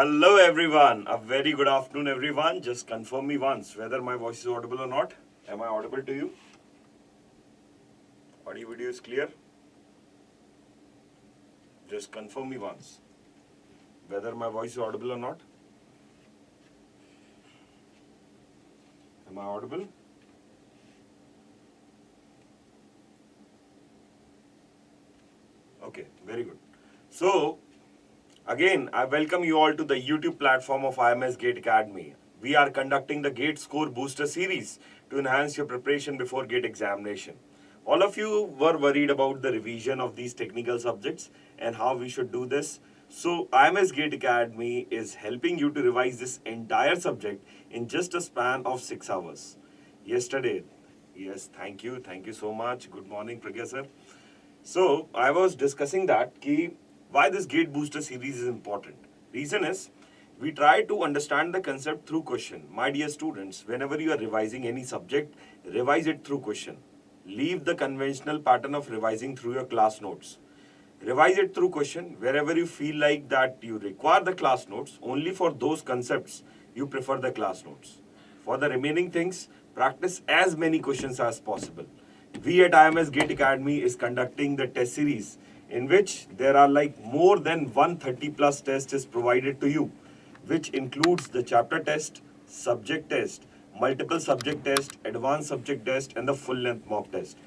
Hello everyone, a very good afternoon everyone. Just confirm me once whether my voice is audible or not. Am I audible to you? Audio video is clear? Just confirm me once whether my voice is audible or not. Am I audible? Okay, very good. So, again, I welcome you all to the YouTube platform of IMS GATE Academy. We are conducting the GATE Score Booster series to enhance your preparation before GATE examination. All of you were worried about the revision of these technical subjects and how we should do this. So, IMS GATE Academy is helping you to revise this entire subject in just a span of 6 hours. Yesterday, yes, thank you so much. Good morning, Pragya sir. So, I was discussing that why this GATE Booster series is important. Reason is, we try to understand the concept through question. My dear students, whenever you are revising any subject, revise it through question. Leave the conventional pattern of revising through your class notes. Revise it through question. Wherever you feel like that you require the class notes, only for those concepts, you prefer the class notes. For the remaining things, practice as many questions as possible. We at IMS GATE Academy is conducting the test series in which there are more than 130 plus tests is provided to you, which includes the chapter test, subject test, multiple subject test, advanced subject test, and the full length mock test.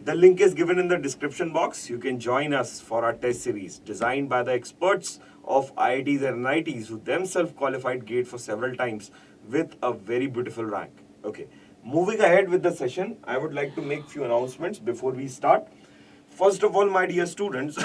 The link is given in the description box. You can join us for our test series designed by the experts of IITs and NITs who themselves qualified GATE for several times with a very beautiful rank. Okay. Moving ahead with the session, I would like to make few announcements before we start. First of all, my dear students,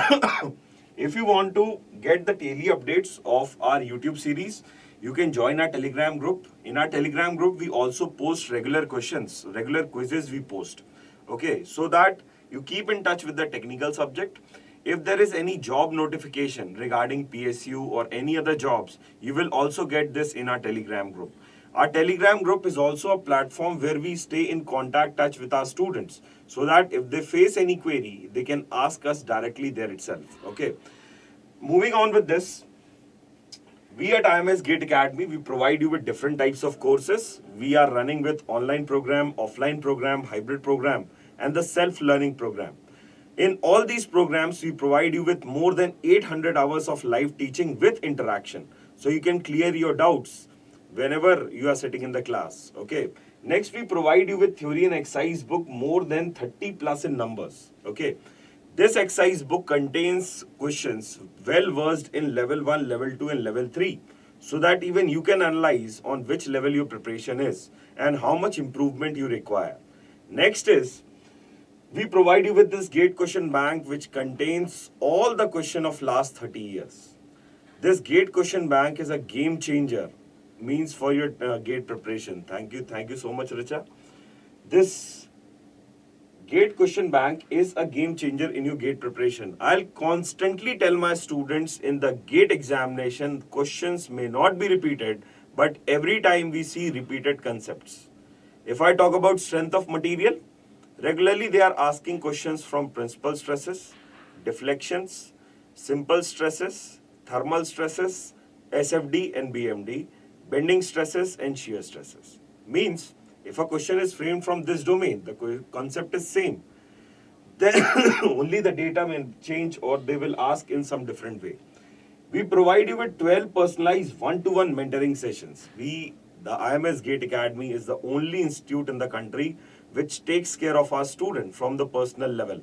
if you want to get the daily updates of our YouTube series, you can join our Telegram group. In our Telegram group, we also post regular questions, regular quizzes we post. Okay, so that you keep in touch with the technical subject. If there is any job notification regarding PSU or any other jobs, you will also get this in our Telegram group. Our Telegram group is also a platform where we stay in contact touch with our students so that if they face any query, they can ask us directly there itself. Okay. Moving on with this, we at IMS GATE Academy, we provide you with different types of courses. We are running with online program, offline program, hybrid program, and the self-learning program. In all these programs, we provide you with more than 800 hours of live teaching with interaction. So you can clear your doubts whenever you are sitting in the class. Okay. Next, we provide you with theory and exercise book more than 30 plus in numbers. Okay. This exercise book contains questions well versed in level 1, level 2 and level 3 so that even you can analyze on which level your preparation is and how much improvement you require. Next is, we provide you with this GATE question bank which contains all the question of last 30 years. This GATE question bank is a game changer, means for your GATE preparation. Thank you so much, Richa. This GATE question bank is a game changer in your GATE preparation. I'll constantly tell my students in the GATE examination, questions may not be repeated, but every time we see repeated concepts. If I talk about strength of material, regularly they are asking questions from principal stresses, deflections, simple stresses, thermal stresses, SFD and BMD, bending stresses and shear stresses. Means, if a question is framed from this domain, the concept is same. Then only the data may change or they will ask in some different way. We provide you with 12 personalized one-to-one mentoring sessions. The IMS GATE Academy is the only institute in the country which takes care of our student from the personal level.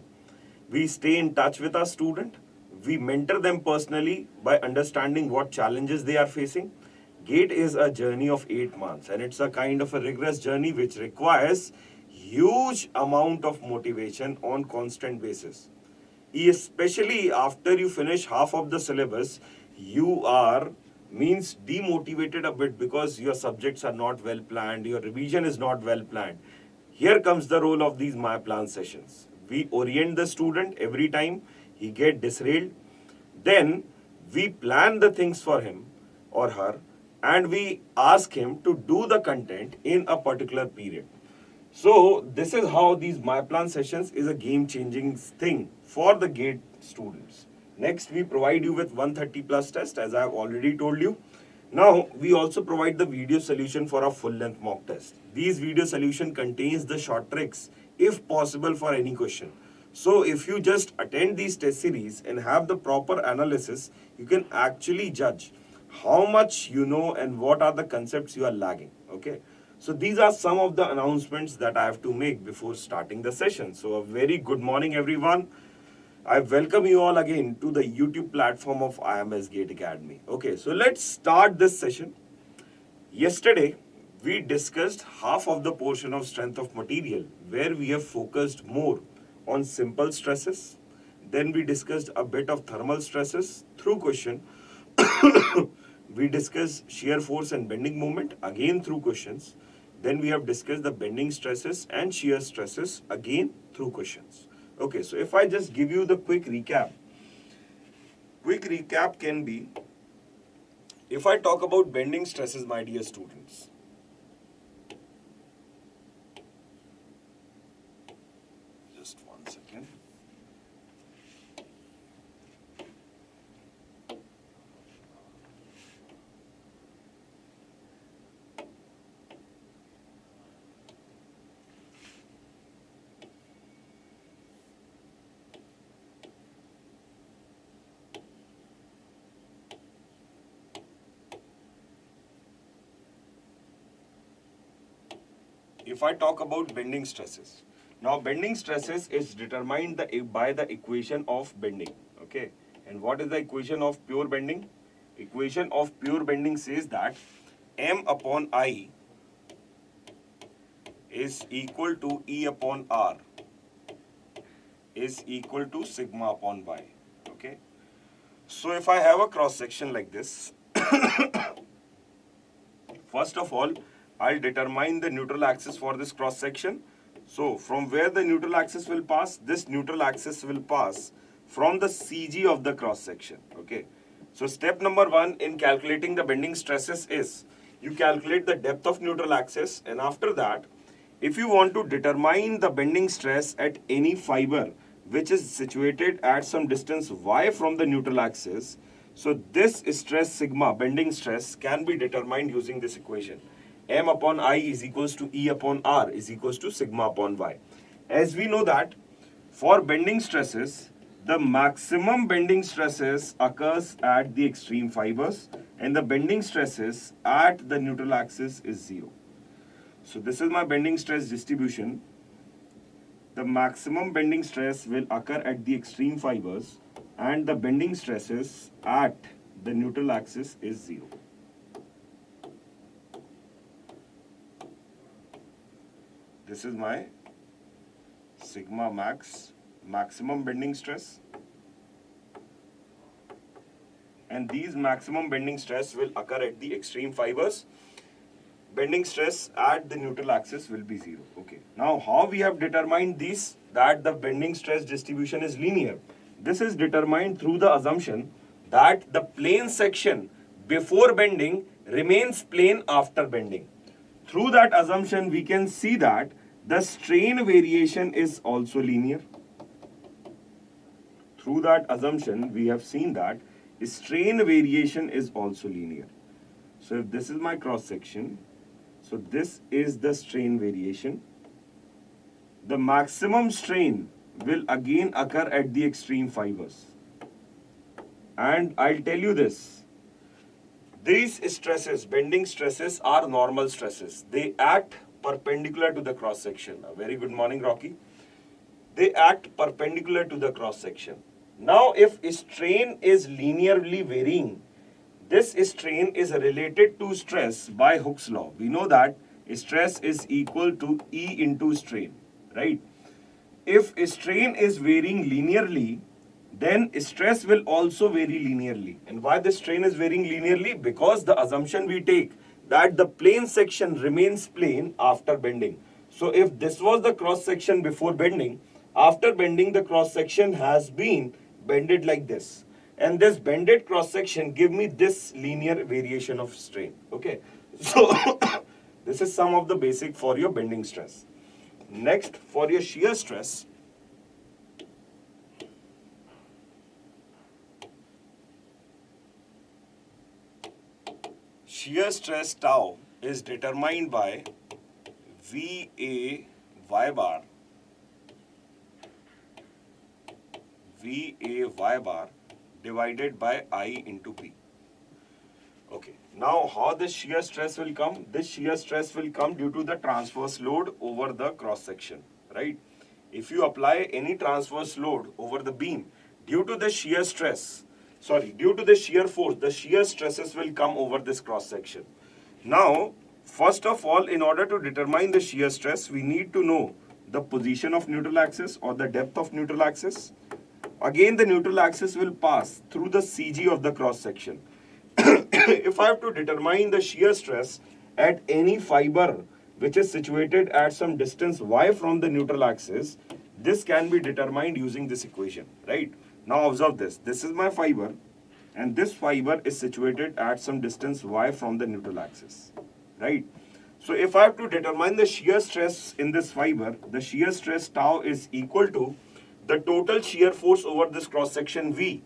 We stay in touch with our student. We mentor them personally by understanding what challenges they are facing. GATE is a journey of 8 months and it's a kind of a rigorous journey which requires huge amount of motivation on constant basis. Especially after you finish half of the syllabus, you are demotivated a bit because your subjects are not well planned, your revision is not well planned. Here comes the role of these My Plan sessions. We orient the student every time he get disrailed. Then we plan the things for him or her and we ask him to do the content in a particular period. So this is how these My Plan sessions is a game-changing thing for the GATE students. Next, we provide you with 130 plus test, as I have already told you. Now, we also provide the video solution for a full-length mock test. These video solution contains the short tricks, if possible, for any question. So, if you just attend these test series and have the proper analysis, you can actually judge how much you know and what are the concepts you are lagging. Okay. So, these are some of the announcements that I have to make before starting the session. So, a very good morning, everyone. I welcome you all again to the YouTube platform of IMS Gate Academy. Okay, so let's start this session. Yesterday, we discussed half of the portion of strength of material where we have focused more on simple stresses. Then we discussed a bit of thermal stresses through question. We discussed shear force and bending moment again through questions. Then we have discussed the bending stresses and shear stresses again through questions. Okay, so if I just give you the quick recap can be, if I talk about bending stresses, my dear students, just 1 second. If I talk about bending stresses, now bending stresses is determined by the equation of bending. Okay, and what is the equation of pure bending? Equation of pure bending says that M upon I is equal to E upon R is equal to sigma upon Y. Okay, so if I have a cross section like this, first of all, I'll determine the neutral axis for this cross section. So from where the neutral axis will pass, this neutral axis will pass from the CG of the cross section. Okay. So step number 1 in calculating the bending stresses is you calculate the depth of neutral axis, and after that, if you want to determine the bending stress at any fiber which is situated at some distance y from the neutral axis, so this stress sigma, bending stress, can be determined using this equation. M upon I is equals to E upon R is equals to sigma upon Y. As we know that for bending stresses, the maximum bending stresses occurs at the extreme fibers and the bending stresses at the neutral axis is 0. So this is my bending stress distribution. The maximum bending stress will occur at the extreme fibers and the bending stresses at the neutral axis is 0. This is my sigma max, maximum bending stress. And these maximum bending stress will occur at the extreme fibers. Bending stress at the neutral axis will be 0. Okay. Now, how we have determined this, that the bending stress distribution is linear? This is determined through the assumption that the plane section before bending remains plane after bending. Through that assumption, we can see that the strain variation is also linear. Through that assumption, we have seen that strain variation is also linear. So if this is my cross section, so this is the strain variation. The maximum strain will again occur at the extreme fibers. And I'll tell you this, these stresses, bending stresses, are normal stresses. They act perpendicular to the cross section. A very good morning, Rocky. They act perpendicular to the cross section. Now, if strain is linearly varying, this strain is related to stress by Hooke's law. We know that stress is equal to E into strain, right? If strain is varying linearly, then stress will also vary linearly. And why the strain is varying linearly? Because the assumption we take that the plane section remains plane after bending. So if this was the cross section before bending, after bending the cross section has been bended like this. And this bended cross section give me this linear variation of strain. Okay. So this is some of the basic for your bending stress. Next, for your shear stress, shear stress tau is determined by VA y bar divided by I into P. Okay, now how this shear stress will come? This shear stress will come due to the transverse load over the cross section, right? If you apply any transverse load over the beam, due to the shear stress, due to the shear force, the shear stresses will come over this cross section. Now, first of all, in order to determine the shear stress, we need to know the position of neutral axis or the depth of neutral axis. Again, the neutral axis will pass through the CG of the cross section. If I have to determine the shear stress at any fiber which is situated at some distance y from the neutral axis, this can be determined using this equation, right? Now observe this. This is my fiber and this fiber is situated at some distance y from the neutral axis, right? So if I have to determine the shear stress in this fiber, the shear stress tau is equal to the total shear force over this cross section V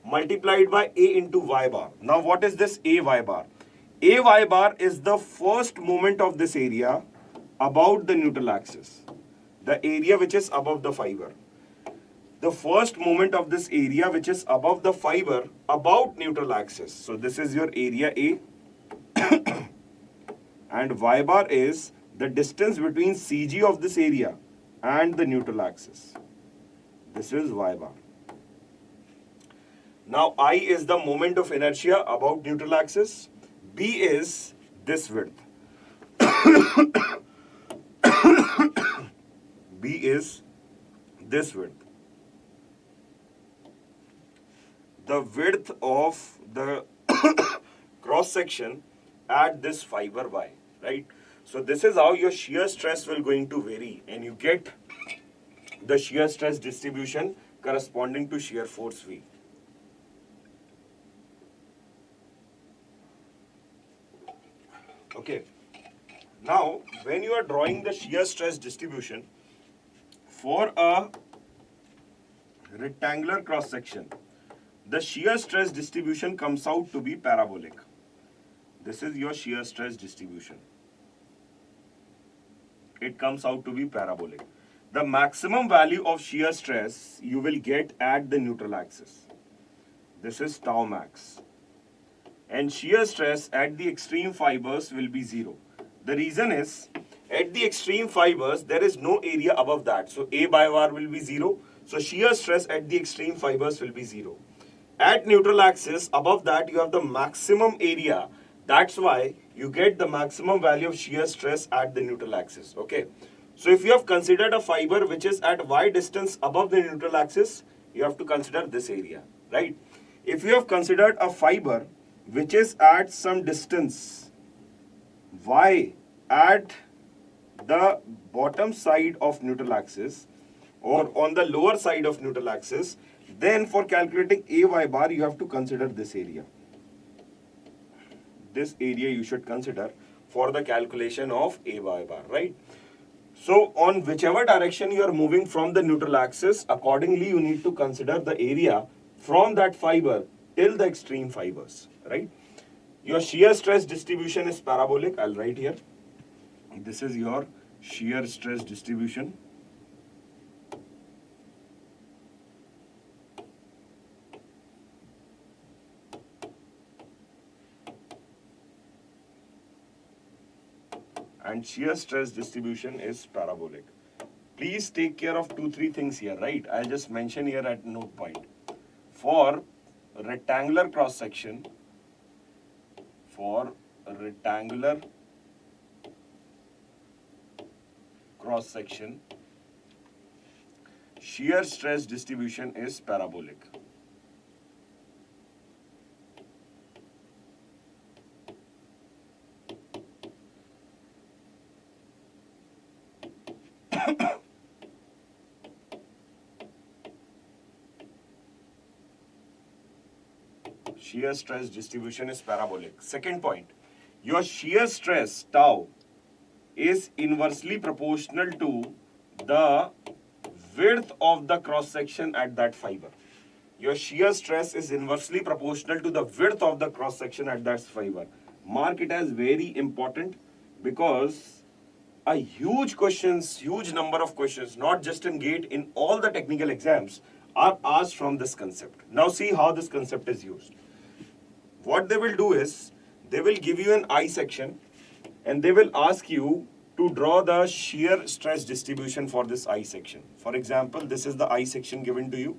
multiplied by A into y bar. Now what is this A y bar? A y bar is the first moment of this area about the neutral axis, the area which is above the fiber. The first moment of this area which is above the fiber about neutral axis. So this is your area A and y bar is the distance between CG of this area and the neutral axis. This is y bar. Now I is the moment of inertia about neutral axis. B is this width. B is this width. The width of the cross section at this fiber Y, right? So this is how your shear stress will going to vary and you get the shear stress distribution corresponding to shear force V. Okay. Now, when you are drawing the shear stress distribution for a rectangular cross section, the shear stress distribution comes out to be parabolic. This is your shear stress distribution. It comes out to be parabolic. The maximum value of shear stress you will get at the neutral axis. This is tau max. And shear stress at the extreme fibers will be 0. The reason is, at the extreme fibers, there is no area above that. So A by bar will be 0. So shear stress at the extreme fibers will be 0. At neutral axis, above that you have the maximum area. That's why you get the maximum value of shear stress at the neutral axis. Okay. So if you have considered a fiber which is at y distance above the neutral axis, you have to consider this area, right? If you have considered a fiber which is at some distance y at the bottom side of neutral axis or on the lower side of neutral axis, then for calculating AY bar you have to consider this area. This area you should consider for the calculation of AY bar, right? So on whichever direction you are moving from the neutral axis, accordingly you need to consider the area from that fiber till the extreme fibers, right? Your shear stress distribution is parabolic. I'll write here. This is your shear stress distribution. And shear stress distribution is parabolic. Please take care of 2-3 things here, right? I'll just mention here at note point. For rectangular cross section, shear stress distribution is parabolic. Shear stress distribution is parabolic. Second point, your shear stress tau is inversely proportional to the width of the cross section at that fiber. Your shear stress is inversely proportional to the width of the cross section at that fiber. Mark it as very important because a huge number of questions, not just in GATE, in all the technical exams, are asked from this concept. Now see how this concept is used. What they will do is, they will give you an I section and they will ask you to draw the shear stress distribution for this I section. For example, this is the I section given to you.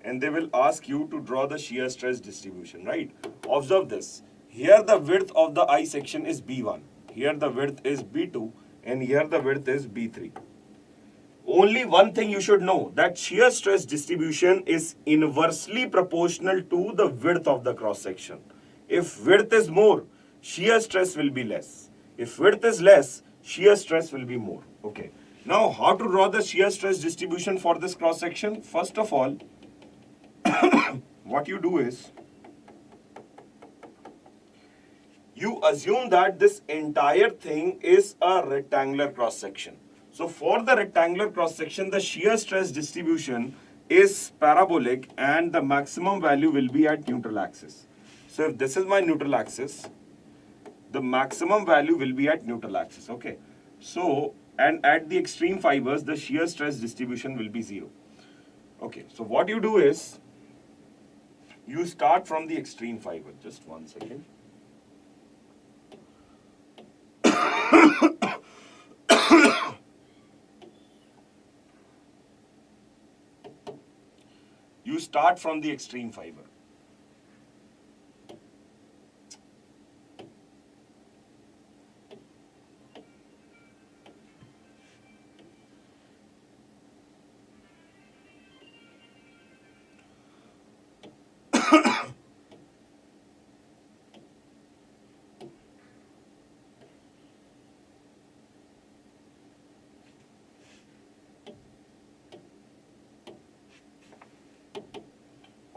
And they will ask you to draw the shear stress distribution, right? Observe this. Here the width of the I section is B1. Here the width is B2. And here the width is B3. Only one thing you should know, that shear stress distribution is inversely proportional to the width of the cross section. If width is more, shear stress will be less. If width is less, shear stress will be more. Okay. Now, how to draw the shear stress distribution for this cross section? First of all, what you do is, you assume that this entire thing is a rectangular cross section. So for the rectangular cross section, the shear stress distribution is parabolic and the maximum value will be at neutral axis. So if this is my neutral axis, the maximum value will be at neutral axis. Okay. So, and at the extreme fibers, the shear stress distribution will be 0. Okay. So what you do is, you start from the extreme fiber. Just 1 second. You start from the extreme fiber.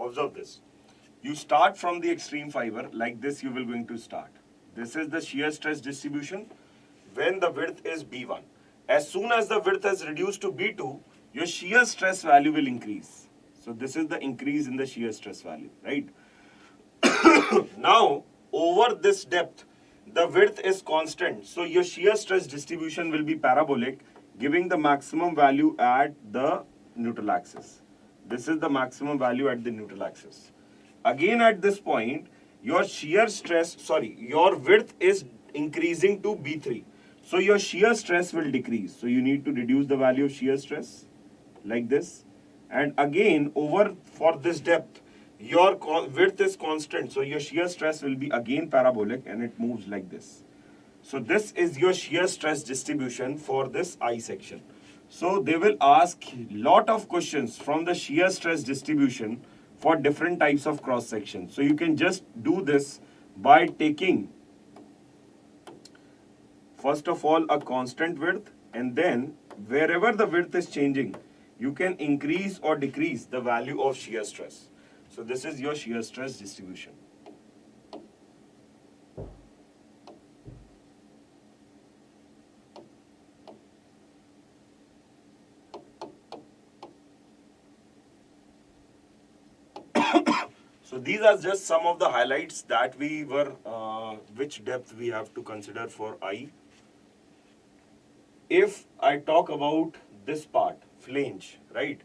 Observe this. You start from the extreme fiber, like this you will going to start. This is the shear stress distribution when the width is B1. As soon as the width is reduced to B2, your shear stress value will increase. So this is the increase in the shear stress value, right? Now, over this depth, the width is constant. So your shear stress distribution will be parabolic, giving the maximum value at the neutral axis. This is the maximum value at the neutral axis. Again at this point, your your width is increasing to B3. So your shear stress will decrease. So you need to reduce the value of shear stress like this. And again, over for this depth, your width is constant. So your shear stress will be again parabolic and it moves like this. So this is your shear stress distribution for this I section. So they will ask lot of questions from the shear stress distribution for different types of cross sections. So you can just do this by taking first of all a constant width, and then wherever the width is changing, you can increase or decrease the value of shear stress. So this is your shear stress distribution. So these are just some of the highlights that we were, which depth we have to consider for I. If I talk about this part, flange, right?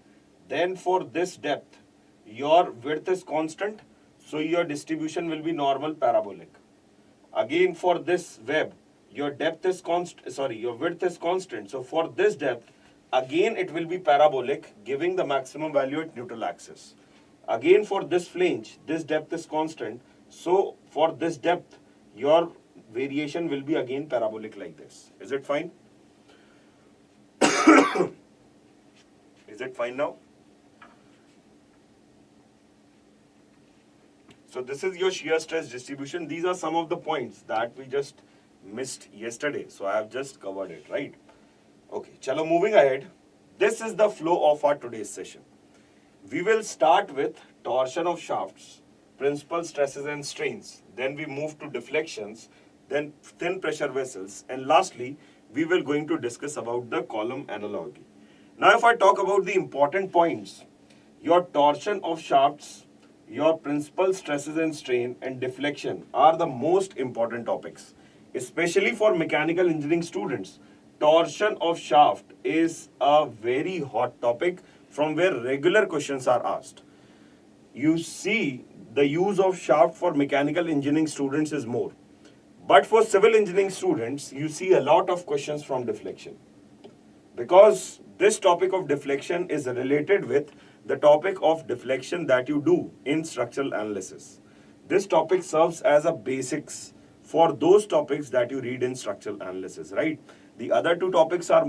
Then for this depth, your width is constant, so your distribution will be normal parabolic. Again for this web, your depth is your width is constant. So for this depth, again it will be parabolic, giving the maximum value at neutral axis. Again for this flange, this depth is constant. So for this depth, your variation will be again parabolic like this. Is it fine? Is it fine now? So this is your shear stress distribution. These are some of the points that we just missed yesterday. So I have just covered it, right? Okay, chalo, moving ahead. This is the flow of our today's session. We will start with torsion of shafts, principal stresses and strains. Then we move to deflections, then thin pressure vessels, and lastly, we will going to discuss about the column analogy. Now, if I talk about the important points, your torsion of shafts your principal stresses and strain and deflection are the most important topics, especially for mechanical engineering students. Torsion of shaft is a very hot topic from where regular questions are asked. You see, the use of shaft for mechanical engineering students is more. But for civil engineering students, you see a lot of questions from deflection. Because this topic of deflection is related with the topic of deflection that you do in structural analysis. This topic serves as a basics for those topics that you read in structural analysis, right? The other two topics are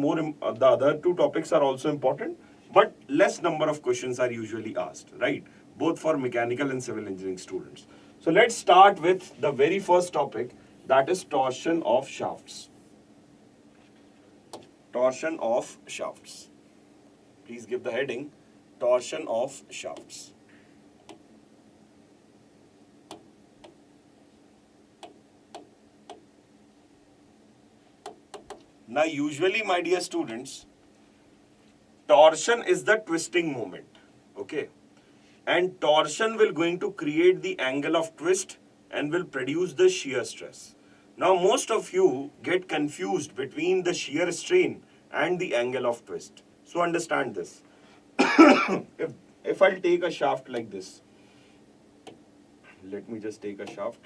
also important, but less number of questions are usually asked, right? Both for mechanical and civil engineering students. So let's start with the very first topic, that is torsion of shafts. Torsion of shafts. Please give the heading, torsion of shafts. Now usually, my dear students, torsion is the twisting moment, okay? And torsion will going to create the angle of twist and will produce the shear stress. Now most of you get confused between the shear strain and the angle of twist. So understand this. if I'll take a shaft like this, let me just take a shaft.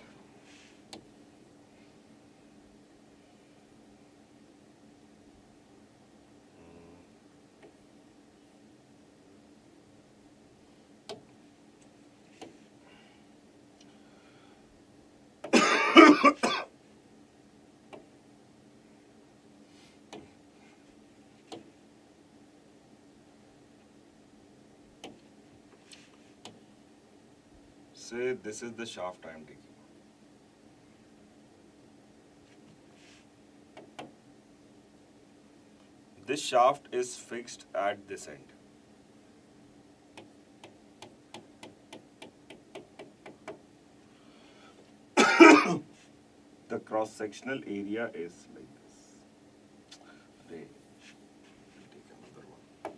Say this is the shaft I am taking. This shaft is fixed at this end. The cross-sectional area is like this. Take another one.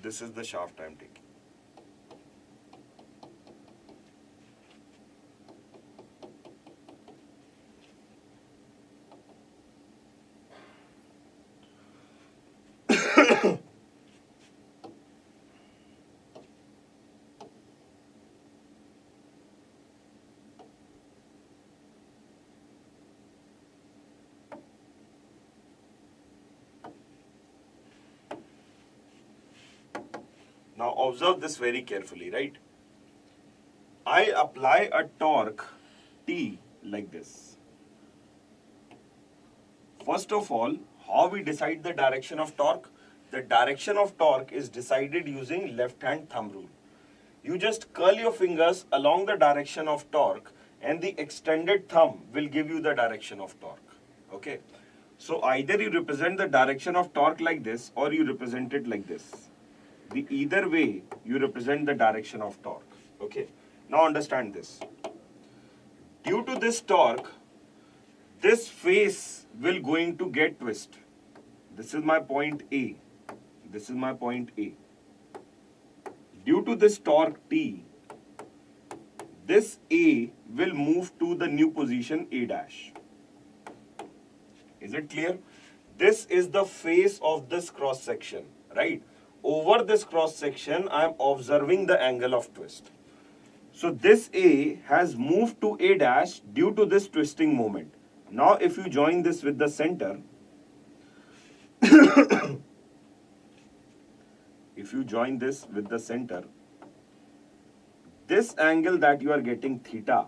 This is the shaft I am taking. Now observe this very carefully, right? I apply a torque T like this. First of all, how we decide the direction of torque? The direction of torque is decided using left hand thumb rule. You just curl your fingers along the direction of torque and the extended thumb will give you the direction of torque. Okay. So either you represent the direction of torque like this or you represent it like this. Either way, you represent the direction of torque. Okay. Now understand this. Due to this torque, this face will going to get twist. This is my point A. This is my point A. Due to this torque T, this A will move to the new position A dash. Is it clear? This is the face of this cross section, right? Over this cross section, I am observing the angle of twist. So this A has moved to A dash due to this twisting moment. Now if you join this with the center, if you join this with the center, this angle that you are getting theta,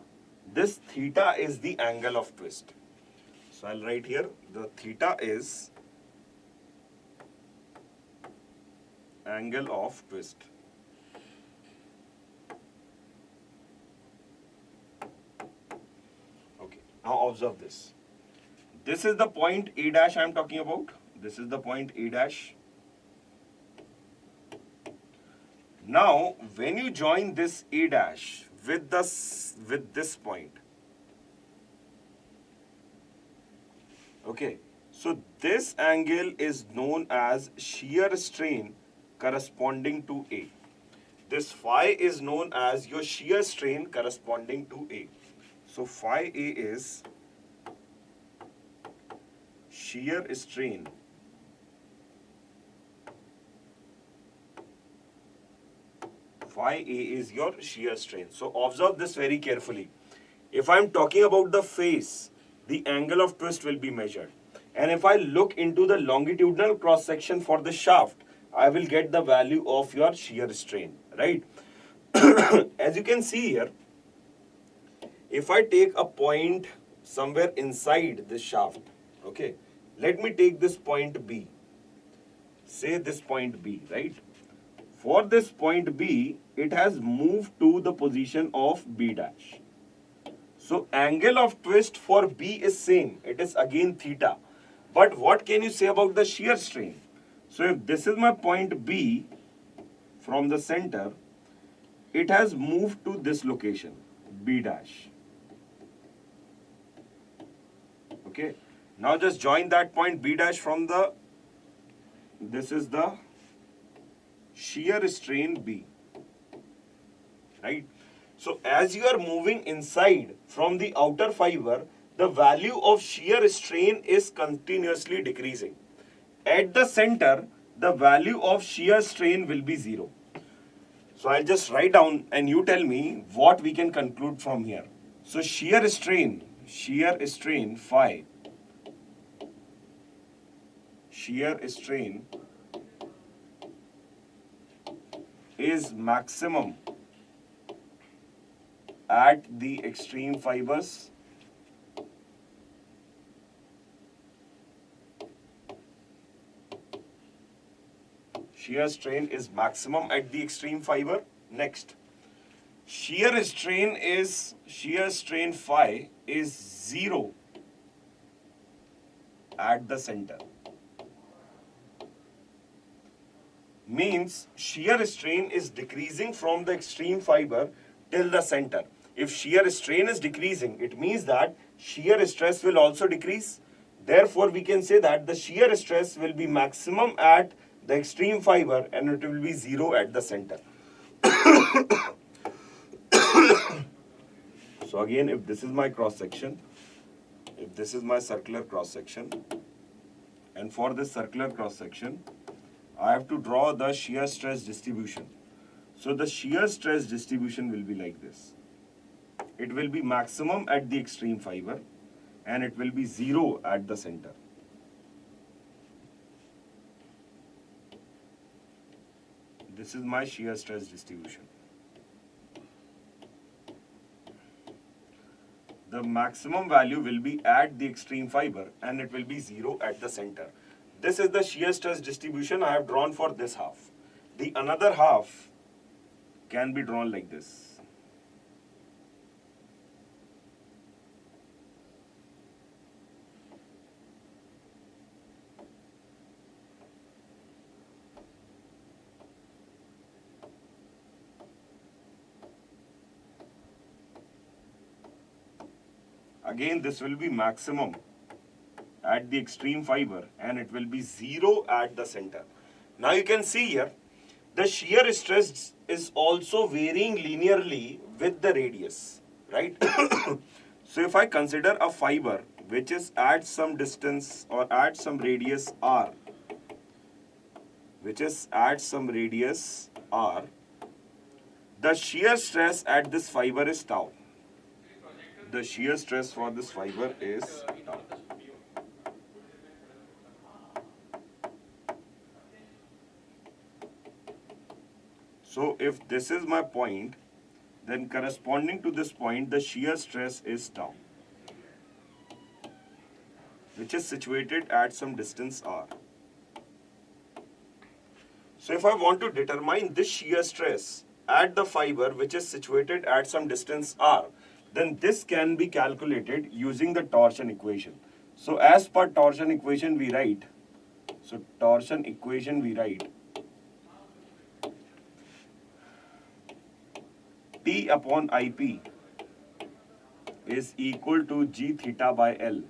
this theta is the angle of twist. So I'll write here, the theta is angle of twist. observe this. This is the point A dash I am talking about. This is the point A dash. Now, when you join this A dash with this point, okay, so this angle is known as shear strain corresponding to A. This phi is known as your shear strain corresponding to A. So phi A is shear strain phi A is your shear strain. So observe this very carefully. If I am talking about the face, the angle of twist will be measured. And if I look into the longitudinal cross section for the shaft, I will get the value of your shear strain, right? As you can see here, if I take a point somewhere inside this shaft, okay, let me take this point B. Say this point B, right? For this point B, it has moved to the position of B dash. So angle of twist for B is same. It is again theta. But what can you say about the shear strain? So if this is my point B from the center, it has moved to this location, B dash. Okay. Now just join that point B dash from the, this is the shear strain B, right? So as you are moving inside from the outer fiber, the value of shear strain is continuously decreasing. At the center, the value of shear strain will be 0. So I'll just write down and you tell me what we can conclude from here. So shear strain phi, shear strain is maximum at the extreme fibers shear strain is maximum at the extreme fiber. Next, shear strain phi is 0 at the center. Means shear strain is decreasing from the extreme fiber till the center. If shear strain is decreasing, it means that shear stress will also decrease. Therefore, we can say that the shear stress will be maximum at the extreme fiber and it will be 0 at the center. So again, if this is my cross section, if this is my circular cross section, and for this circular cross section, I have to draw the shear stress distribution. So the shear stress distribution will be like this. It will be maximum at the extreme fiber and it will be 0 at the center. This is my shear stress distribution. The maximum value will be at the extreme fiber and it will be 0 at the center. This is the shear stress distribution I have drawn for this half. The another half can be drawn like this. Again, this will be maximum at the extreme fiber and it will be 0 at the center. Now you can see here, the shear stress is also varying linearly with the radius, right? So if I consider a fiber which is at some distance or at some radius r, which is at some radius r, the shear stress at this fiber is tau. The shear stress for this fiber is tau. So if this is my point, then corresponding to this point, the shear stress is tau, which is situated at some distance r. So if I want to determine this shear stress at the fiber which is situated at some distance r, then this can be calculated using the torsion equation. So as per torsion equation we write, T upon IP is equal to G theta by L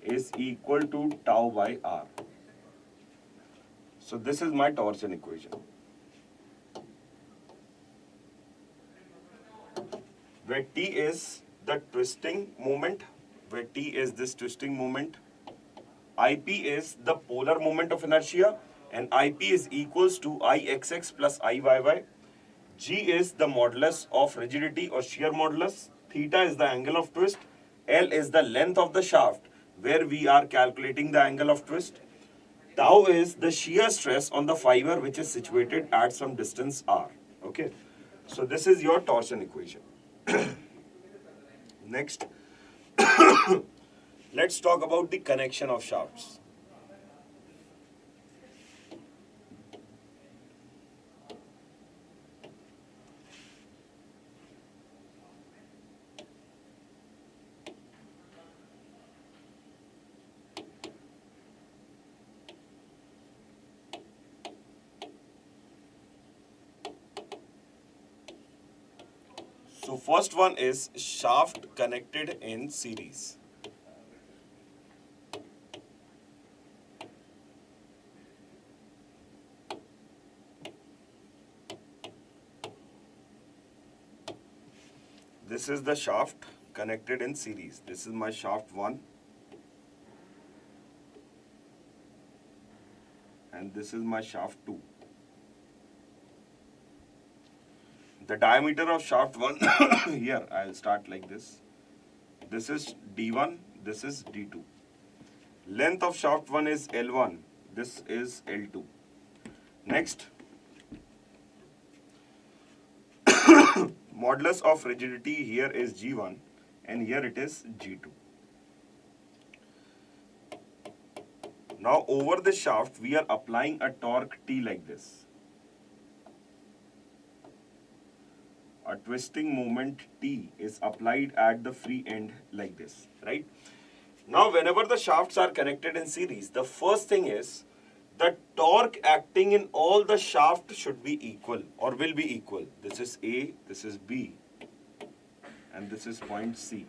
is equal to tau by R. So this is my torsion equation, where T is the twisting moment, IP is the polar moment of inertia, and IP is equals to Ixx plus Iyy. G is the modulus of rigidity or shear modulus. Theta is the angle of twist. L is the length of the shaft where we are calculating the angle of twist. Tau is the shear stress on the fiber which is situated at some distance r. Okay. So this is your torsion equation. Next, let's talk about the connection of shafts. So first one is shaft connected in series. This is the shaft connected in series. This is my shaft 1 and this is my shaft 2. The diameter of shaft 1 here I'll start like this. This is D1, this is D2. Length of shaft 1 is L1, this is L2. Next, modulus of rigidity here is G1 and here it is G2. Now over the shaft we are applying a torque T like this. A twisting moment T is applied at the free end like this, right? Now whenever the shafts are connected in series, the first thing is the torque acting in all the shaft should be equal or will be equal. This is A, this is B, and this is point C.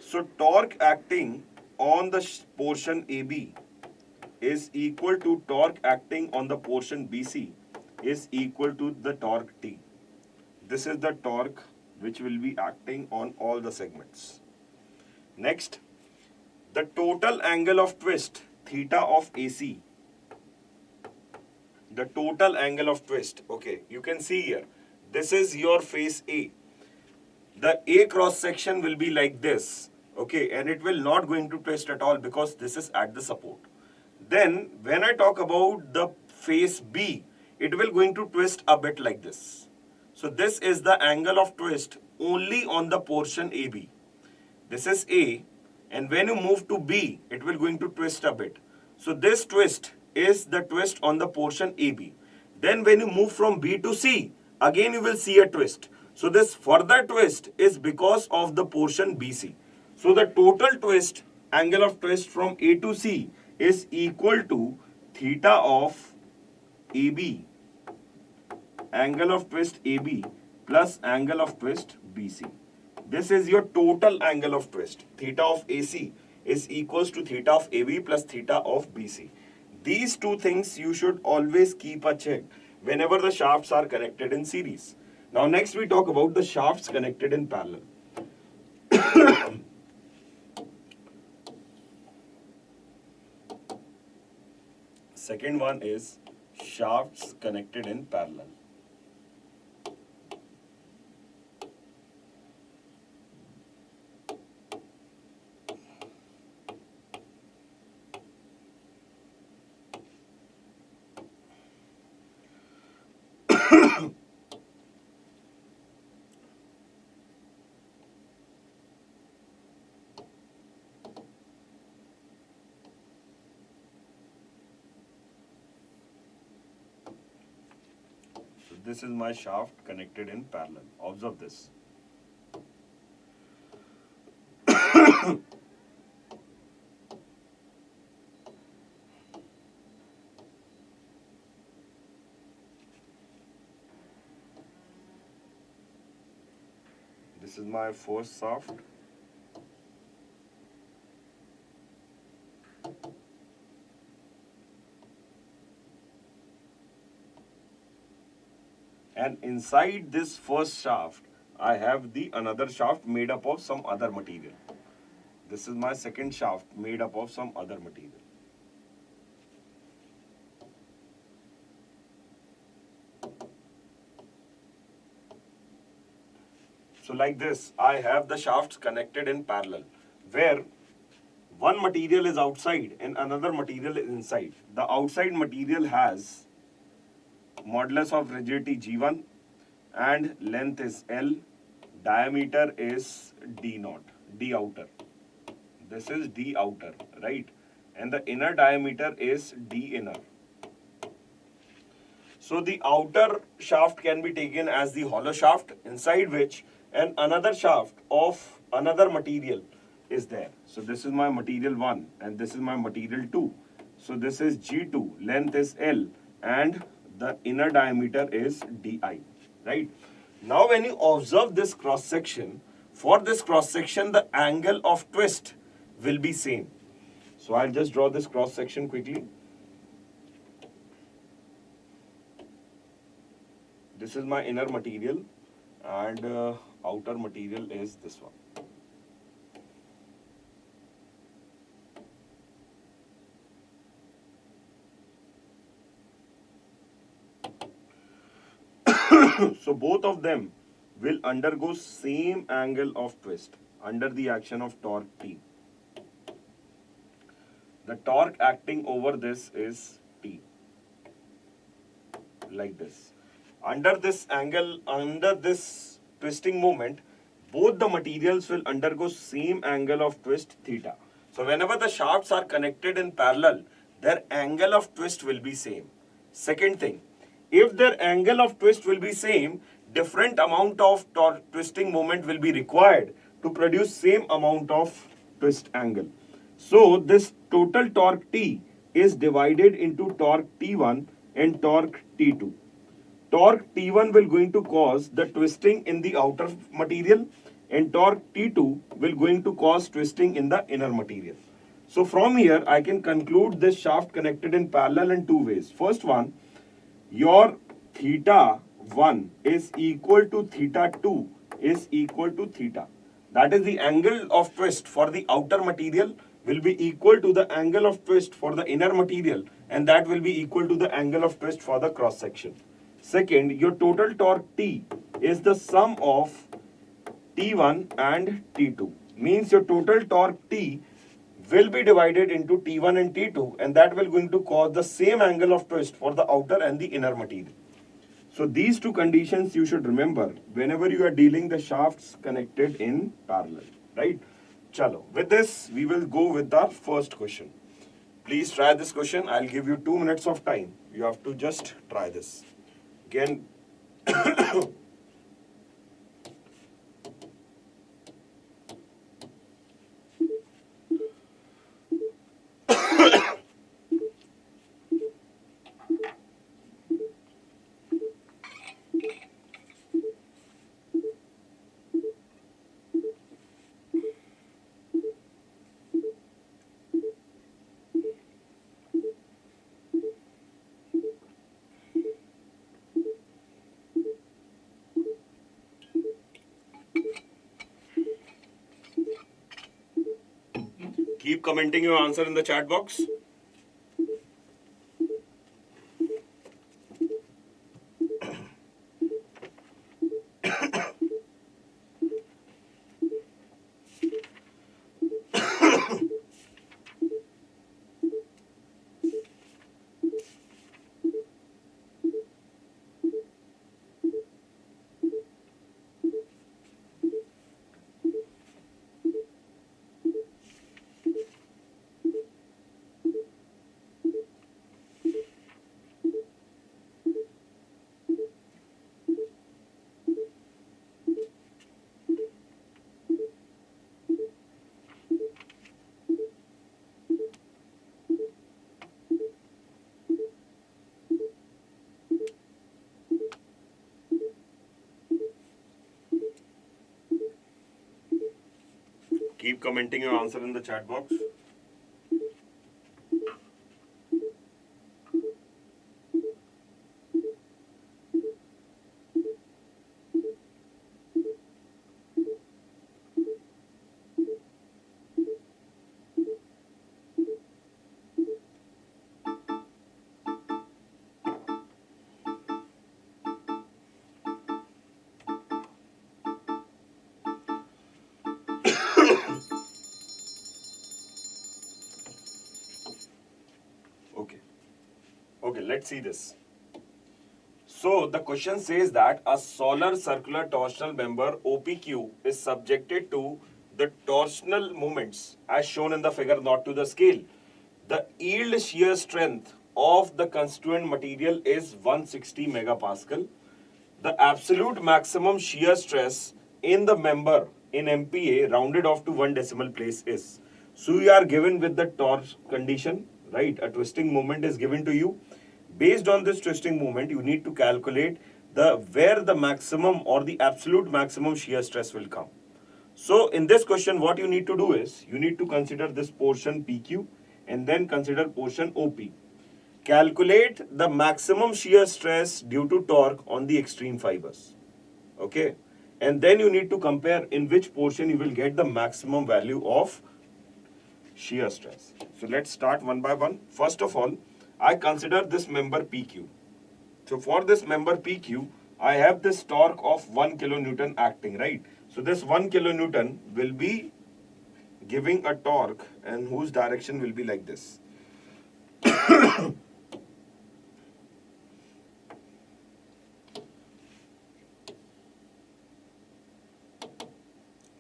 So torque acting on the portion AB is equal to torque acting on the portion BC is equal to the torque T. This is the torque which will be acting on all the segments. Next, the total angle of twist, theta of AC. The total angle of twist, okay, you can see here, this is your face A. The A cross section will be like this, okay, and it will not going to twist at all because this is at the support. Then, when I talk about the face B, it will going to twist a bit like this. So this is the angle of twist only on the portion AB. This is A, and when you move to B, it will going to twist a bit. So this twist is the twist on the portion AB. Then when you move from B to C, again you will see a twist. So this further twist is because of the portion BC. So the total twist, angle of twist from A to C is equal to theta of AB, angle of twist AB plus angle of twist BC. This is your total angle of twist. Theta of AC is equals to theta of AB plus theta of BC. These two things you should always keep a check whenever the shafts are connected in series. Now next we talk about the shafts connected in parallel. Second one is shafts connected in parallel. This is my shaft connected in parallel. Observe this. This is my first shaft. And inside this first shaft, I have the another shaft made up of some other material. This is my second shaft made up of some other material. So like this, I have the shafts connected in parallel, where one material is outside and another material is inside. The outside material has modulus of rigidity G1 and length is L, diameter is D naught, D outer. This is D outer, right? And the inner diameter is D inner. So the outer shaft can be taken as the hollow shaft, inside which another shaft of another material is there. So this is my material 1 and this is my material 2. So this is G2, length is L and the inner diameter is DI, right? Now when you observe this cross section, for this cross section the angle of twist will be same. So I'll just draw this cross section quickly. This is my inner material and outer material is this one. So both of them will undergo same angle of twist under the action of torque T. The torque acting over this is T, like this. Under this angle, under this twisting moment, both the materials will undergo same angle of twist theta. So whenever the shafts are connected in parallel, their angle of twist will be same. Second thing, if their angle of twist will be same, different amount of twisting moment will be required to produce same amount of twist angle. So this total torque T is divided into torque T1 and torque T2. Torque T1 will going to cause the twisting in the outer material and torque T2 will going to cause twisting in the inner material. So from here I can conclude this shaft connected in parallel in two ways. First one, your theta 1 is equal to theta 2 is equal to theta. That is the angle of twist for the outer material will be equal to the angle of twist for the inner material and that will be equal to the angle of twist for the cross section. Second, your total torque T is the sum of T1 and T2. Means your total torque T will be divided into T1 and T2 and that will going to cause the same angle of twist for the outer and the inner material. So these two conditions you should remember whenever you are dealing the shafts connected in parallel, right? Chalo. With this, we will go with the first question. Please try this question. I'll give you 2 minutes of time. You have to just try this. Again, keep commenting your answer in the chat box. Keep commenting your answer in the chat box. Okay, let's see this. So the question says that a solar circular torsional member OPQ is subjected to the torsional moments as shown in the figure, not to the scale. The yield shear strength of the constituent material is 160 megapascal. The absolute maximum shear stress in the member in MPa rounded off to 1 decimal place is. So you are given with the torque condition, right? A twisting moment is given to you. Based on this twisting moment, you need to calculate where the maximum or the absolute maximum shear stress will come. So in this question, what you need to do is, you need to consider this portion PQ and then consider portion OP. Calculate the maximum shear stress due to torque on the extreme fibers. Okay. And then you need to compare in which portion you will get the maximum value of shear stress. So let's start one by one. First of all, I consider this member PQ. So for this member PQ, I have this torque of 1 kilonewton acting, right? So this 1 kilonewton will be giving a torque and whose direction will be like this.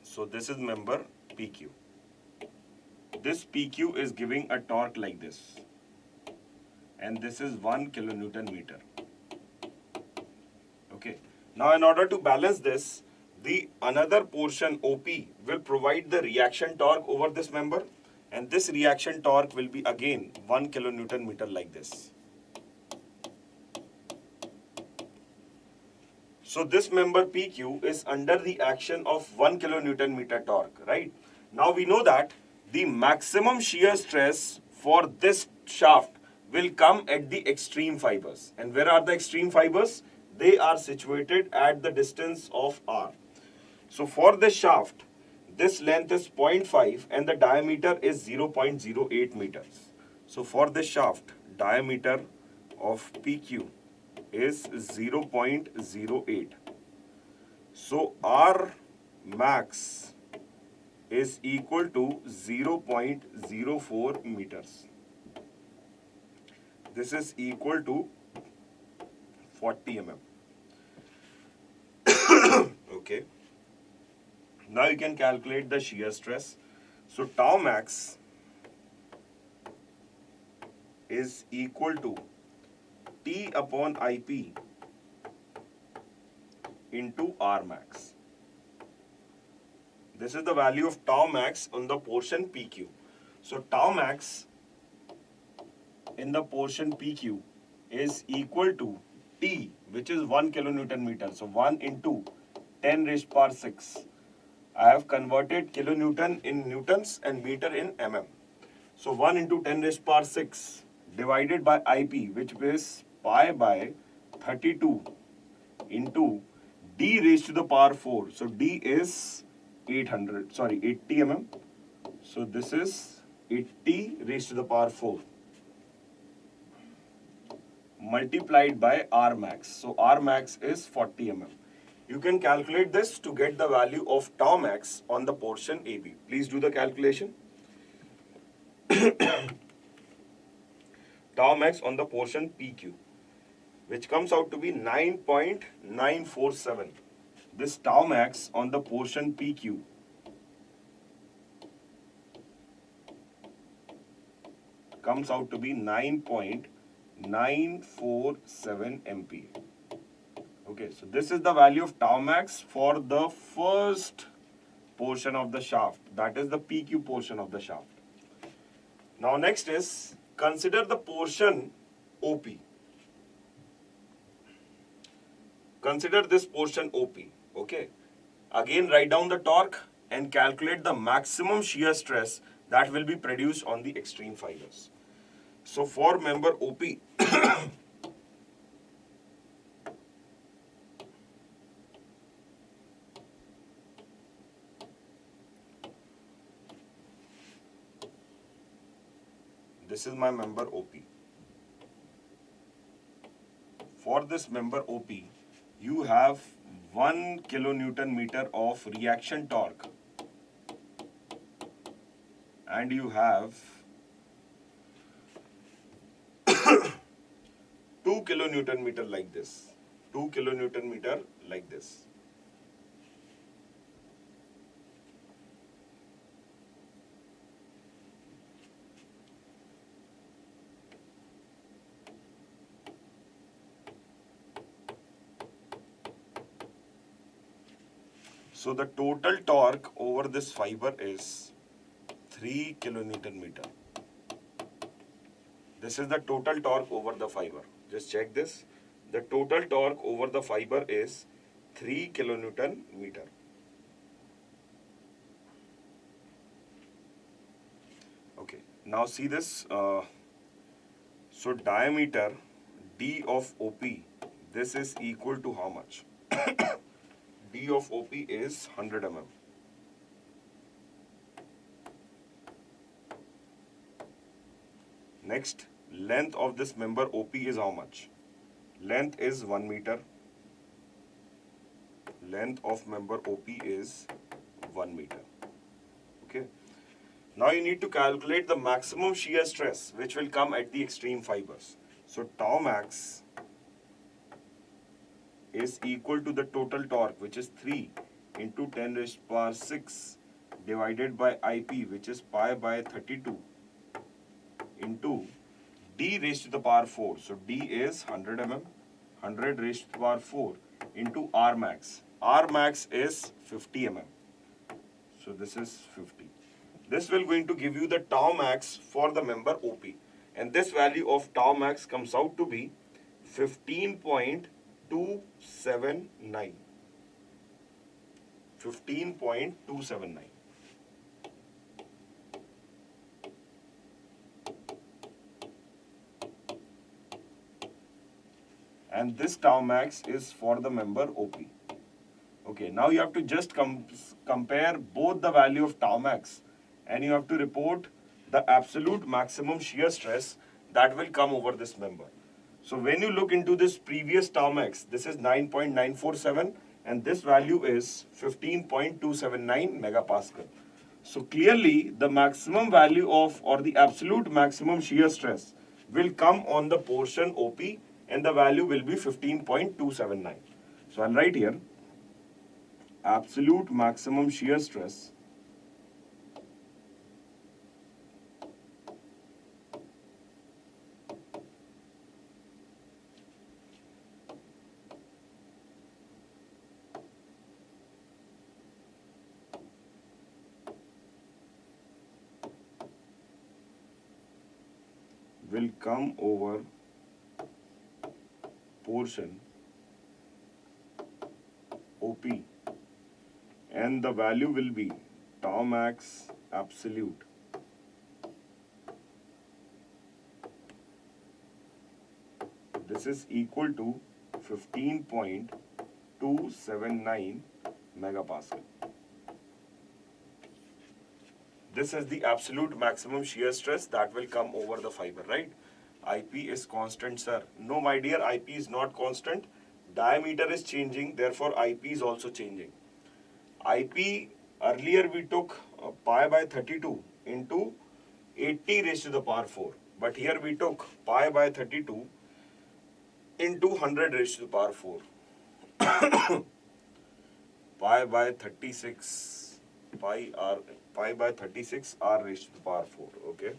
So this is member PQ. This PQ is giving a torque like this. And this is 1 kilonewton meter. Okay. Now in order to balance this, the another portion OP will provide the reaction torque over this member. And this reaction torque will be again 1 kilonewton meter like this. So this member PQ is under the action of 1 kilonewton meter torque, right? Now we know that the maximum shear stress for this shaft will come at the extreme fibers. And where are the extreme fibers? They are situated at the distance of R. So for this shaft, this length is 0.5 and the diameter is 0.08 meters. So for this shaft, diameter of PQ is 0.08. So R max is equal to 0.04 meters. This is equal to 40 mm. Okay. Now you can calculate the shear stress. So tau max is equal to T upon IP into R max. This is the value of tau max on the portion PQ. So tau max in the portion PQ is equal to T, which is 1 kilonewton meter. So 1 into 10 raised power 6. I have converted kilonewton in newtons and meter in mm. So 1 into 10 raised power 6 divided by IP, which is pi by 32 into D raised to the power 4. So D is 80 mm. So this is 80 raised to the power 4. Multiplied by R max. So R max is 40 mm. You can calculate this to get the value of tau max on the portion AB. Please do the calculation. Tau max on the portion PQ, which comes out to be 9.947. This tau max on the portion PQ comes out to be 9.947 MPa. Okay, so this is the value of tau max for the first portion of the shaft. That is the PQ portion of the shaft. Now next is, consider the portion OP. Consider this portion OP. Okay. Again, write down the torque and calculate the maximum shear stress that will be produced on the extreme fibers. So for member OP, this is my member OP. For this member OP, you have 1 kilonewton meter of reaction torque and you have 2 kilonewton meter like this. 2 kilonewton meter like this. So the total torque over this fiber is 3 kilonewton meter. This is the total torque over the fiber. Just check this. The total torque over the fiber is 3 kilonewton meter. Okay, now see this. So diameter D of OP, this is equal to how much? D of OP is 100 mm. Next, length of this member OP is how much? Length is 1 meter. Length of member OP is 1 meter. Okay. Now you need to calculate the maximum shear stress which will come at the extreme fibers. So tau max is equal to the total torque, which is 3 into 10 raised to power 6 divided by IP, which is pi by 32 into D raised to the power 4. So D is 100 mm, 100 raised to the power 4 into R max. R max is 50 mm. So this is 50. This will going to give you the tau max for the member OP. And this value of tau max comes out to be 15.279. 15.279. And this tau max is for the member OP. Okay, now you have to just compare both the value of tau max and you have to report the absolute maximum shear stress that will come over this member. So when you look into this previous tau max, this is 9.947 and this value is 15.279 megapascal. So clearly the maximum value of or the absolute maximum shear stress will come on the portion OP and the value will be 15.279. So I'll write here absolute maximum shear stress will come over portion OP and the value will be tau max absolute this is equal to 15.279 megapascal. This is the absolute maximum shear stress that will come over the fiber, right? IP is constant, sir. No, my dear, IP is not constant. Diameter is changing, therefore IP is also changing. IP, earlier we took pi by 32 into 80 raised to the power 4. But here we took pi by 32 into 100 raised to the power 4. Pi by 36, pi by 36 r raised to the power 4, okay?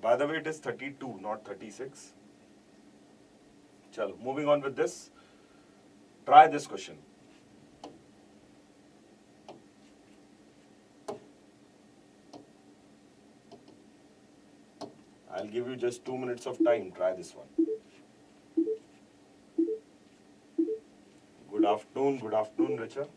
By the way, it is 32, not 36. Chalo, moving on with this. Try this question. I'll give you just 2 minutes of time. Try this one. Good afternoon, Richa.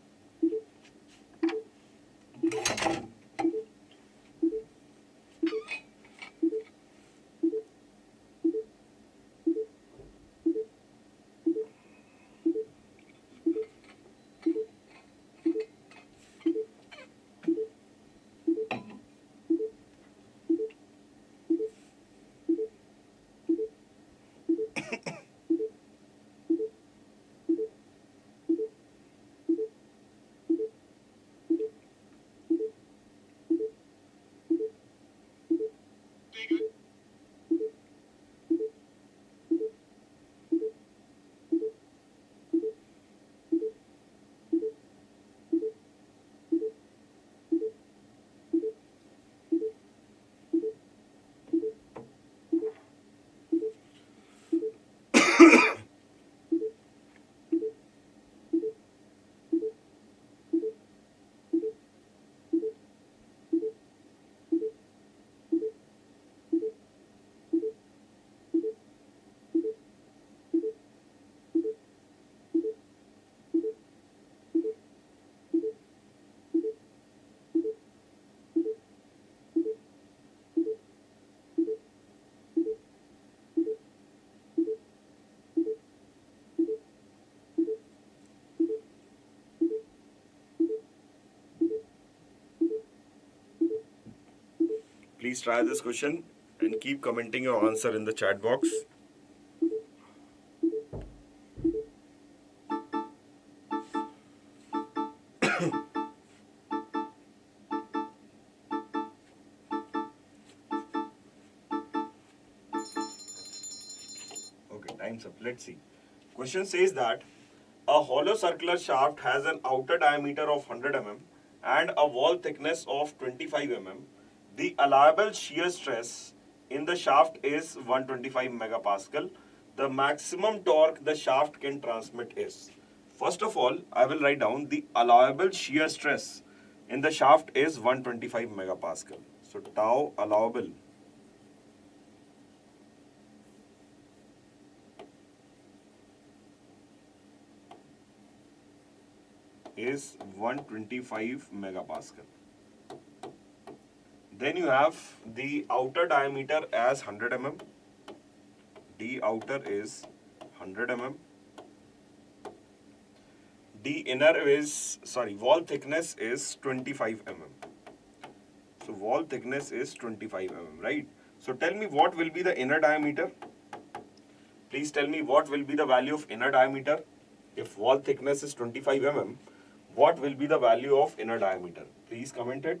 Please try this question and keep commenting your answer in the chat box. Okay, time's up. Let's see. Question says that a hollow circular shaft has an outer diameter of 100 mm and a wall thickness of 25 mm. The allowable shear stress in the shaft is 125 megapascal. The maximum torque the shaft can transmit is. First of all, I will write down the allowable shear stress in the shaft is 125 megapascal. So tau allowable is 125 megapascal. Then you have the outer diameter as 100 mm. D outer is 100 mm. Wall thickness is 25 mm. So wall thickness is 25 mm, right? So tell me what will be the inner diameter? Please tell me what will be the value of inner diameter? If wall thickness is 25 mm, what will be the value of inner diameter? Please comment it.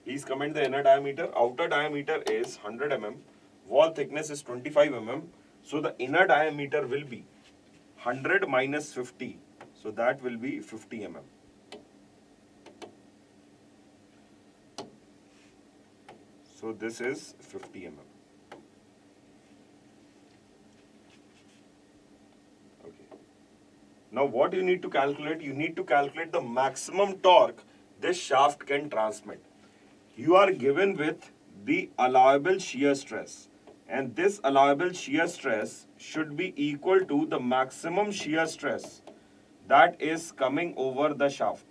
Please comment the inner diameter. Outer diameter is 100 mm. Wall thickness is 25 mm. So the inner diameter will be 100 minus 50. So that will be 50 mm. So this is 50 mm. Okay. Now what you need to calculate? You need to calculate the maximum torque this shaft can transmit. You are given with the allowable shear stress, and this allowable shear stress should be equal to the maximum shear stress that is coming over the shaft.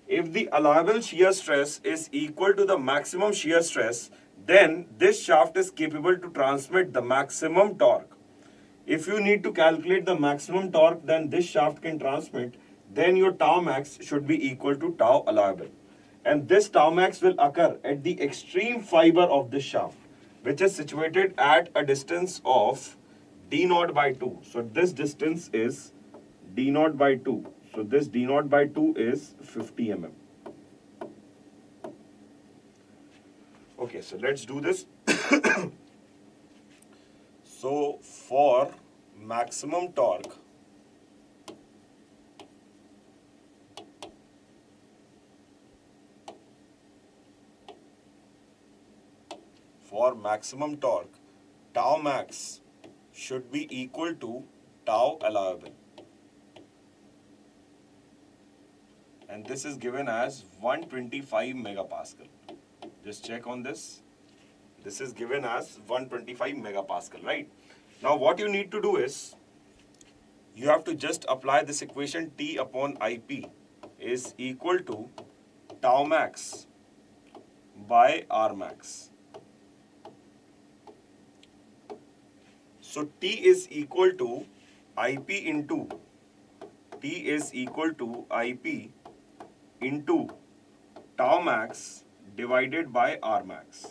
If the allowable shear stress is equal to the maximum shear stress, then this shaft is capable to transmit the maximum torque. If you need to calculate the maximum torque then this shaft can transmit, then your tau max should be equal to tau allowable. And this tau max will occur at the extreme fiber of this shaft, which is situated at a distance of d naught by 2. So this distance is d naught by 2. So this d naught by 2 is 50 mm. Okay, so let's do this. So for maximum torque, tau max should be equal to tau allowable. and this is given as 125 megapascal. Just check on this. This is given as 125 megapascal, right? Now what you need to do is, you have to just apply this equation T upon IP is equal to tau max by R max. So T is equal to IP into tau max divided by R max.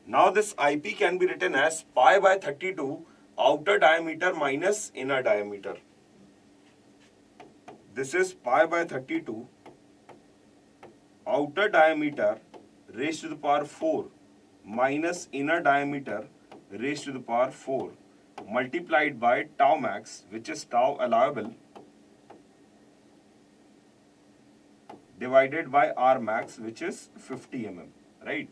Now this IP can be written as pi by 32 outer diameter minus inner diameter. This is pi by 32 outer diameter raised to the power 4 minus inner diameter raised to the power 4 multiplied by tau max, which is tau allowable, divided by R max, which is 50 mm, right?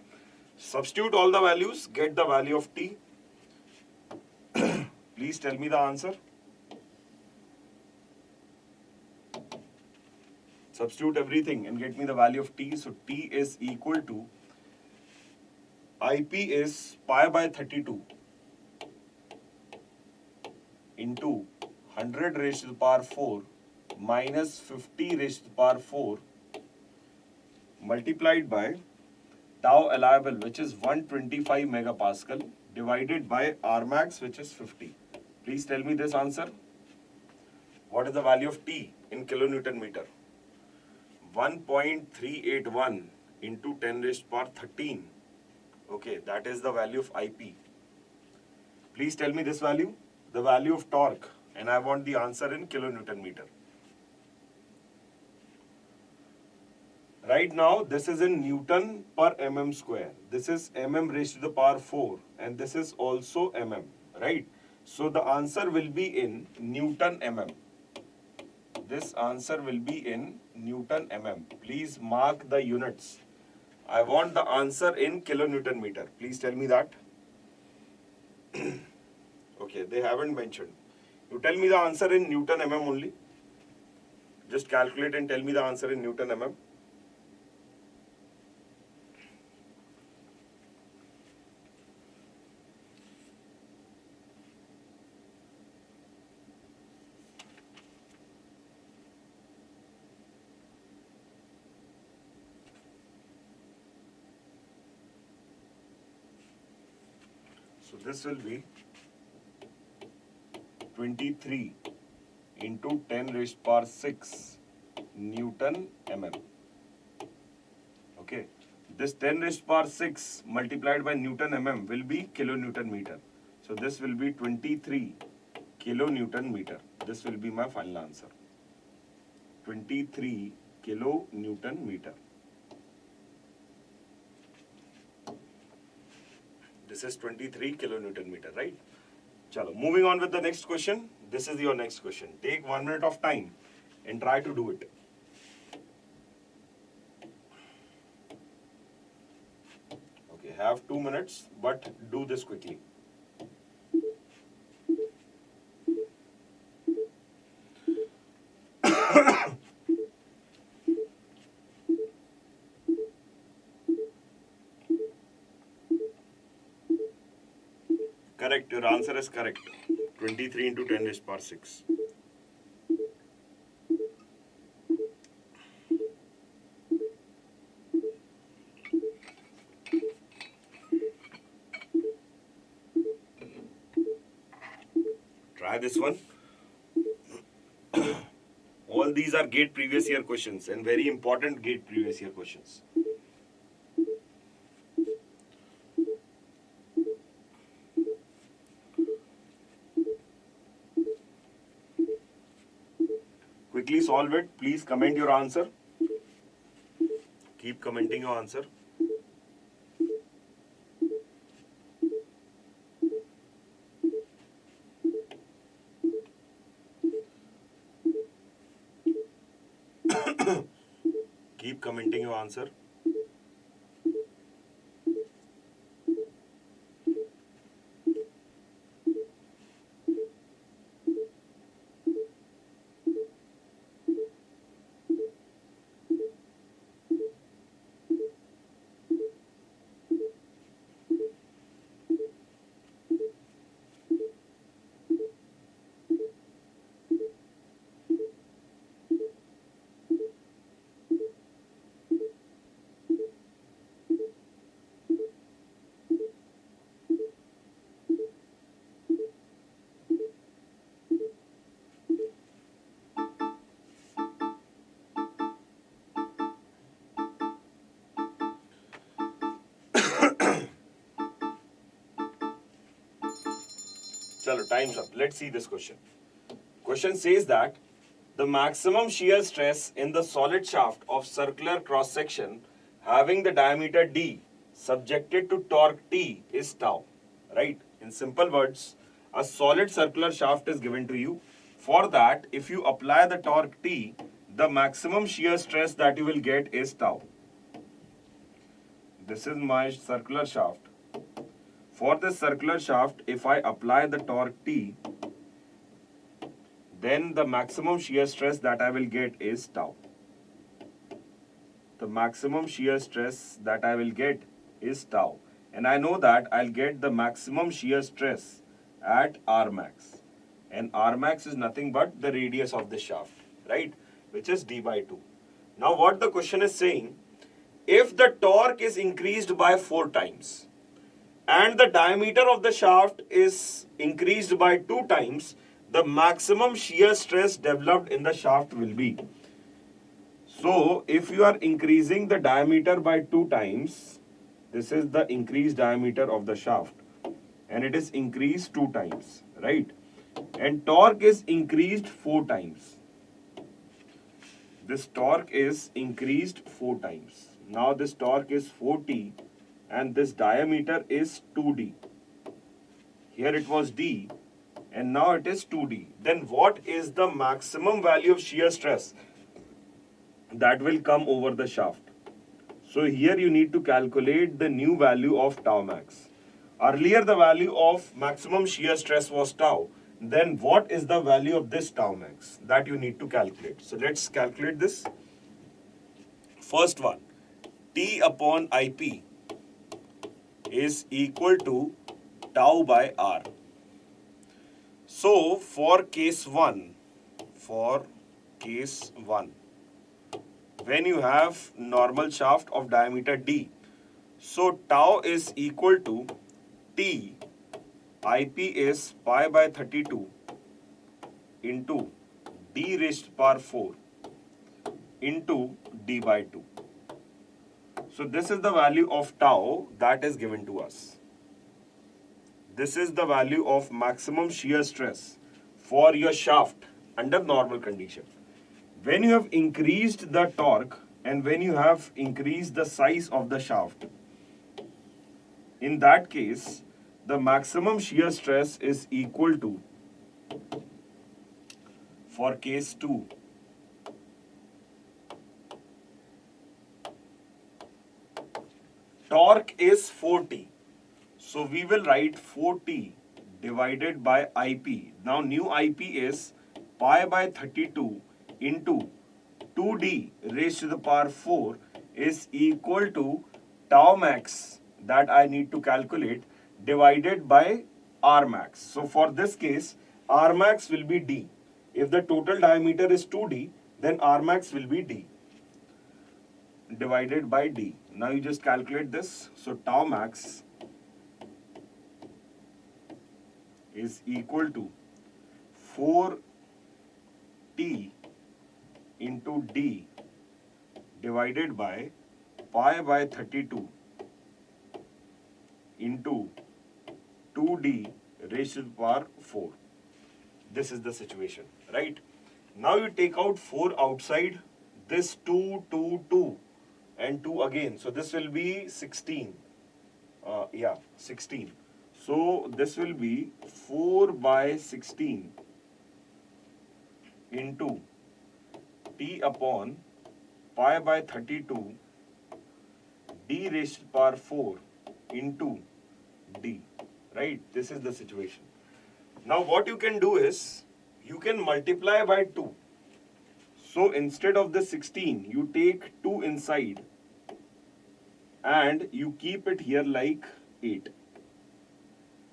Substitute all the values, get the value of T. Please tell me the answer. Substitute everything and get me the value of T. So T is equal to, IP is pi by 32 into 100 raised to the power 4 minus 50 raised to the power 4 multiplied by tau allowable, which is 125 megapascal, divided by R max, which is 50. Please tell me this answer. What is the value of T in kilonewton meter? 1.381 into 10 raised to power 13. Okay, that is the value of IP. Please tell me this value, the value of torque, and I want the answer in kilonewton meter. Right now, this is in Newton per mm square. This is mm raised to the power 4, and this is also mm, right? So the answer will be in Newton mm. This answer will be in Newton mm. Please mark the units. I want the answer in kilonewton meter. Please tell me that. Okay, they haven't mentioned. You tell me the answer in Newton mm only. Just calculate and tell me the answer in Newton mm. So this will be 23 into 10 raised to power 6 Newton mm. Okay. This 10 raised to power 6 multiplied by Newton mm will be kilonewton meter. So this will be 23 kilonewton meter. This will be my final answer. 23 kilonewton meter. This is 23 kilonewton meter, right? Chalo, moving on with the next question. This is your next question. Take 1 minute of time and try to do it. Okay, have 2 minutes, but do this quickly. Correct, your answer is correct. 23 into 10 raised to power 6. Try this one. All these are GATE previous year questions and very important GATE previous year questions. Quickly solve it. Please comment your answer. Keep commenting your answer. Keep commenting your answer. Chalo, time's up. Let's see this question. Question says that the maximum shear stress in the solid shaft of circular cross section having the diameter d subjected to torque T is tau. Right? In simple words, a solid circular shaft is given to you. For that, if you apply the torque T, the maximum shear stress that you will get is tau. This is my circular shaft. For this circular shaft, if I apply the torque T, then the maximum shear stress that I will get is tau. The maximum shear stress that I will get is tau. And I know that I'll get the maximum shear stress at R max. And R max is nothing but the radius of the shaft, right? Which is d by 2. Now what the question is saying, if the torque is increased by 4 times and the diameter of the shaft is increased by 2 times, the maximum shear stress developed in the shaft will be. So if you are increasing the diameter by 2 times, this is the increased diameter of the shaft and it is increased 2 times, right? And torque is increased 4 times. This torque is increased 4 times. Now this torque is 4T and this diameter is 2D. Here it was D and now it is 2D. Then what is the maximum value of shear stress that will come over the shaft? So here you need to calculate the new value of tau max. Earlier the value of maximum shear stress was tau. Then what is the value of this tau max that you need to calculate? So let's calculate this. First one, T upon IP is equal to tau by R. So for case 1, when you have normal shaft of diameter D, so tau is equal to T, IP is pi by 32 into D raised to power 4 into D by 2. So this is the value of tau that is given to us. This is the value of maximum shear stress for your shaft under normal condition. When you have increased the torque and when you have increased the size of the shaft, in that case, the maximum shear stress is equal to, for case 2, torque is 4T. So we will write 4T divided by IP. Now new IP is pi by 32 into 2D raised to the power 4 is equal to tau max that I need to calculate divided by R max. So for this case, R max will be D. If the total diameter is 2D, then R max will be D divided by D. Now you just calculate this. So tau max is equal to 4T into D divided by pi by 32 into 2D raised to the power 4. This is the situation, right? Now you take out 4 outside, this 2, 2, 2 and 2 again. So this will be 16. 16. So this will be 4 by 16 into T upon pi by 32 D raised to the power 4 into D, right? This is the situation. Now what you can do is, you can multiply by 2. So instead of the 16, you take 2 inside and you keep it here like 8.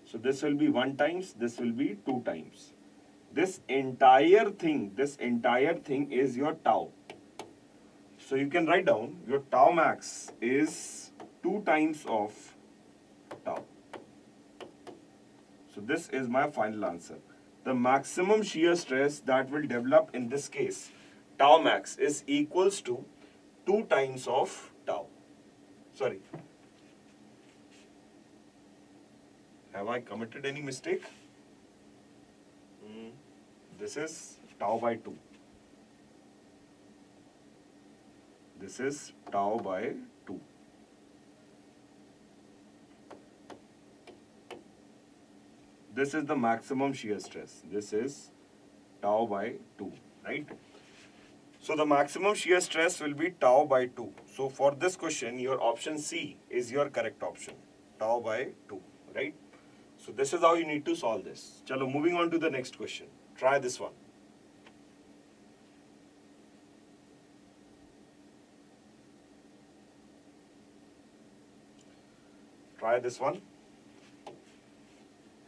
So this will be 1 times, this will be 2 times. This entire thing is your tau. So you can write down your tau max is 2 times of tau. So this is my final answer. The maximum shear stress that will develop in this case, tau max, is equals to 2 times of tau. Sorry. Have I committed any mistake? This is tau by 2. This is tau by 2. This is the maximum shear stress. This is tau by 2, right? So the maximum shear stress will be tau by 2. So for this question, your option C is your correct option. Tau by 2, right? So this is how you need to solve this. Chalo, moving on to the next question. Try this one. Try this one.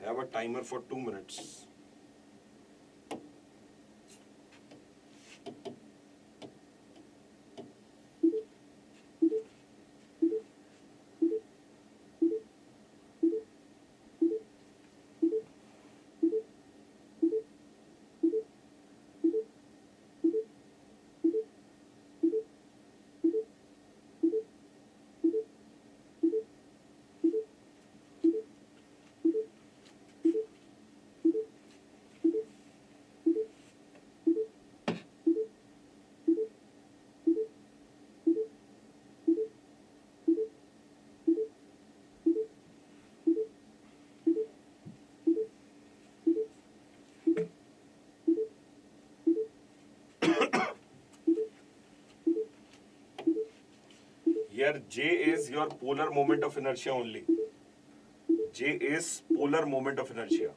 I have a timer for 2 minutes. Here J is your polar moment of inertia only. J is polar moment of inertia.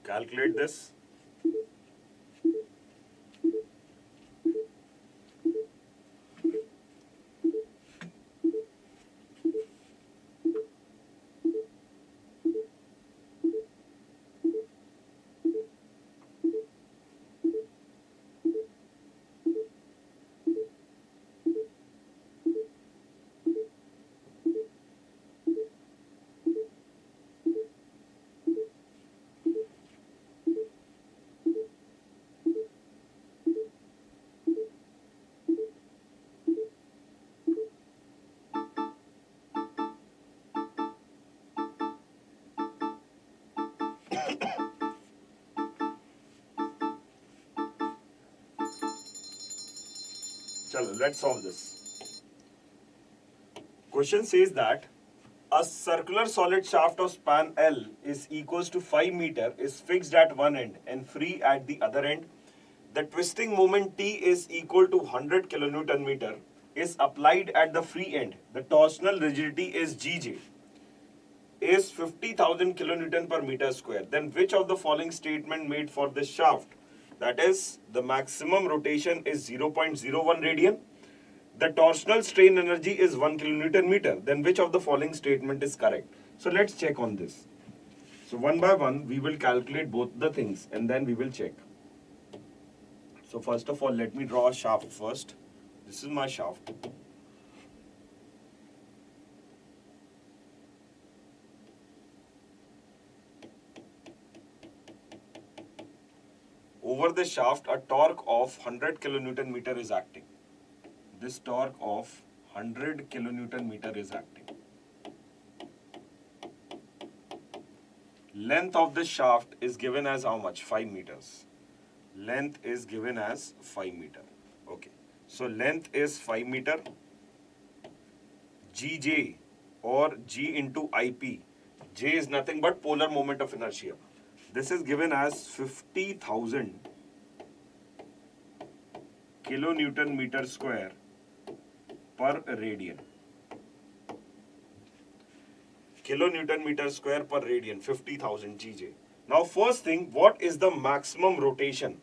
Calculate this. Chalo, let's solve this. Question says that a circular solid shaft of span L is equals to 5 meter is fixed at one end and free at the other end. The twisting moment T is equal to 100 kilonewton meter is applied at the free end. The torsional rigidity is GJ is 50,000 kilonewton per meter square. Then which of the following statement made for this shaft? That is, the maximum rotation is 0.01 radian. The torsional strain energy is 1 kilonewton meter. Then which of the following statement is correct? So let's check on this. So one by one, we will calculate both the things and then we will check. So first of all, let me draw a shaft first. This is my shaft. Over the shaft, a torque of 100 kilonewton meter is acting. This torque of 100 kilonewton meter is acting. Length of the shaft is given as how much? 5 meters. Length is given as 5 meter. Okay. So length is 5 meter. Gj or G into IP. J is nothing but polar moment of inertia. This is given as 50,000 kilonewton meter square per radian. Kilonewton meter square per radian, 50,000 GJ. Now first thing, what is the maximum rotation?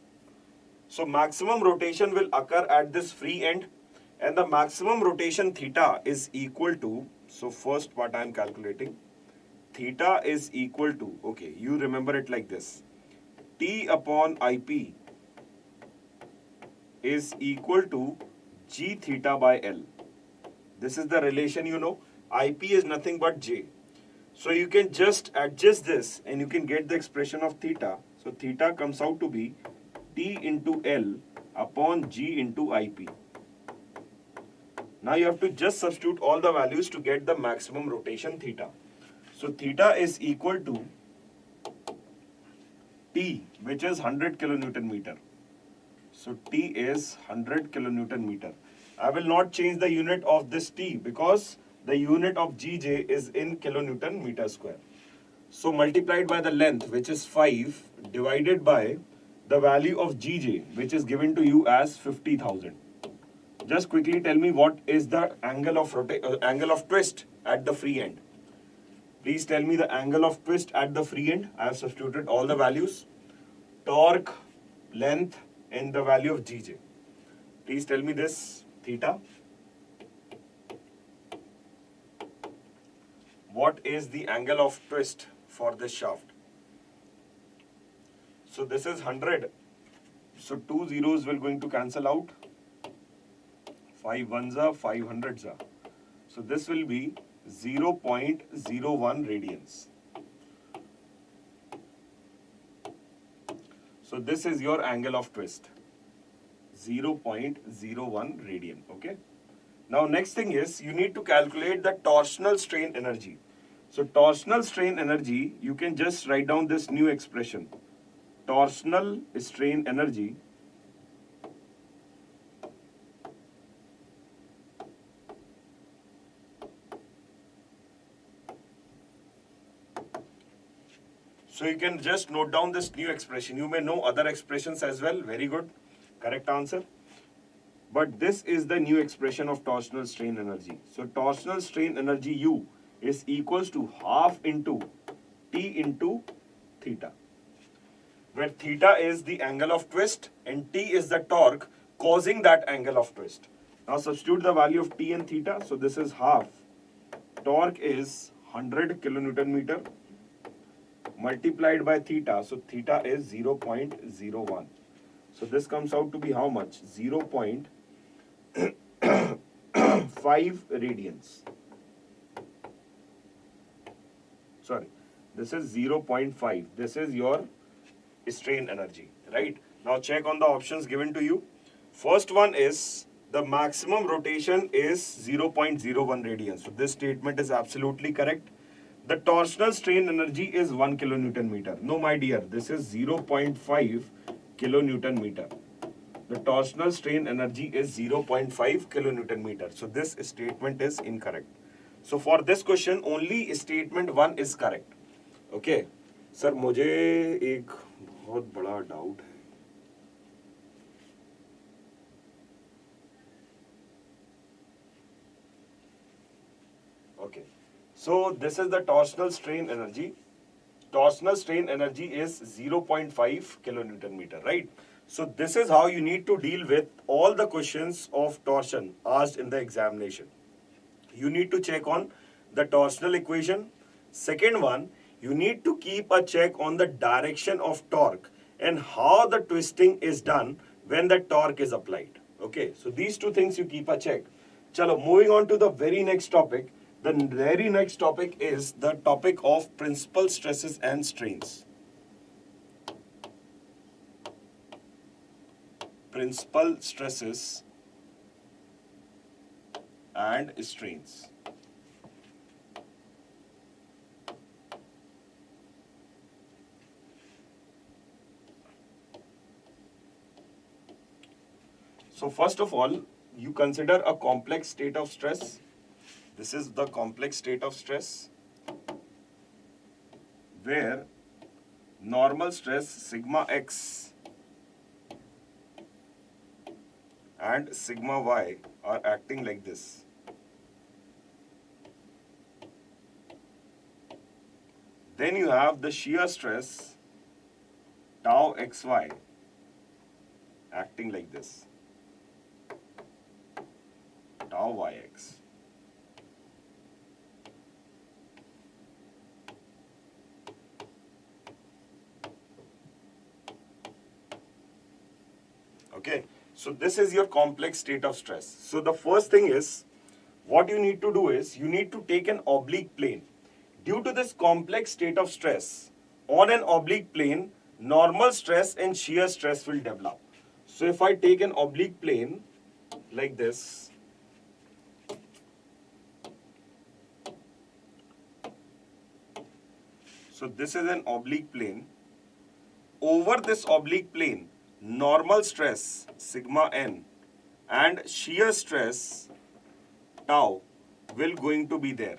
So maximum rotation will occur at this free end and the maximum rotation theta is equal to, so first part I am calculating, theta is equal to, okay, you remember it like this, T upon IP is equal to G theta by L. This is the relation you know. IP is nothing but J. So you can just adjust this and you can get the expression of theta. So theta comes out to be T into L upon G into IP. Now you have to just substitute all the values to get the maximum rotation theta. So theta is equal to T, which is 100 kilonewton meter. So T is 100 kilonewton meter. I will not change the unit of this T because the unit of GJ is in kilonewton meter square. So multiplied by the length, which is 5, divided by the value of GJ, which is given to you as 50,000. Just quickly tell me what is the angle of twist at the free end. Please tell me the angle of twist at the free end. I have substituted all the values. Torque, length, and the value of GJ. Please tell me this, theta. What is the angle of twist for this shaft? So this is 100. So 2 zeros will going to cancel out. 5 ones are 5 hundreds are. So this will be 0.01 radians. So this is your angle of twist. 0.01 radian. Okay. Now next thing is you need to calculate the torsional strain energy. So torsional strain energy, you can just write down this new expression. Torsional strain energy so you can just note down this new expression. You may know other expressions as well. Very good. Correct answer. But this is the new expression of torsional strain energy. So torsional strain energy U is equals to half into T into theta, where theta is the angle of twist and T is the torque causing that angle of twist. Now substitute the value of T and theta. So this is half. Torque is 100 kilonewton meter multiplied by theta. So theta is 0.01. So this comes out to be how much? 0.5 radians. Sorry, this is 0.5. This is your strain energy, right? Now check on the options given to you. First one is the maximum rotation is 0.01 radians. So this statement is absolutely correct. The torsional strain energy is 1 kilonewton meter. No, my dear, this is 0.5 kilonewton meter. The torsional strain energy is 0.5 kilonewton meter. So this statement is incorrect. So for this question, only statement 1 is correct. Okay. Sir, मुझे एक बहुत बड़ा doubt है. Okay. So this is the torsional strain energy. Torsional strain energy is 0.5 kilonewton meter, right? So this is how you need to deal with all the questions of torsion asked in the examination. You need to check on the torsional equation. Second one, you need to keep a check on the direction of torque and how the twisting is done when the torque is applied. Okay, so these two things you keep a check. Chalo, moving on to the very next topic. The very next topic is the topic of principal stresses and strains. Principal stresses and strains. So first of all, you consider a complex state of stress. This is the complex state of stress where normal stress sigma x and sigma y are acting like this. Then you have the shear stress tau xy acting like this, tau yx. Okay, so this is your complex state of stress. So the first thing is, what you need to do is, you need to take an oblique plane Due to this complex state of stress on an oblique plane, normal stress and shear stress will develop. So if I take an oblique plane like this, so this is an oblique plane. Over this oblique plane, normal stress sigma n and shear stress tau will going to be there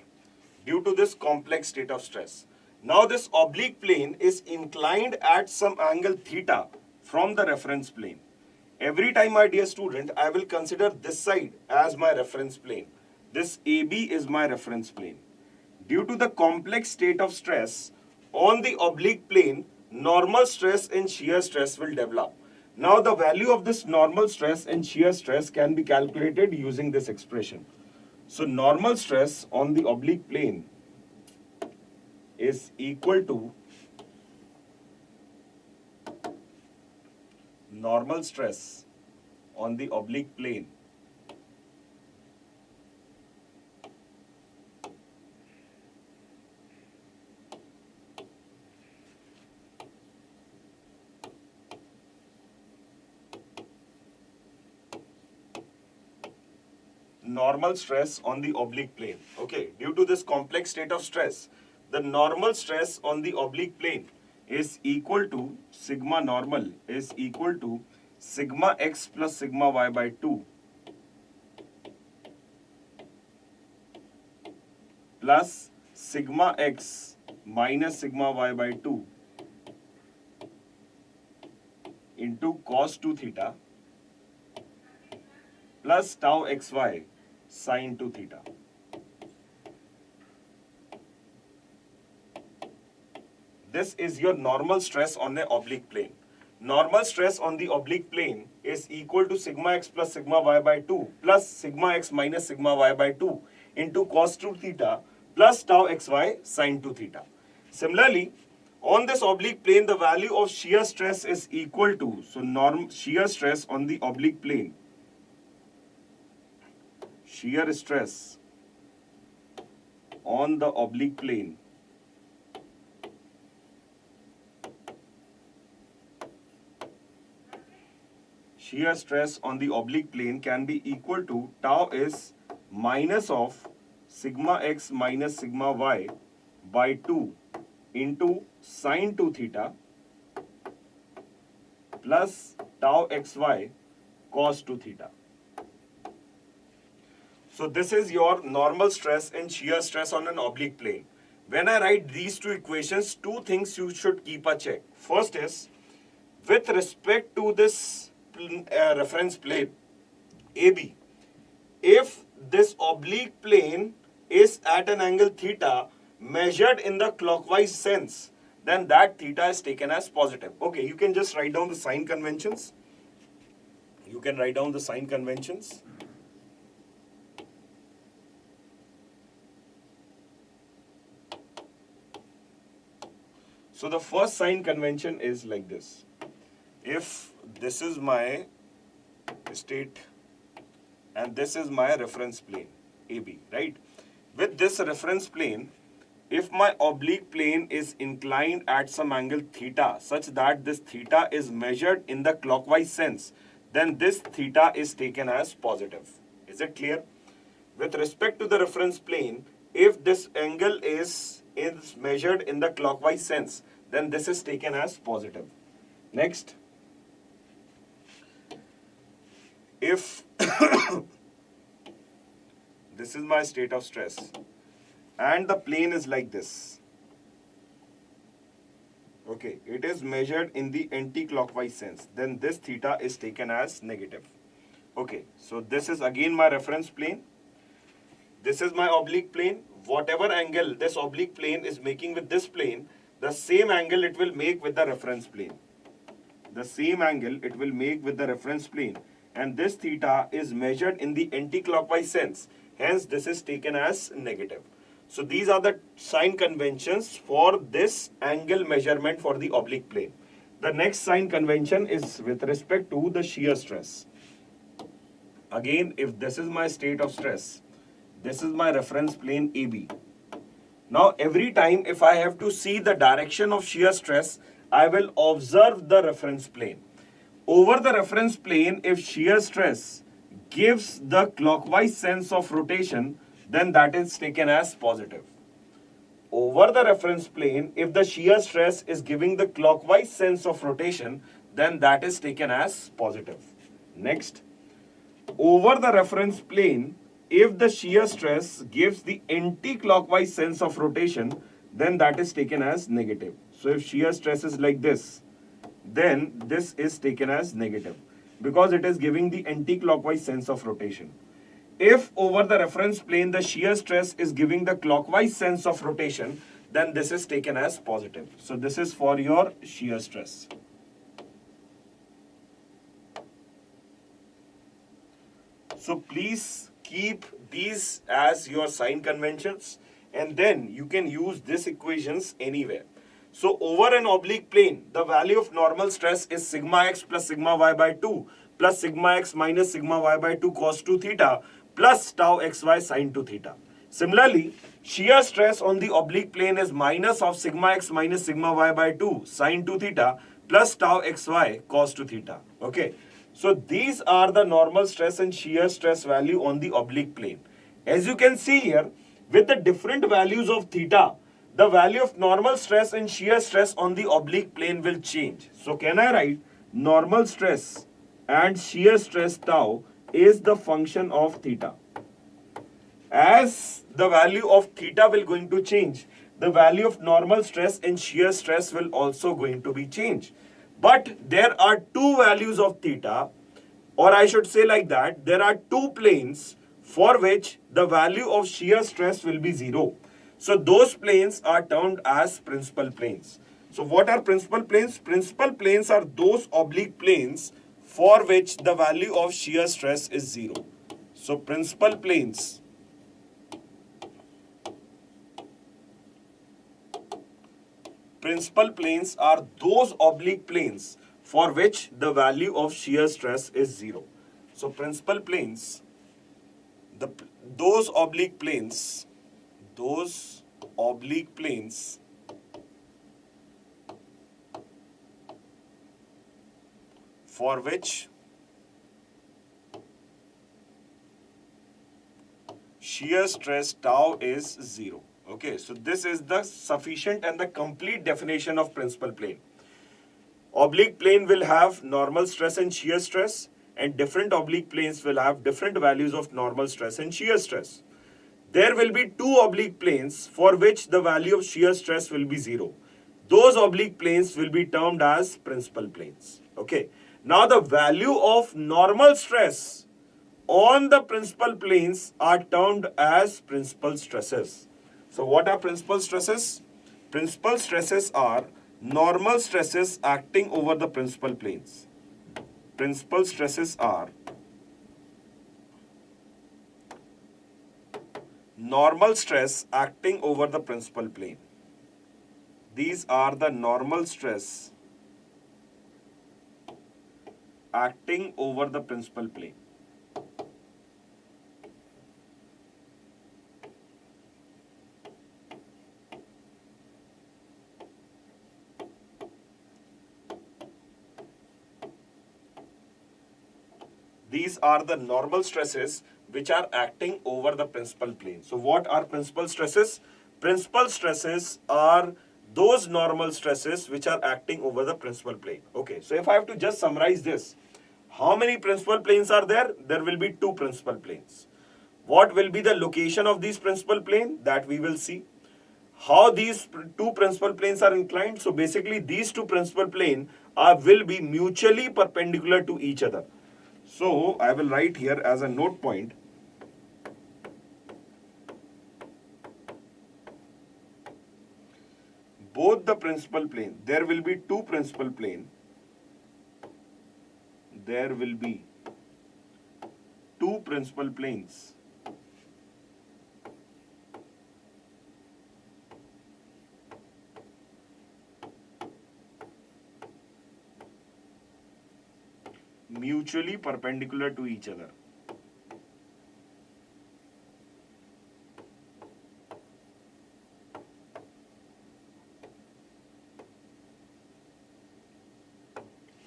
due to this complex state of stress. Now this oblique plane is inclined at some angle theta from the reference plane. Every time, my dear student, I will consider this side as my reference plane. This AB is my reference plane. Due to the complex state of stress on the oblique plane, normal stress and shear stress will develop. Now the value of this normal stress and shear stress can be calculated using this expression. So normal stress on the oblique plane is equal to normal stress on the oblique plane normal stress on the oblique plane. Okay, due to this complex state of stress, the normal stress on the oblique plane is equal to sigma normal is equal to sigma x plus sigma y by 2 plus sigma x minus sigma y by 2 into cos 2 theta plus tau xy sin 2 theta. This is your normal stress on the oblique plane. Normal stress on the oblique plane is equal to sigma x plus sigma y by 2 plus sigma x minus sigma y by 2 into cos 2 theta plus tau xy sin 2 theta. Similarly, on this oblique plane, the value of shear stress is equal to, so shear stress on the oblique plane, shear stress on the oblique plane shear stress on the oblique plane can be equal to tau is minus of sigma x minus sigma y by 2 into sin 2 theta plus tau xy cos 2 theta. So this is your normal stress and shear stress on an oblique plane. When I write these two equations, two things you should keep a check. First is, with respect to this reference plane AB, if this oblique plane is at an angle theta measured in the clockwise sense, then that theta is taken as positive. Okay, you can just write down the sign conventions. You can write down the sign conventions. So the first sign convention is like this. If this is my state and this is my reference plane AB, right? With this reference plane, if my oblique plane is inclined at some angle theta such that this theta is measured in the clockwise sense, then this theta is taken as positive. Is it clear? With respect to the reference plane, if this angle is measured in the clockwise sense, then this is taken as positive. Next, if this is my state of stress and the plane is like this, okay, it is measured in the anti-clockwise sense, then this theta is taken as negative. Okay, so this is again my reference plane. This is my oblique plane. Whatever angle this oblique plane is making with this plane, the same angle it will make with the reference plane. The same angle it will make with the reference plane. And this theta is measured in the anti-clockwise sense. Hence, this is taken as negative. So, these are the sign conventions for this angle measurement for the oblique plane. The next sign convention is with respect to the shear stress. Again, if this is my state of stress, this is my reference plane AB. Now every time if I have to see the direction of shear stress, I will observe the reference plane. Over the reference plane, if shear stress gives the clockwise sense of rotation, then that is taken as positive. Over the reference plane, if the shear stress is giving the clockwise sense of rotation, then that is taken as positive. Next, over the reference plane, if the shear stress gives the anti-clockwise sense of rotation, then that is taken as negative. So if shear stress is like this, then this is taken as negative because it is giving the anti-clockwise sense of rotation. If over the reference plane the shear stress is giving the clockwise sense of rotation, then this is taken as positive. So this is for your shear stress. So please keep these as your sign conventions, and then you can use these equations anywhere. So over an oblique plane, the value of normal stress is sigma x plus sigma y by 2 plus sigma x minus sigma y by 2 cos 2 theta plus tau xy sin 2 theta. Similarly, shear stress on the oblique plane is minus of sigma x minus sigma y by 2 sin 2 theta plus tau xy cos 2 theta. Okay. So these are the normal stress and shear stress value on the oblique plane. As you can see here, with the different values of theta, the value of normal stress and shear stress on the oblique plane will change. So can I write normal stress and shear stress tau is the function of theta. As the value of theta will going to change, the value of normal stress and shear stress will also going to be changed. But there are two values of theta, or I should say like that, there are two planes for which the value of shear stress will be 0. So those planes are termed as principal planes. So what are principal planes? Principal planes are those oblique planes for which the value of shear stress is 0. So principal planes are those oblique planes for which the value of shear stress is 0. So principal planes, those oblique planes for which shear stress tau is 0. Okay, so this is the sufficient and the complete definition of principal plane. Oblique plane will have normal stress and shear stress, and different oblique planes will have different values of normal stress and shear stress. There will be two oblique planes for which the value of shear stress will be 0. Those oblique planes will be termed as principal planes. Okay. Now the value of normal stress on the principal planes are termed as principal stresses. So what are principal stresses? Principal stresses are normal stresses acting over the principal planes. Principal stresses are normal stress acting over the principal plane. These are the normal stress acting over the principal plane. These are the normal stresses which are acting over the principal plane. So what are principal stresses? Principal stresses are those normal stresses which are acting over the principal plane. Okay, so if I have to just summarize this, how many principal planes are there? There will be two principal planes. What will be the location of these principal plane? That we will see. How these two principal planes are inclined? So basically these two principal planes will be mutually perpendicular to each other. So I will write here as a note point. Both the principal plane, there will be two principal plane. There will be two principal planes. Mutually perpendicular to each other.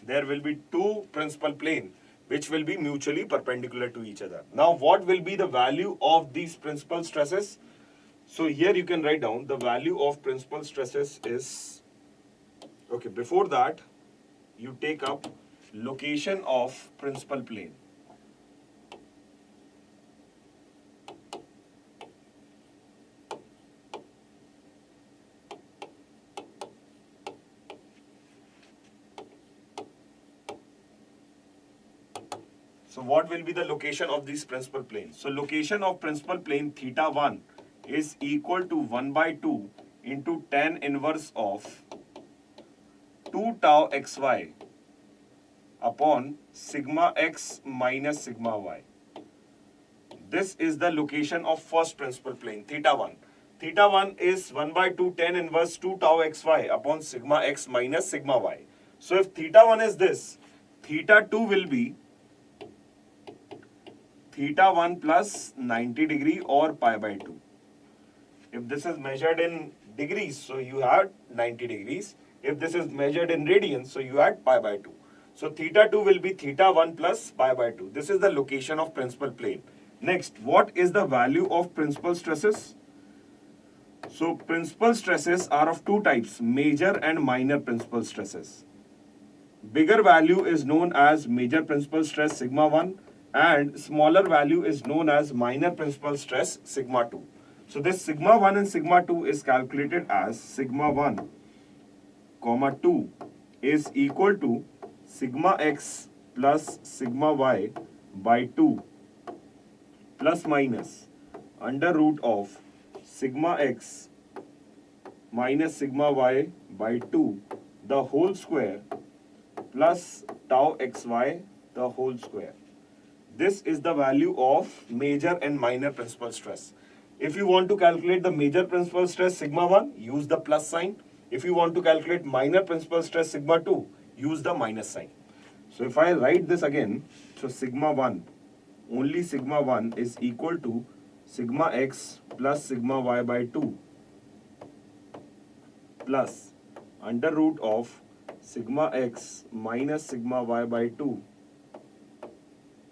there will be two principal plane which will be mutually perpendicular to each other. Now what will be the value of these principal stresses? So here you can write down the value of principal stresses is, okay, before that you take up location of principal plane. So what will be the location of these principal planes? So location of principal plane theta 1 is equal to 1 by 2 into tan inverse of 2 tau xy upon sigma x minus sigma y. This is the location of first principal plane, theta 1. Theta 1 is 1 by 2 tan inverse 2 tau xy upon sigma x minus sigma y. So if theta 1 is this, theta 2 will be theta 1 plus 90 degree or pi by 2. If this is measured in degrees, so you had 90 degrees. If this is measured in radians, so you had pi by 2. So theta 2 will be theta 1 plus pi by 2. This is the location of principal plane. Next, what is the value of principal stresses? So principal stresses are of two types, major and minor principal stresses. Bigger value is known as major principal stress sigma 1 and smaller value is known as minor principal stress sigma 2. So this sigma 1 and sigma 2 is calculated as sigma 1 comma 2 is equal to sigma x plus sigma y by 2 plus minus under root of sigma x minus sigma y by 2 the whole square plus tau xy the whole square. This is the value of major and minor principal stress. If you want to calculate the major principal stress sigma 1, use the plus sign. If you want to calculate minor principal stress sigma 2, use the minus sign. So if I write this again, so sigma 1, only sigma 1 is equal to sigma x plus sigma y by 2 plus under root of sigma x minus sigma y by 2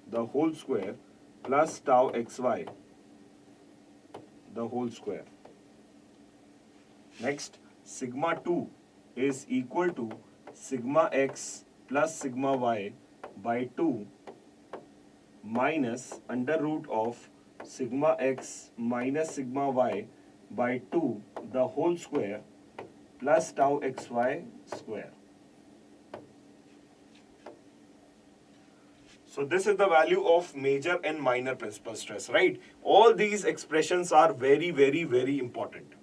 the whole square plus tau xy the whole square. Next, sigma 2 is equal to sigma x plus sigma y by 2 minus under root of sigma x minus sigma y by 2 the whole square plus tau xy square. So this is the value of major and minor principal stress, right? All these expressions are very, very, very important.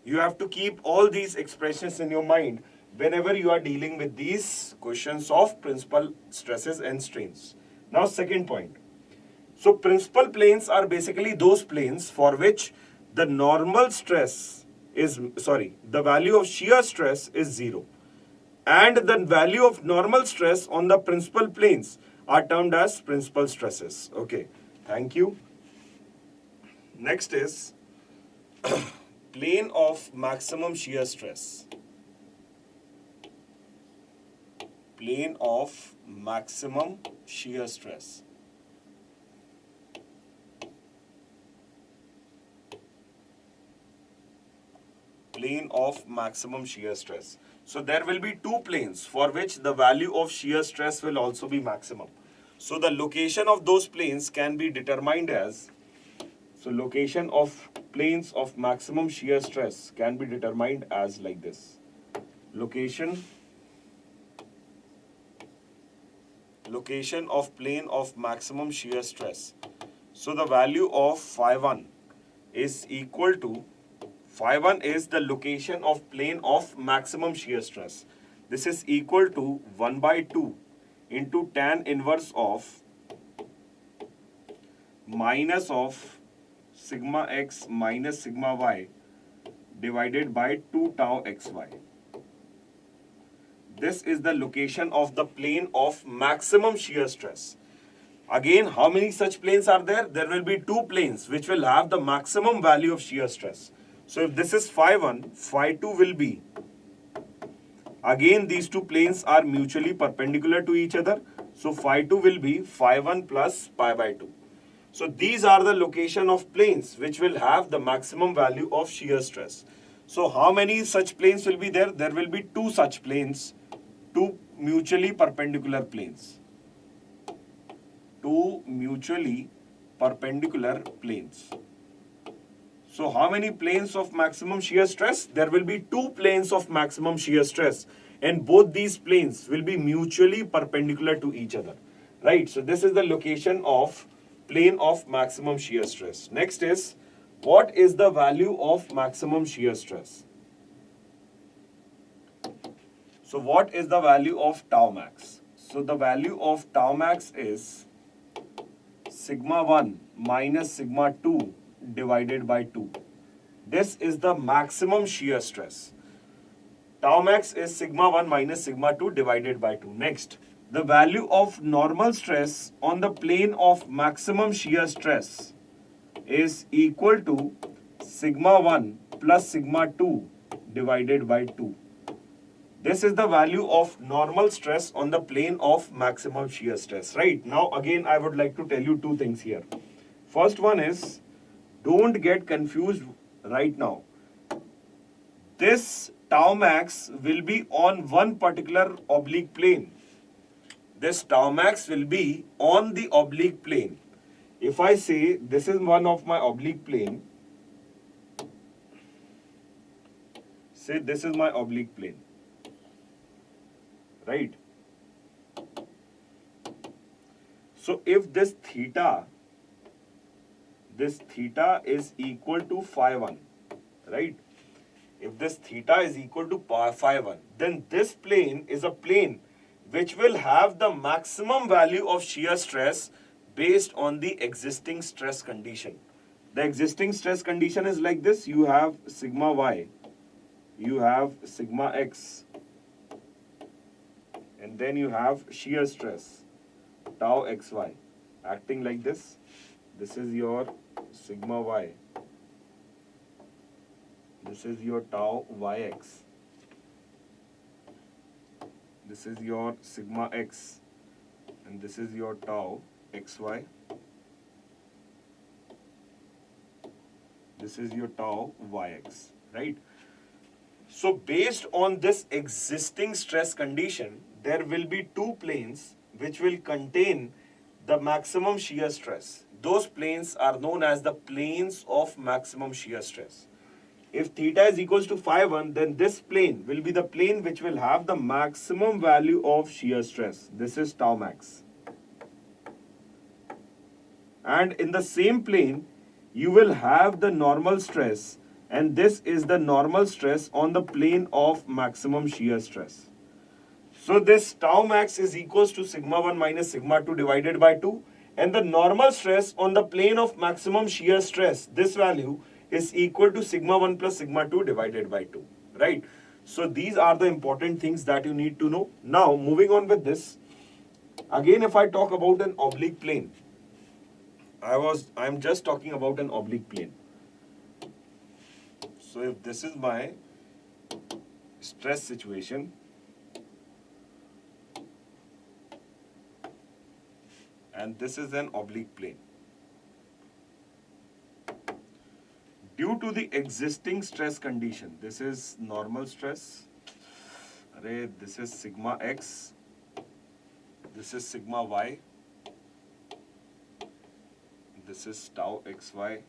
You have to keep all these expressions in your mind whenever you are dealing with these questions of principal stresses and strains. Now, second point. So principal planes are basically those planes for which the normal stress is, the value of shear stress is 0. And the value of normal stress on the principal planes are termed as principal stresses. Okay, thank you. Next is plane of maximum shear stress. Plane of maximum shear stress. Plane of maximum shear stress. So there will be two planes for which the value of shear stress will also be maximum. So the location of those planes can be determined as, so location of planes of maximum shear stress can be determined as like this. Location of plane of maximum shear stress. So the value of phi 1 is equal to, phi 1 is the location of plane of maximum shear stress. This is equal to 1 by 2 into tan inverse of minus of sigma x minus sigma y divided by 2 tau xy. This is the location of the plane of maximum shear stress. Again, how many such planes are there? There will be two planes which will have the maximum value of shear stress. So if this is phi 1, phi 2 will be, Again, these two planes are mutually perpendicular to each other. So phi 2 will be phi 1 plus pi by 2. So these are the location of planes which will have the maximum value of shear stress. So how many such planes will be there? There will be two such planes, two mutually perpendicular planes. Two mutually perpendicular planes. So how many planes of maximum shear stress? There will be two planes of maximum shear stress, and both these planes will be mutually perpendicular to each other. Right? So this is the location of plane of maximum shear stress. Next is, what is the value of maximum shear stress? So what is the value of tau max? So the value of tau max is sigma 1 minus sigma 2 divided by 2. This is the maximum shear stress. Tau max is sigma 1 minus sigma 2 divided by 2. Next, the value of normal stress on the plane of maximum shear stress is equal to sigma 1 plus sigma 2 divided by 2. This is the value of normal stress on the plane of maximum shear stress. Right? Now again I would like to tell you two things here. First one is, don't get confused right now. This tau max will be on one particular oblique plane. This tau max will be on the oblique plane. If I say this is one of my oblique plane, say this is my oblique plane, right? So if this theta is equal to phi 1, right? If this theta is equal to phi 1, then this plane is a plane which will have the maximum value of shear stress based on the existing stress condition. The existing stress condition is like this. You have sigma y, you have sigma x, and then you have shear stress, tau xy, acting like this. This is your sigma y. This is your tau yx. This is your sigma x. And this is your tau xy. This is your tau yx. Right? So based on this existing stress condition, there will be two planes which will contain the maximum shear stress. Those planes are known as the planes of maximum shear stress. If theta is equals to phi 1, then this plane will be the plane which will have the maximum value of shear stress. This is tau max. And in the same plane, you will have the normal stress, and this is the normal stress on the plane of maximum shear stress. So this tau max is equals to sigma 1 minus sigma 2 divided by 2, and the normal stress on the plane of maximum shear stress, this value is equal to sigma 1 plus sigma 2 divided by 2, right? So these are the important things that you need to know. Now moving on with this, again if I talk about an oblique plane, I'm just talking about an oblique plane. So if this is my stress situation, and this is an oblique plane, due to the existing stress condition, this is normal stress, this is sigma x, this is sigma y, this is tau xy,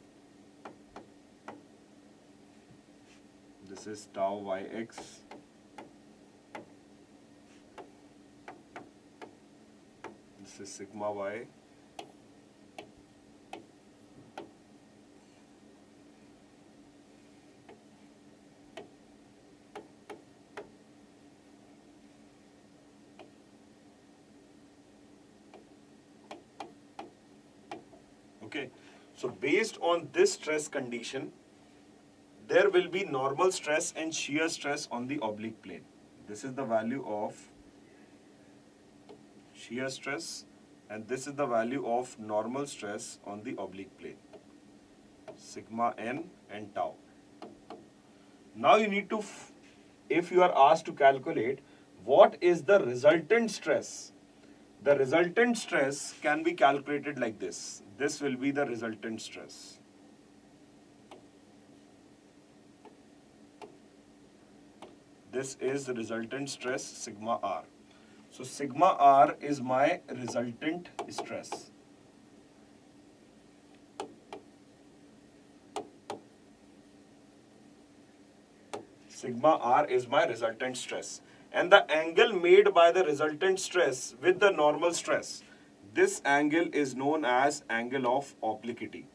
this is tau yx, this is sigma y, okay. So based on this stress condition, there will be normal stress and shear stress on the oblique plane. This is the value of shear stress, and this is the value of normal stress on the oblique plane, sigma n and tau. Now you need to, if you are asked to calculate what is the resultant stress? The resultant stress can be calculated like this. This will be the resultant stress. This is the resultant stress sigma R. So sigma R is my resultant stress. Sigma R is my resultant stress. And the angle made by the resultant stress with the normal stress, this angle is known as angle of obliquity.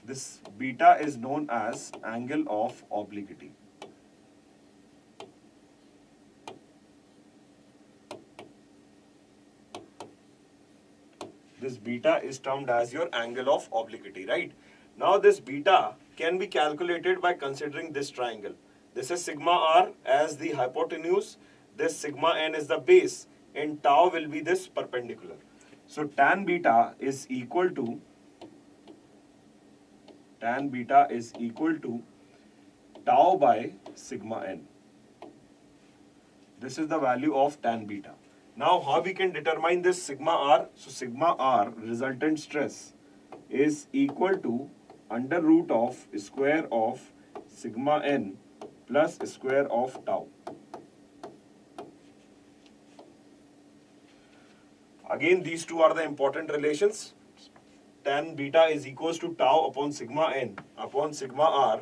This beta is known as angle of obliquity. This beta is termed as your angle of obliquity, right? Now this beta can be calculated by considering this triangle. This is sigma r as the hypotenuse, this sigma n is the base, and tau will be this perpendicular. So tan beta is equal to tau by sigma n. This is the value of tan beta. Now how we can determine this sigma r? So sigma r resultant stress is equal to under root of square of sigma n plus square of tau. Again, these two are the important relations. Tan beta is equals to tau upon sigma n upon sigma r.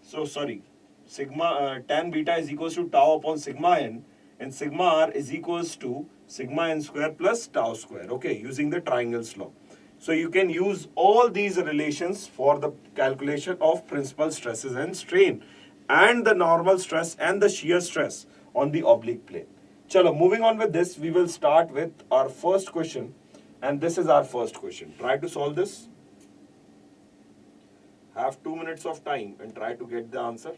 So sorry, tan beta is equals to tau upon sigma n, and sigma r is equals to sigma n square plus tau square. Okay, using the triangle's law. So you can use all these relations for the calculation of principal stresses and strain, and the normal stress and the shear stress on the oblique plane. Chalo, moving on with this, we will start with our first question, and this is our first question. Try to solve this. Have 2 minutes of time and try to get the answer.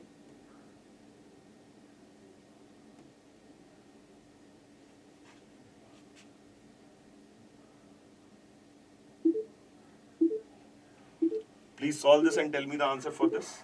Please solve this and tell me the answer for this.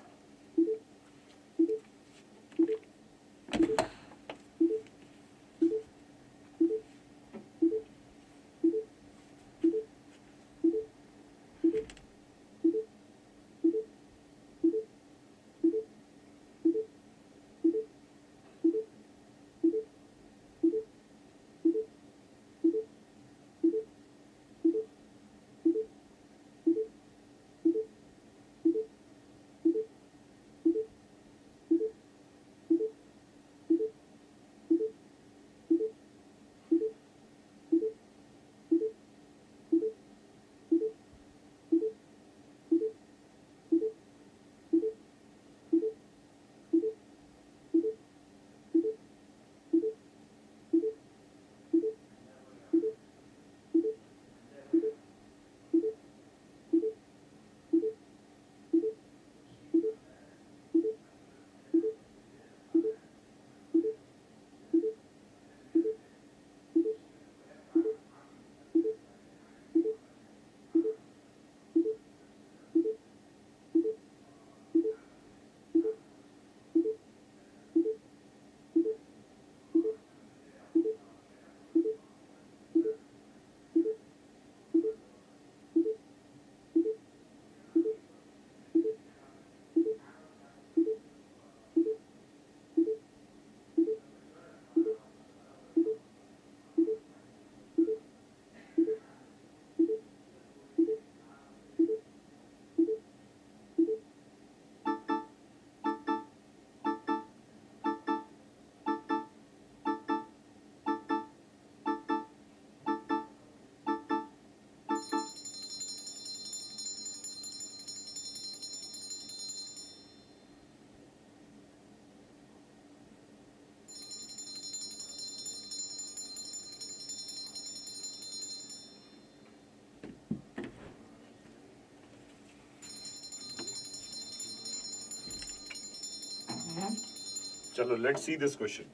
Chalo, let's see this question.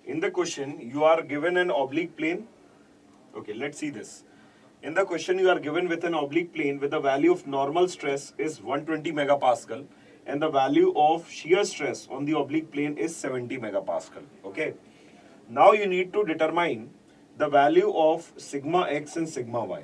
In the question, you are given an oblique plane. Okay, let's see this. In the question, you are given with an oblique plane with the value of normal stress is 120 megapascal and the value of shear stress on the oblique plane is 70 megapascal. Okay. Now you need to determine the value of sigma x and sigma y.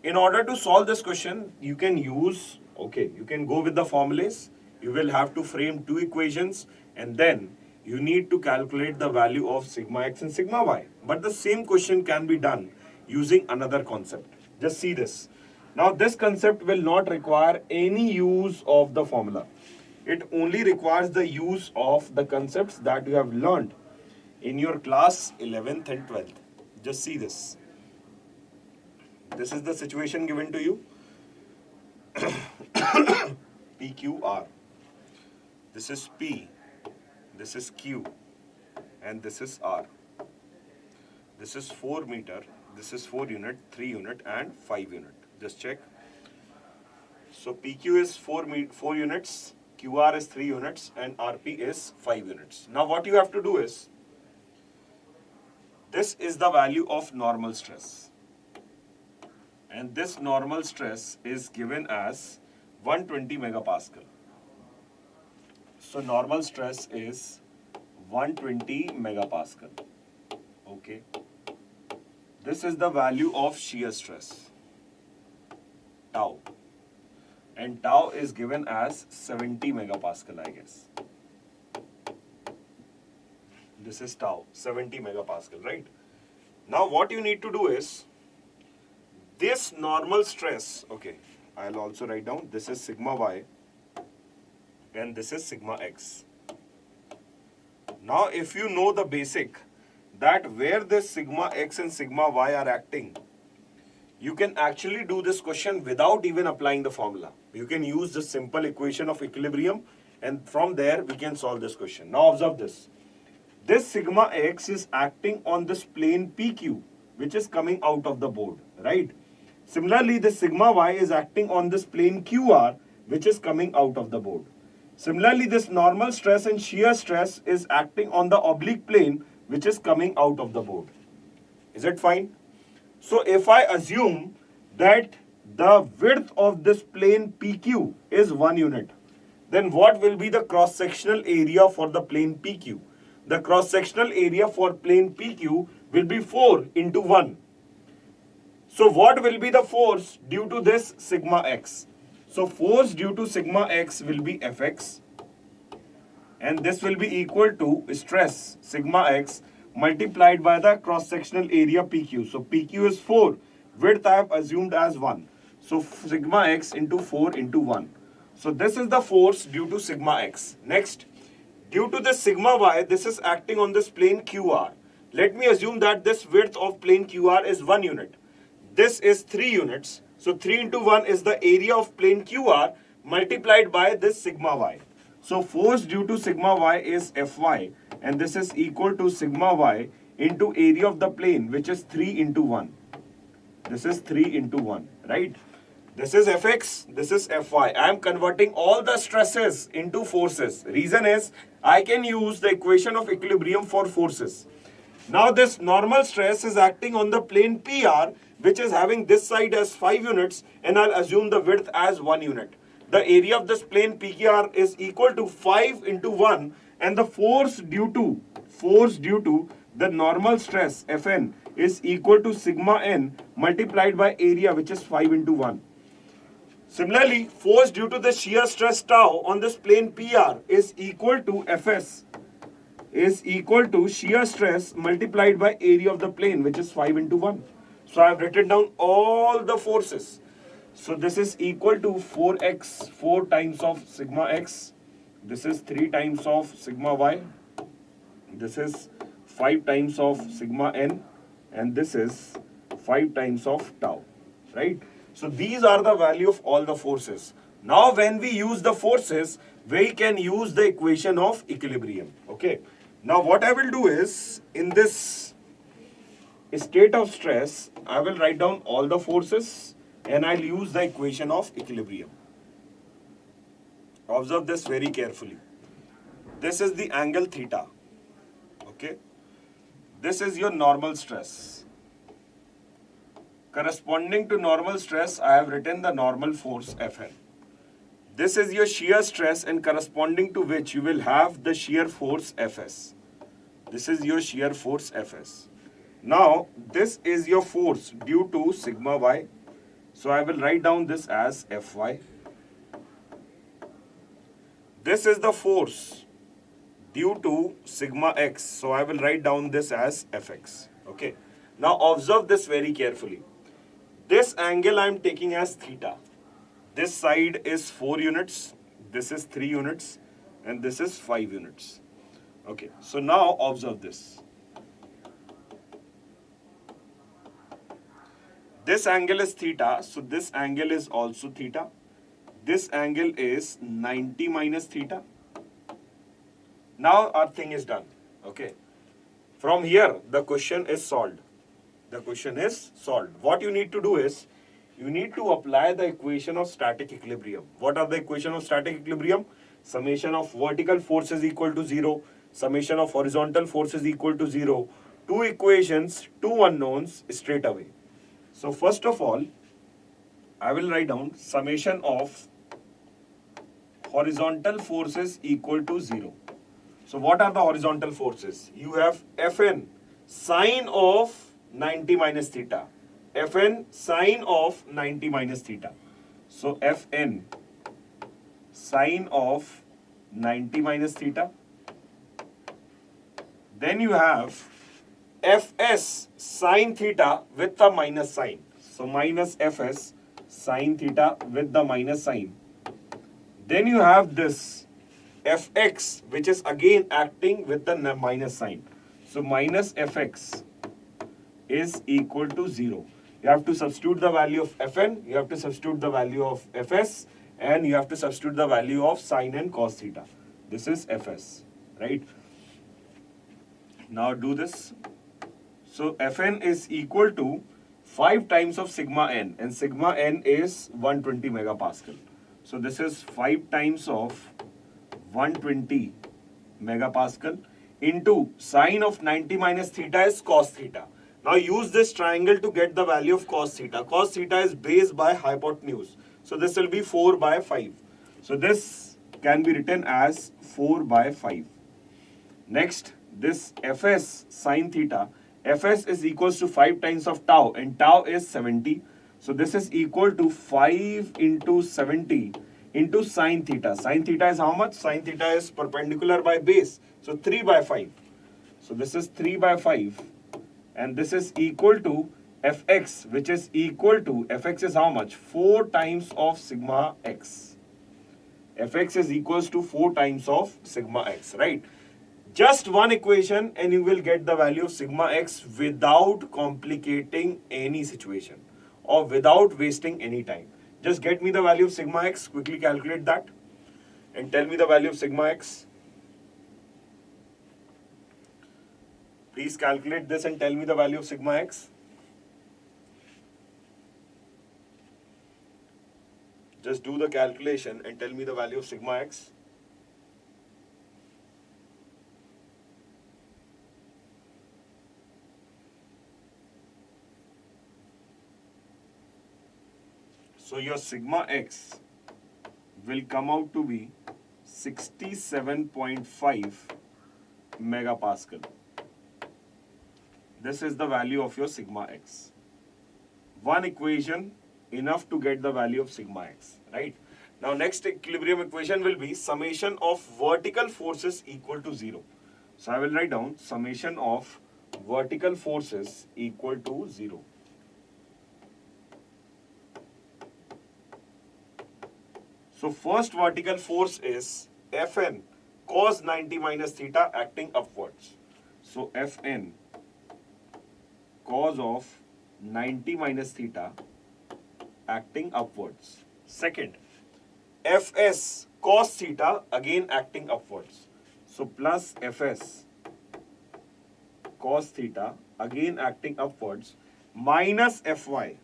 In order to solve this question, you can go with the formulas. You will have to frame two equations and then you need to calculate the value of sigma x and sigma y. But the same question can be done using another concept. Just see this. Now this concept will not require any use of the formula. It only requires the use of the concepts that you have learned in your class 11th and 12th. Just see this. This is the situation given to you. PQR. This is P. This is Q. And this is R. This is 4 meter. This is 4 unit, 3 unit and 5 unit. Just check. So PQ is 4 units, QR is 3 units and RP is 5 units. Now what you have to do is, this is the value of normal stress. And this normal stress is given as 120 megapascal. So normal stress is 120 megapascal. Okay. This is the value of shear stress, tau. And tau is given as 70 megapascal, I guess. This is tau, 70 megapascal, right? Now what you need to do is, this normal stress, okay, I'll also write down, this is sigma y and this is sigma x. Now if you know the basic, that where this sigma x and sigma y are acting, you can actually do this question without even applying the formula. You can use the simple equation of equilibrium and from there we can solve this question. Now observe this. This sigma x is acting on this plane PQ, which is coming out of the board, right? Similarly, this sigma y is acting on this plane QR, which is coming out of the board. Similarly, this normal stress and shear stress is acting on the oblique plane, which is coming out of the board. Is it fine? So if I assume that the width of this plane PQ is 1 unit, then what will be the cross-sectional area for the plane PQ? The cross-sectional area for plane PQ will be 4 into 1. So what will be the force due to this sigma x? So force due to sigma x will be Fx. And this will be equal to stress sigma x multiplied by the cross-sectional area PQ. So PQ is 4. Width I have assumed as 1. So sigma x into 4 into 1. So this is the force due to sigma x. Next, due to this sigma y, this is acting on this plane QR. Let me assume that this width of plane QR is 1 unit. This is 3 units. So 3 into 1 is the area of plane QR multiplied by this sigma y. So force due to sigma y is Fy and this is equal to sigma y into area of the plane, which is 3 into 1. This is 3 into 1, right? This is Fx, this is Fy. I am converting all the stresses into forces. Reason is, I can use the equation of equilibrium for forces. Now this normal stress is acting on the plane PR, which is having this side as 5 units, and I'll assume the width as 1 unit. The area of this plane PQR is equal to 5 into 1, and the force due to the normal stress Fn is equal to sigma n multiplied by area, which is 5 into 1. Similarly, force due to the shear stress tau on this plane PR is equal to Fs is equal to shear stress multiplied by area of the plane, which is 5 into 1. So I have written down all the forces. So this is equal to 4x, 4 times of sigma x. This is 3 times of sigma y. This is 5 times of sigma n. And this is 5 times of tau, right? So these are the value of all the forces. Now when we use the forces, we can use the equation of equilibrium, okay? Now what I will do is, in this state of stress, I will write down all the forces and I'll use the equation of equilibrium. Observe this very carefully. This is the angle theta, okay? This is your normal stress. Corresponding to normal stress, I have written the normal force Fn. This is your shear stress, and corresponding to which you will have the shear force Fs. This is your shear force Fs. Now, this is your force due to sigma y. So, I will write down this as Fy. This is the force due to sigma x. So, I will write down this as Fx. Okay. Now, observe this very carefully. This angle I am taking as theta. This side is 4 units, this is 3 units, and this is 5 units. Okay, so now observe this. This angle is theta, so this angle is also theta. This angle is 90 minus theta. Now our thing is done. Okay. From here, the question is solved. The question is solved. What you need to do is, you need to apply the equation of static equilibrium. What are the equation of static equilibrium? Summation of vertical force is equal to 0. Summation of horizontal force is equal to 0. Two equations, two unknowns straight away. So first of all, I will write down summation of horizontal forces equal to 0. So what are the horizontal forces? You have Fn sine of 90 minus theta. Fn sine of 90 minus theta. So Fn sine of 90 minus theta. Then you have Fs sine theta with the minus sign. So minus Fs sine theta with the minus sign. Then you have this Fx, which is again acting with the minus sign. So minus Fx is equal to 0. You have to substitute the value of Fn, you have to substitute the value of Fs, and you have to substitute the value of sine and cos theta. This is Fs, right? Now do this. So Fn is equal to 5 times of sigma n, and sigma n is 120 megapascal. So this is 5 times of 120 megapascal into sine of 90 minus theta is cos theta. Now use this triangle to get the value of cos theta. Cos theta is base by hypotenuse. So this will be 4 by 5. So this can be written as 4 by 5. Next, this Fs sine theta. Fs is equals to 5 times of tau, and tau is 70. So this is equal to 5 into 70 into sine theta. Sine theta is how much? Sine theta is perpendicular by base. So 3 by 5. So this is 3 by 5. And this is equal to Fx, which is equal to, Fx is how much? 4 times of sigma x. Fx is equals to 4 times of sigma x, right? Just one equation and you will get the value of sigma x without complicating any situation or without wasting any time. Just get me the value of sigma x, quickly calculate that and tell me the value of sigma x. Please calculate this and tell me the value of sigma x. Just do the calculation and tell me the value of sigma x. So your sigma x will come out to be 67.5 megapascal. This is the value of your sigma x. One equation enough to get the value of sigma x, right? Now next equilibrium equation will be summation of vertical forces equal to 0. So I will write down summation of vertical forces equal to 0. So first vertical force is Fn cos 90 minus theta acting upwards. So Fn cos of 90 minus theta acting upwards. Second, Fs cos theta again acting upwards. So plus Fs cos theta again acting upwards minus Fy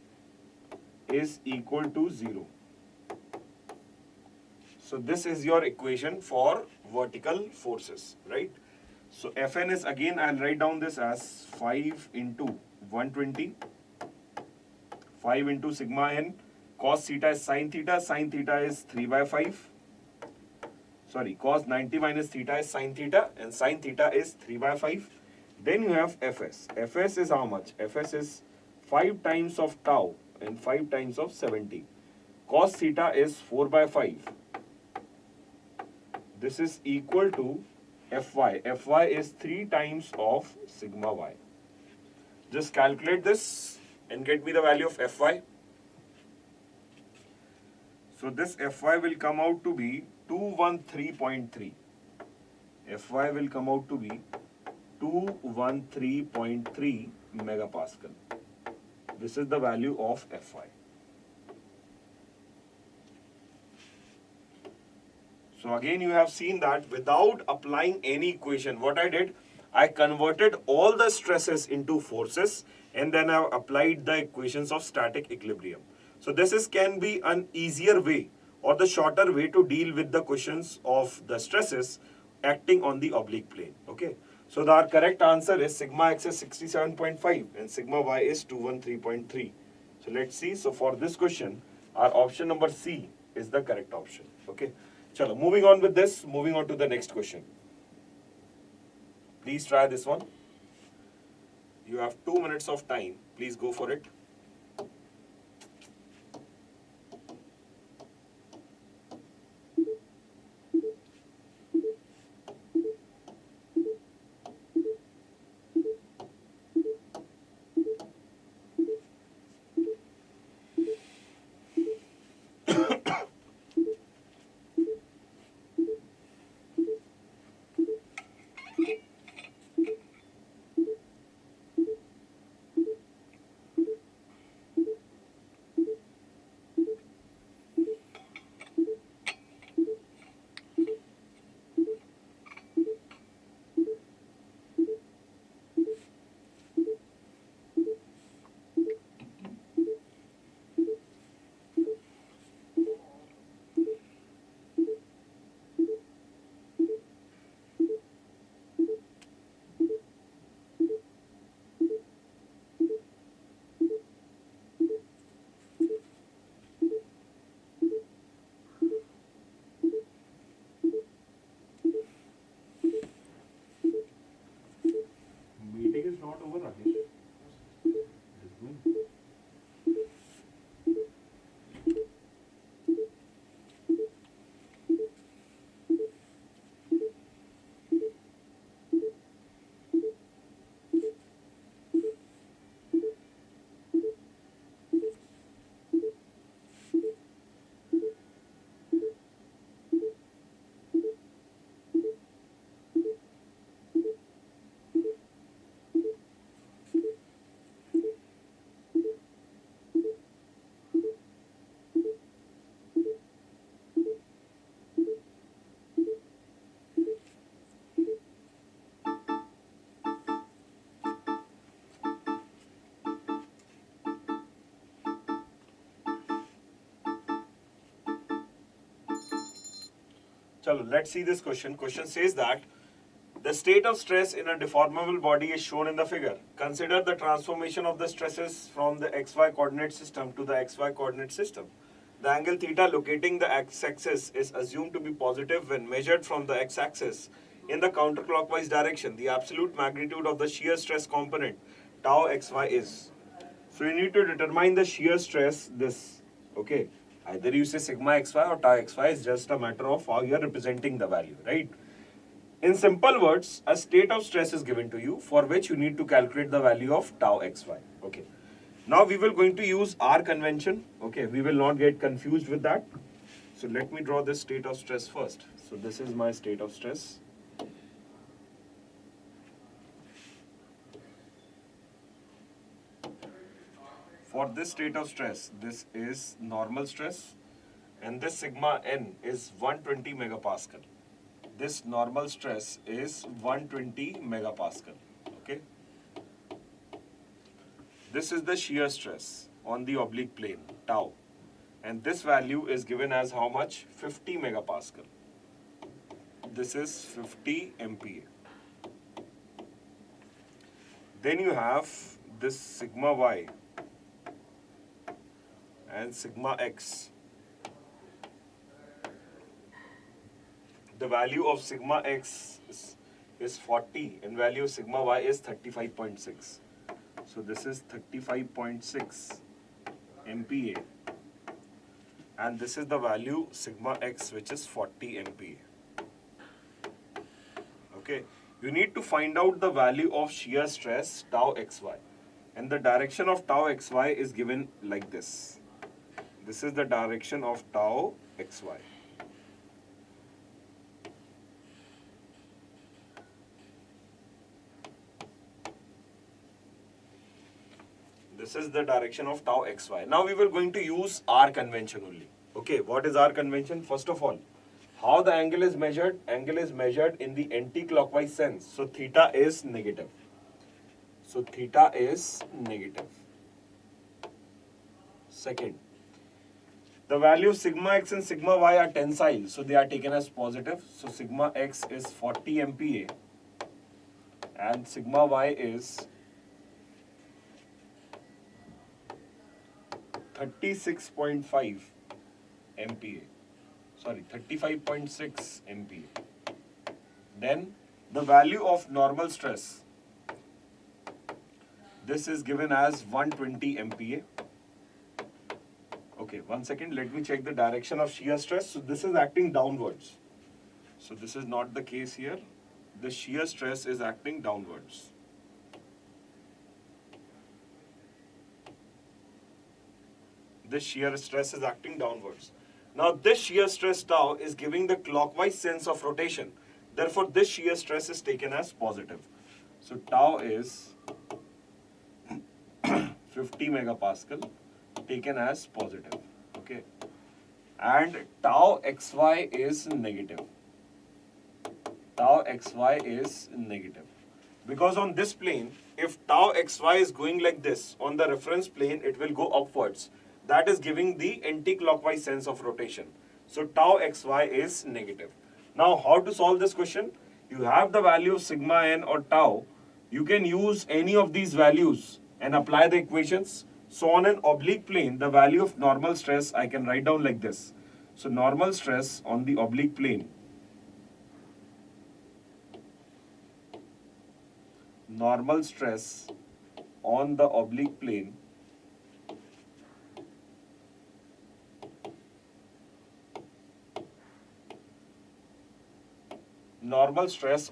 is equal to 0. So this is your equation for vertical forces, right? So Fn is again, I'll write down this as 5 into 120, 5 into sigma n, cos theta is sin theta is 3 by 5. Sorry, cos 90 minus theta is sin theta, and sin theta is 3 by 5. Then you have Fs. Fs is how much? Fs is 5 times of tau and 5 times of 70. Cos theta is 4 by 5. This is equal to Fy. Fy is 3 times of sigma y. Just calculate this and get me the value of Fy. So this Fy will come out to be 213.3. Fy will come out to be 213.3 megapascal. This is the value of Fy. So again you have seen that without applying any equation, what I did, I converted all the stresses into forces and then I applied the equations of static equilibrium. So this can be an easier way or the shorter way to deal with the questions of the stresses acting on the oblique plane. Okay. So our correct answer is sigma x is 67.5 and sigma y is 213.3. So let's see. So for this question, our option number C is the correct option. Okay. Chalo, moving on with this, moving on to the next question. Please try this one. You have 2 minutes of time. Please go for it. Meeting is not over, Rakesh. It is going. Chalo, let's see this question. Question says that the state of stress in a deformable body is shown in the figure. Consider the transformation of the stresses from the xy coordinate system to the xy coordinate system. The angle theta locating the x-axis is assumed to be positive when measured from the x-axis in the counterclockwise direction. The absolute magnitude of the shear stress component tau xy is. So you need to determine the shear stress, this, okay. Either you say sigma xy or tau xy, is just a matter of how you are representing the value, right? In simple words, a state of stress is given to you for which you need to calculate the value of tau xy, okay. Now we will going to use R convention, okay. We will not get confused with that. So let me draw this state of stress first. So this is my state of stress. For this state of stress, this is normal stress and this sigma n is 120 megapascal. This normal stress is 120 megapascal, okay. This is the shear stress on the oblique plane, tau. And this value is given as how much? 50 megapascal. This is 50 MPa. Then you have this sigma y. and sigma x. The value of sigma x is 40 and value of sigma y is 35.6. So this is 35.6 MPa and this is the value sigma x, which is 40 MPa. Okay, you need to find out the value of shear stress tau xy, and the direction of tau xy is given like this. This is the direction of tau xy. This is the direction of tau xy. Now we were going to use R convention only. Okay, what is R convention? First of all, how the angle is measured? Angle is measured in the anti-clockwise sense. So theta is negative. So theta is negative. Second, the value sigma x and sigma y are tensile, so they are taken as positive. So sigma x is 40 MPa and sigma y is 36.5 MPa. Sorry, 35.6 MPa. Then the value of normal stress. This is given as 120 MPa. Okay, one second, let me check the direction of shear stress. So this is acting downwards. So this is not the case here. The shear stress is acting downwards. This shear stress is acting downwards. Now this shear stress tau is giving the clockwise sense of rotation. Therefore this shear stress is taken as positive. So tau is 50 megapascal taken as positive. Okay. And tau xy is negative. Tau xy is negative. Because on this plane, if tau xy is going like this, on the reference plane it will go upwards. That is giving the anti-clockwise sense of rotation. So tau xy is negative. Now how to solve this question? You have the value of sigma n or tau. You can use any of these values and apply the equations. So on an oblique plane, the value of normal stress I can write down like this. So normal stress on the oblique plane. Normal stress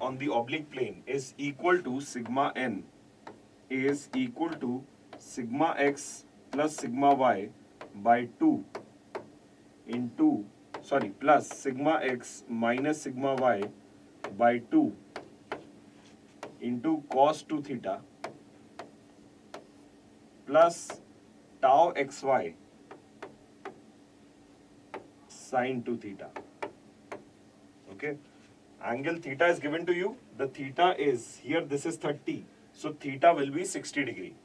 on the oblique plane is equal to sigma n is equal to sigma x plus sigma y by 2 into, plus sigma x minus sigma y by 2 into cos 2 theta plus tau xy sin 2 theta. Okay. Angle theta is given to you. The theta is here, this is 30. So theta will be 60 degree.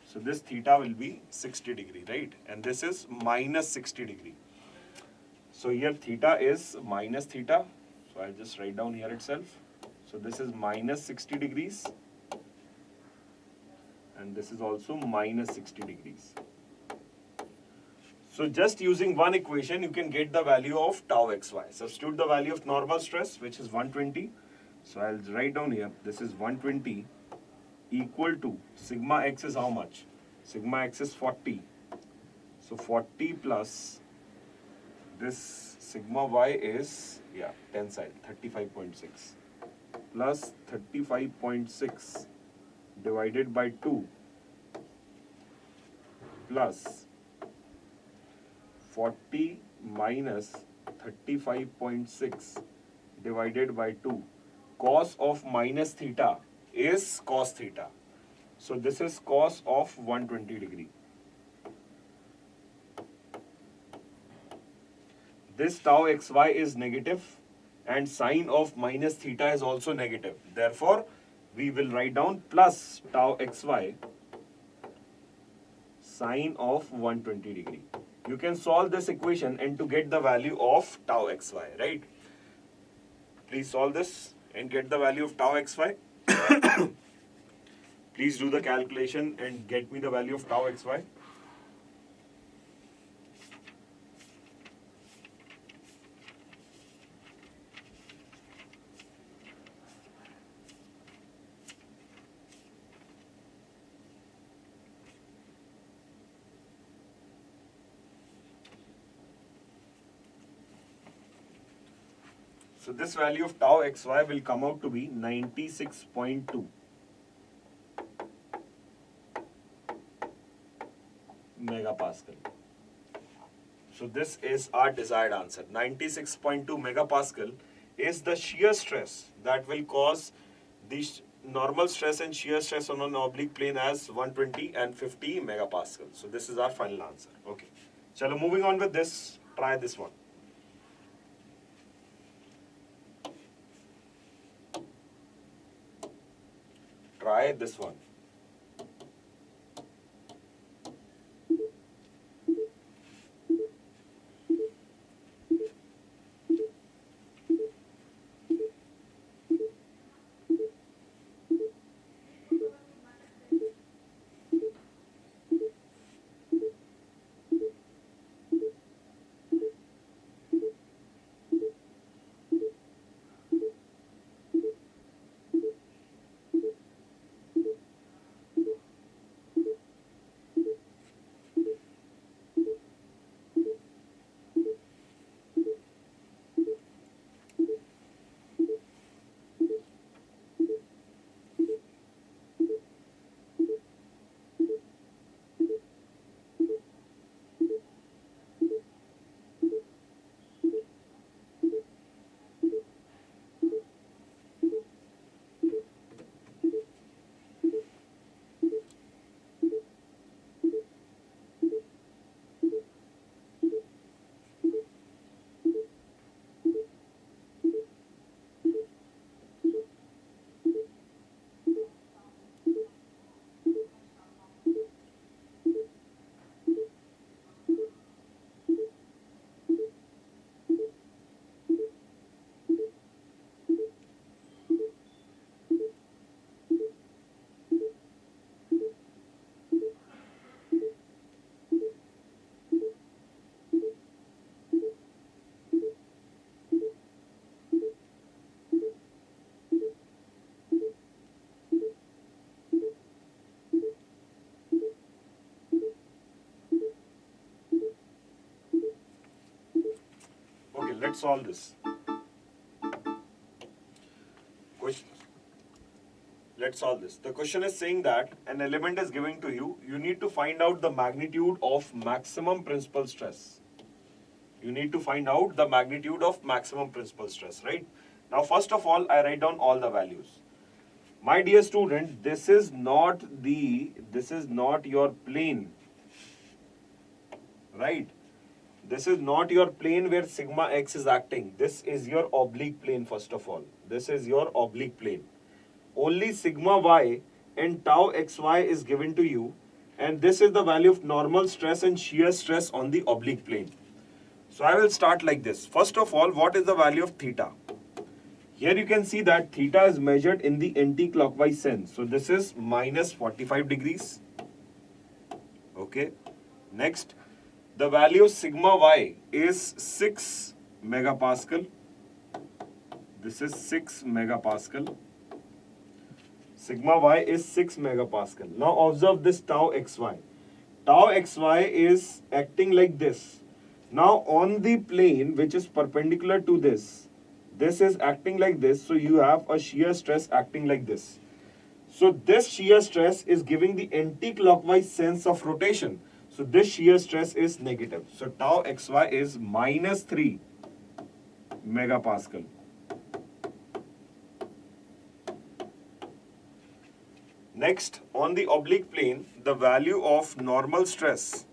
So this theta will be 60 degree, right? And this is minus 60 degree. So here theta is minus theta. So I'll just write down here itself. So this is minus 60 degrees. And this is also minus 60 degrees. So just using one equation, you can get the value of tau xy. Substitute the value of normal stress, which is 120. So I'll write down here, this is 120 equal to sigma x is how much? Sigma x is 40. So 40 plus this sigma y is, tensile, 35.6 plus 35.6 divided by 2 plus 40 minus 35.6 divided by 2. Cos of minus theta is cos theta. So this is cos of 120 degree. This tau xy is negative and sine of minus theta is also negative. Therefore, we will write down plus tau xy sine of 120 degree. You can solve this equation and to get the value of tau xy, right? Please solve this and get the value of tau xy. Please do the calculation and get me the value of tau xy. So this value of tau xy will come out to be 96.2 megapascal. So this is our desired answer. 96.2 megapascal is the shear stress that will cause the normal stress and shear stress on an oblique plane as 120 and 50 megapascal. So this is our final answer. Okay. Chalo, moving on with this, try this one. Try this one. Okay, let's solve this. Let's solve this. The question is saying that an element is given to you. You need to find out the magnitude of maximum principal stress. You need to find out the magnitude of maximum principal stress, right? Now, first of all, I write down all the values. My dear student, this is not your plane, right? This is not your plane where sigma x is acting. This is your oblique plane, first of all. This is your oblique plane. Only sigma y and tau xy is given to you, and this is the value of normal stress and shear stress on the oblique plane. So I will start like this. First of all, what is the value of theta? Here you can see that theta is measured in the anti-clockwise sense. So this is minus 45 degrees. Okay. Next, the value of sigma y is 6 megapascal. This is 6 megapascal. Sigma y is 6 megapascal. Now observe this tau xy. Tau xy is acting like this. Now on the plane which is perpendicular to this is acting like this. So you have a shear stress acting like this. So this shear stress is giving the anti-clockwise sense of rotation. So this shear stress is negative. So tau xy is minus 3 megapascal. Next, on the oblique plane, the value of normal stress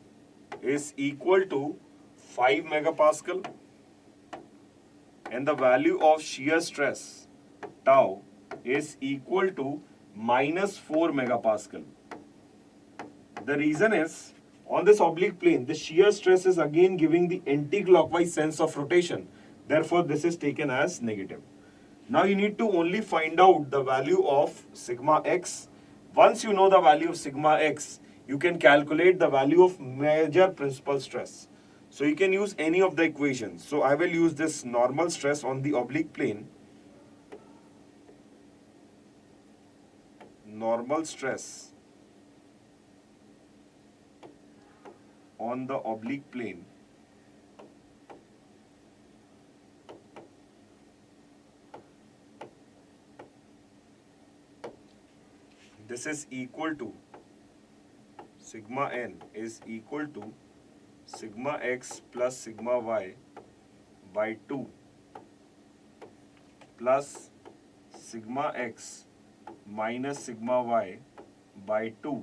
is equal to 5 megapascal and the value of shear stress, tau, is equal to minus 4 megapascal. The reason is, on this oblique plane, the shear stress is again giving the anti-clockwise sense of rotation. Therefore, this is taken as negative. Now you need to only find out the value of sigma x. Once you know the value of sigma x, you can calculate the value of major principal stress. So you can use any of the equations. So I will use this normal stress on the oblique plane. Normal stress on the oblique plane this is equal to sigma n is equal to sigma x plus sigma y by 2 plus sigma x minus sigma y by 2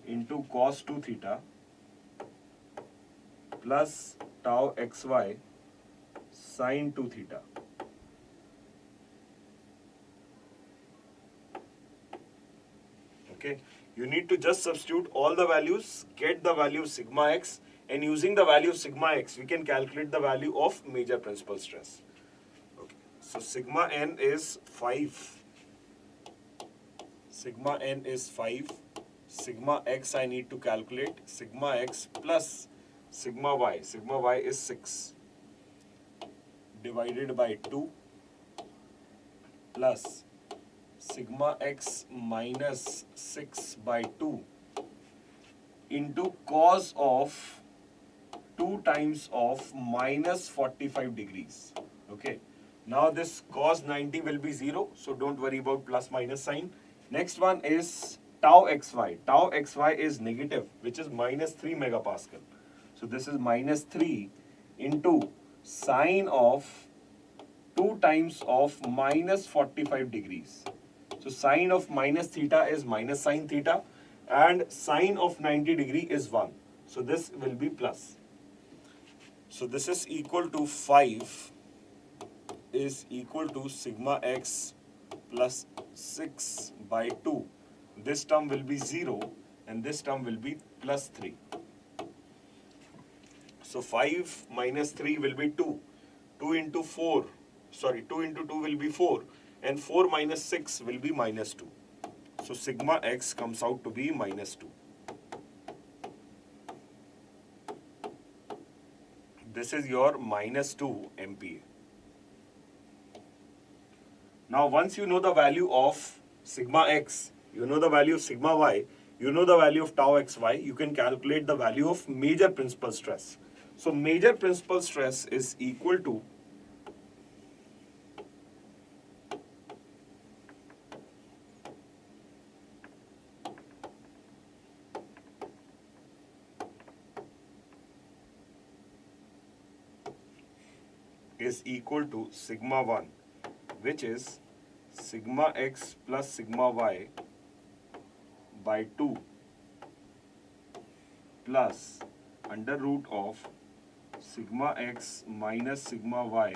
into cos 2 theta plus tau xy sin 2 theta. Okay, you need to just substitute all the values, get the value of sigma x, and using the value of sigma x, we can calculate the value of major principal stress. Okay, so sigma n is 5. Sigma n is 5. Sigma x I need to calculate. Sigma x plus sigma y. Sigma y is 6 divided by 2 plus sigma x minus 6 by 2 into cos of 2 times of minus 45 degrees. Okay. Now this cos 90 will be 0, so don't worry about plus minus sign. Next one is tau xy. Tau xy is negative, which is minus 3 megapascal. So this is minus 3 into sine of 2 times of minus 45 degrees. So sine of minus theta is minus sine theta, and sine of 90 degree is 1. So this will be plus. So this is equal to 5 is equal to sigma x plus 6 by 2. This term will be 0 and this term will be plus 3. So 5 minus 3 will be 2. 2 into 2 will be 4. And 4 minus 6 will be minus 2. So sigma x comes out to be minus 2. This is your minus 2 MPa. Now once you know the value of sigma x, you know the value of sigma y, you know the value of tau xy, you can calculate the value of major principal stress. So major principal stress is equal to sigma 1, which is sigma x plus sigma y by 2 plus under root of sigma x minus sigma y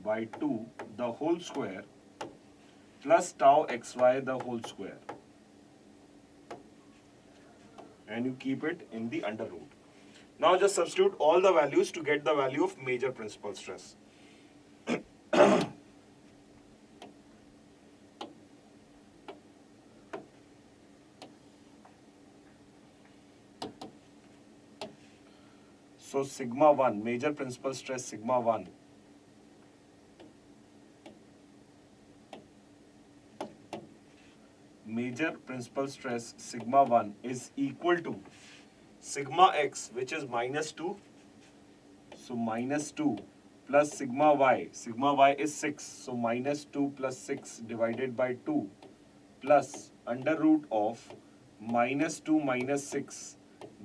by 2 the whole square plus tau xy the whole square, and you keep it in the under root. Now just substitute all the values to get the value of major principal stress. So sigma 1, major principal stress sigma 1 major principal stress sigma 1 is equal to sigma x, which is minus 2. So minus 2 plus sigma y. Sigma y is 6. So minus 2 plus 6 divided by 2 plus under root of minus 2 minus 6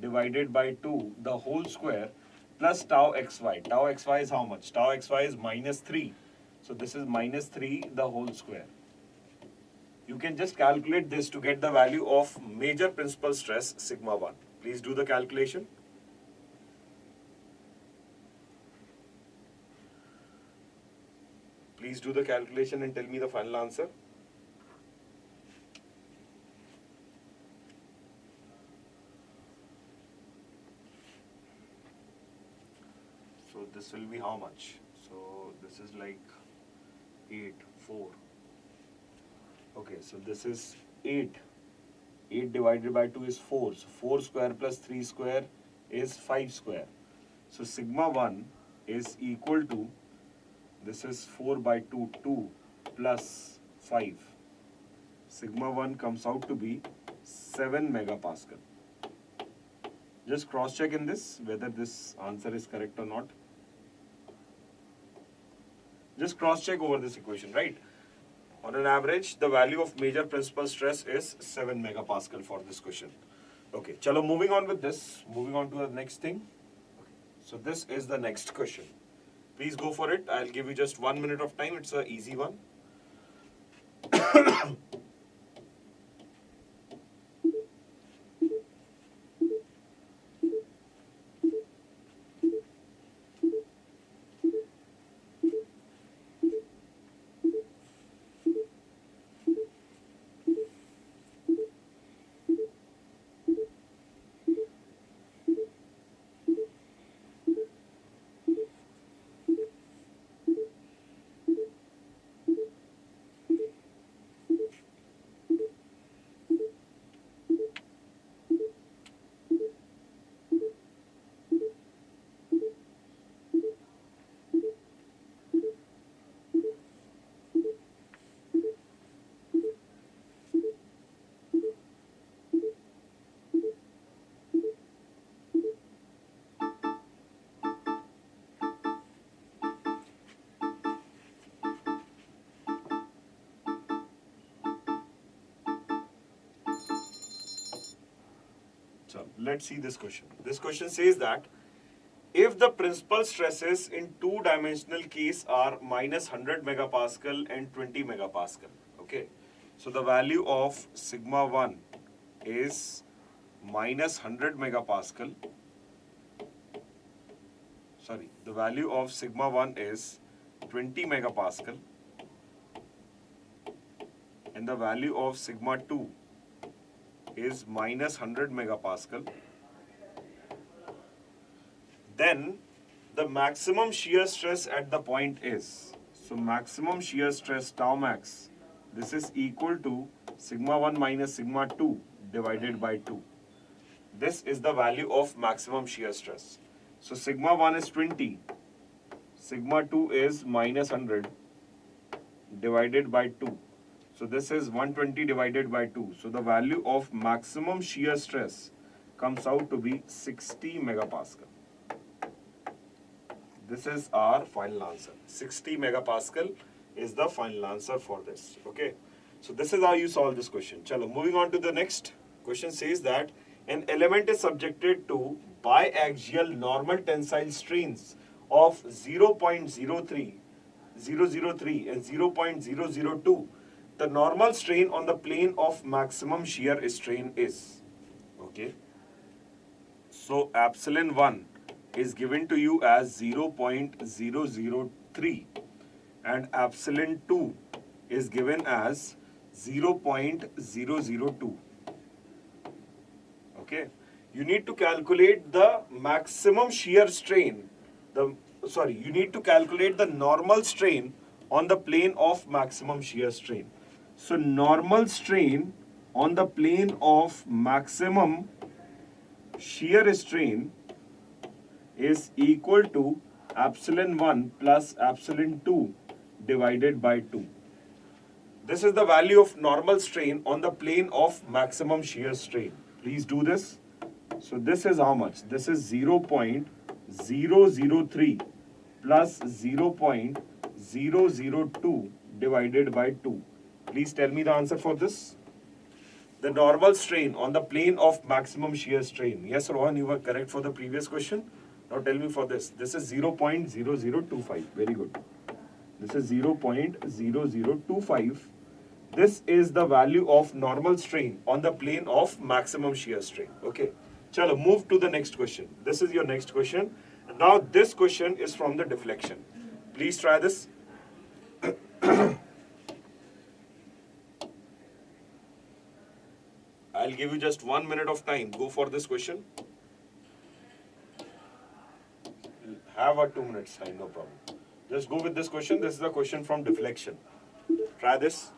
divided by 2 the whole square plus tau xy. Tau xy is how much? Tau xy is minus 3. So this is minus 3 the whole square. You can just calculate this to get the value of major principal stress sigma 1. Please do the calculation. Please do the calculation and tell me the final answer. So this will be how much? So this is like 8, 4. Okay, so this is 8. 8 divided by 2 is 4. So 4 square plus 3 square is 5 square. So sigma 1 is equal to, this is 4 by 2, 2 plus 5. Sigma 1 comes out to be 7 megapascal. Just cross check in this whether this answer is correct or not. Just cross check over this equation, right? On an average, the value of major principal stress is 7 megapascal for this question. Okay, chalo, moving on with this. Moving on to the next thing. So this is the next question. Please go for it. I'll give you just 1 minute of time. It's an easy one. So let's see this question. This question says that if the principal stresses in two-dimensional case are minus 100 megapascal and 20 megapascal, okay? So the value of sigma 1 is minus 100 megapascal. Sorry, the value of sigma 1 is 20 megapascal and the value of sigma 2 is minus 100 megapascal, then the maximum shear stress at the point is, so maximum shear stress tau max, this is equal to sigma 1 minus sigma 2 divided by 2. This is the value of maximum shear stress. So sigma 1 is 20, sigma 2 is minus 100 divided by 2. So this is 120 divided by 2. So the value of maximum shear stress comes out to be 60 megapascal. This is our final answer. 60 megapascal is the final answer for this. Okay. So this is how you solve this question. Chalo, moving on to the next question says that an element is subjected to biaxial normal tensile strains of 0.03 and 0.002. The normal strain on the plane of maximum shear strain is, okay, so epsilon 1 is given to you as 0.003 and epsilon 2 is given as 0.002. Okay, you need to calculate the maximum shear strain, you need to calculate the normal strain on the plane of maximum shear strain. So normal strain on the plane of maximum shear strain is equal to epsilon 1 plus epsilon 2 divided by 2. This is the value of normal strain on the plane of maximum shear strain. Please do this. So this is how much? This is 0.003 plus 0.002 divided by 2. Please tell me the answer for this. The normal strain on the plane of maximum shear strain. Yes, Rohan, you were correct for the previous question. Now tell me for this. This is 0.0025. Very good. This is 0.0025. This is the value of normal strain on the plane of maximum shear strain. Okay. Chalo, move to the next question. This is your next question. Now this question is from the deflection. Please try this. I'll give you just 1 minute of time. Go for this question. Have a 2 minutes time, no problem. Just go with this question. This is the question from deflection. Try this.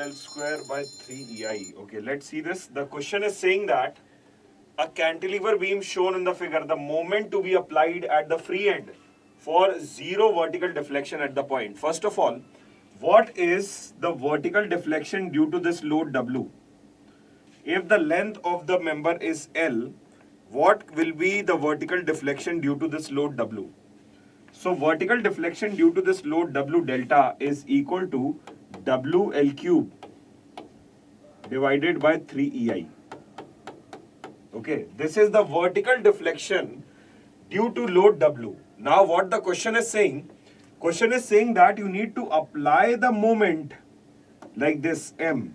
ml square by 3 EI. Okay, let's see this. The question is saying that a cantilever beam shown in the figure, the moment to be applied at the free end for zero vertical deflection at the point. First of all, what is the vertical deflection due to this load W? If the length of the member is L, what will be the vertical deflection due to this load W? So vertical deflection due to this load W delta is equal to WL cube divided by 3 EI. Okay, this is the vertical deflection due to load W. Now what the question is saying that you need to apply the moment like this M.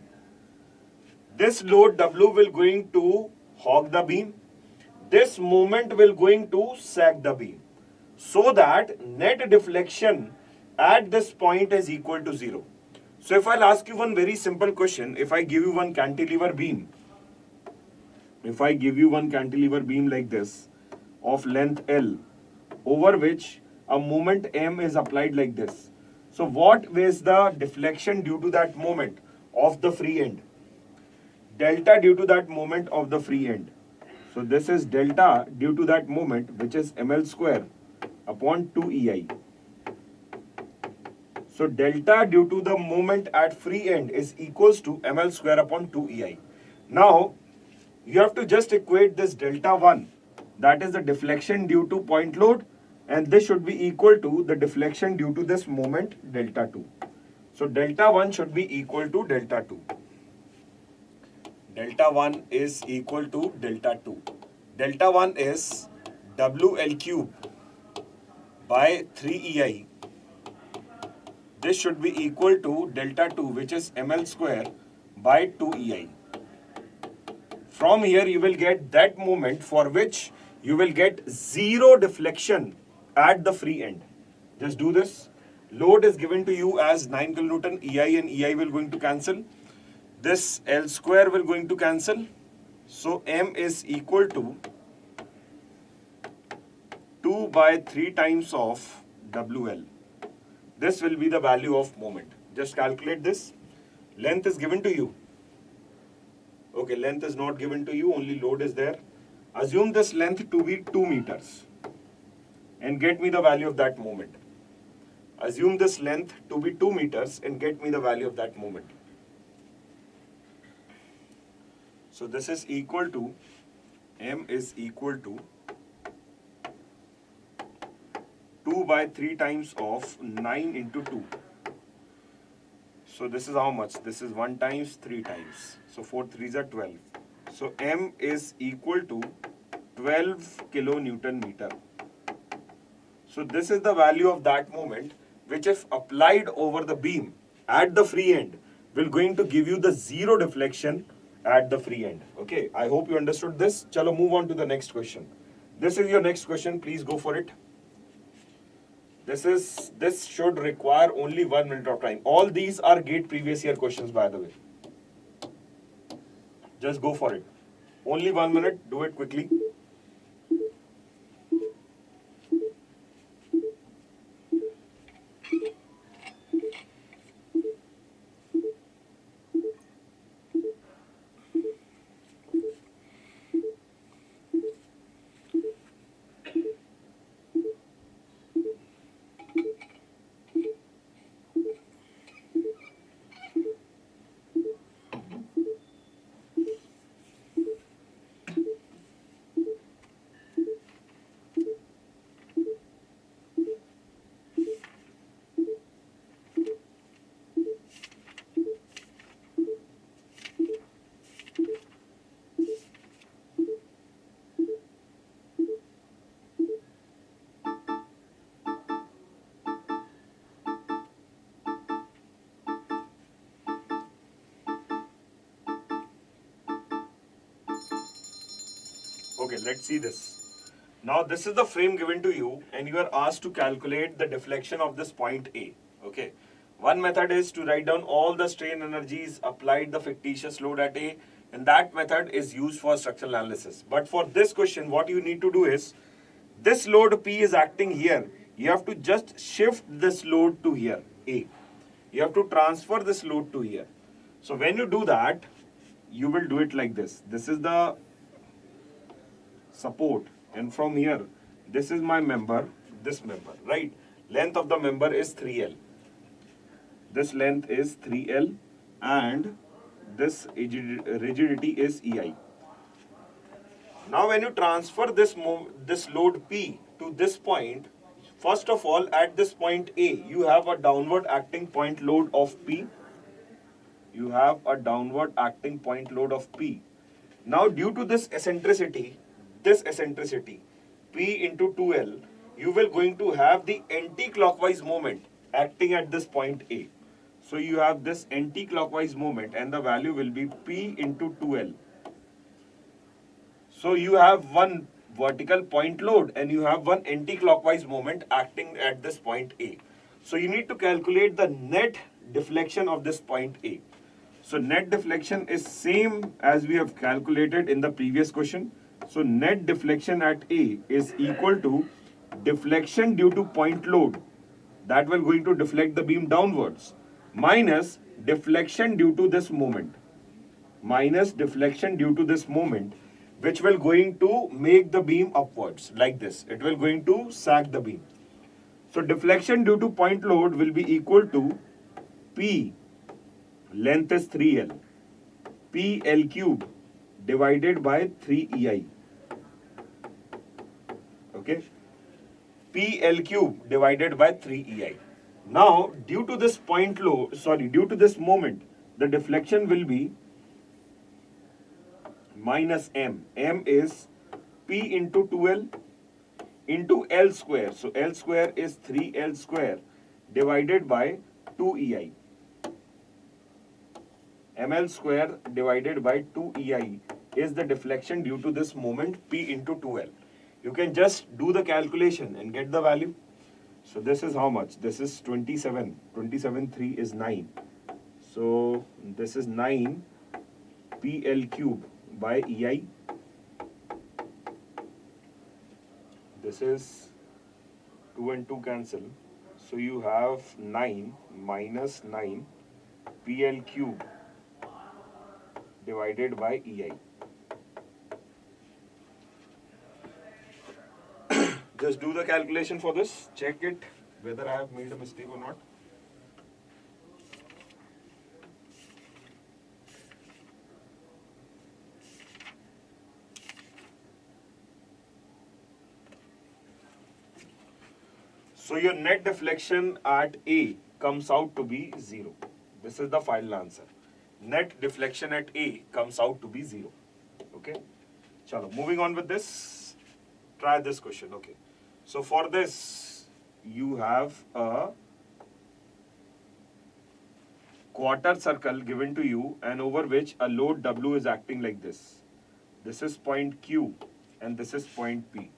This load W will going to hog the beam. This moment will going to sag the beam. So that net deflection at this point is equal to 0. So if I'll ask you one very simple question, if I give you one cantilever beam, like this of length L, over which a moment M is applied like this. So what is the deflection due to that moment of the free end? Delta due to that moment of the free end. So this is delta due to that moment, which is ml square upon 2 EI. So delta due to the moment at free end is equals to ml square upon 2 EI. Now you have to just equate this delta 1, that is the deflection due to point load, and this should be equal to the deflection due to this moment delta 2. So delta 1 should be equal to delta 2. Delta 1 is equal to delta 2. Delta 1 is WL cube by 3 EI. This should be equal to delta 2, which is ml square by 2 EI. From here you will get that moment for which you will get zero deflection at the free end. Just do this. Load is given to you as 9 kilonewton. EI and EI will going to cancel. This L square will going to cancel. So M is equal to 2 by 3 times of WL. This will be the value of moment. Just calculate this. Length is given to you. Okay, length is not given to you, only load is there. Assume this length to be 2 meters and get me the value of that moment. Assume this length to be 2 meters and get me the value of that moment. So this is equal to, M is equal to 2 by 3 times of 9 into 2. So this is how much? This is 1 times 3 times. So 4 3s are 12. So M is equal to 12 kilonewton meter. So this is the value of that moment, which if applied over the beam at the free end will going to give you the zero deflection at the free end. Okay, I hope you understood this. Chalo, move on to the next question. This is your next question. Please go for it. This should require only 1 minute of time. All these are GATE previous year questions, by the way. Just go for it. Only 1 minute. Do it quickly. Okay, let's see this. Now this is the frame given to you and you are asked to calculate the deflection of this point A. Okay. One method is to write down all the strain energies applied the fictitious load at A, and that method is used for structural analysis. But for this question, what you need to do is, this load P is acting here. You have to just shift this load to here, A. You have to transfer this load to here. So when you do that, you will do it like this. This is the support, and from here, this is my member, this member, right? Length of the member is 3L. This length is 3L, and this rigidity is EI. Now when you transfer this load P to this point, first of all, at this point A, you have a downward acting point load of P. You have a downward acting point load of P. Now due to this eccentricity, P into 2L, you will going to have the anti-clockwise moment acting at this point A. So you have this anti-clockwise moment, and the value will be P into 2L. So you have one vertical point load and you have one anti-clockwise moment acting at this point A. So you need to calculate the net deflection of this point A. So net deflection is same as we have calculated in the previous question. So net deflection at A is equal to deflection due to point load, that will going to deflect the beam downwards, minus deflection due to this moment, which will going to make the beam upwards like this. It will going to sag the beam. So deflection due to point load will be equal to P, length is 3L, PL cube divided by 3EI. Okay, PL cube divided by 3EI. Now due to this due to this moment, the deflection will be minus M. M is P into 2L into L square. So L square is 3L square divided by 2EI. ML square divided by 2EI is the deflection due to this moment P into 2L. You can just do the calculation and get the value. So this is how much? This is 27. 27, 3 is 9. So this is 9 PL cube by EI. This is 2 and 2 cancel. So you have 9 minus 9 PL cube divided by EI. Just do the calculation for this. Check it whether I have made a mistake or not. So your net deflection at A comes out to be 0. This is the final answer. Net deflection at A comes out to be 0. Okay. Chalo, moving on with this. Try this question. Okay. So for this, you have a quarter circle given to you and over which a load W is acting like this. This is point Q and this is point P.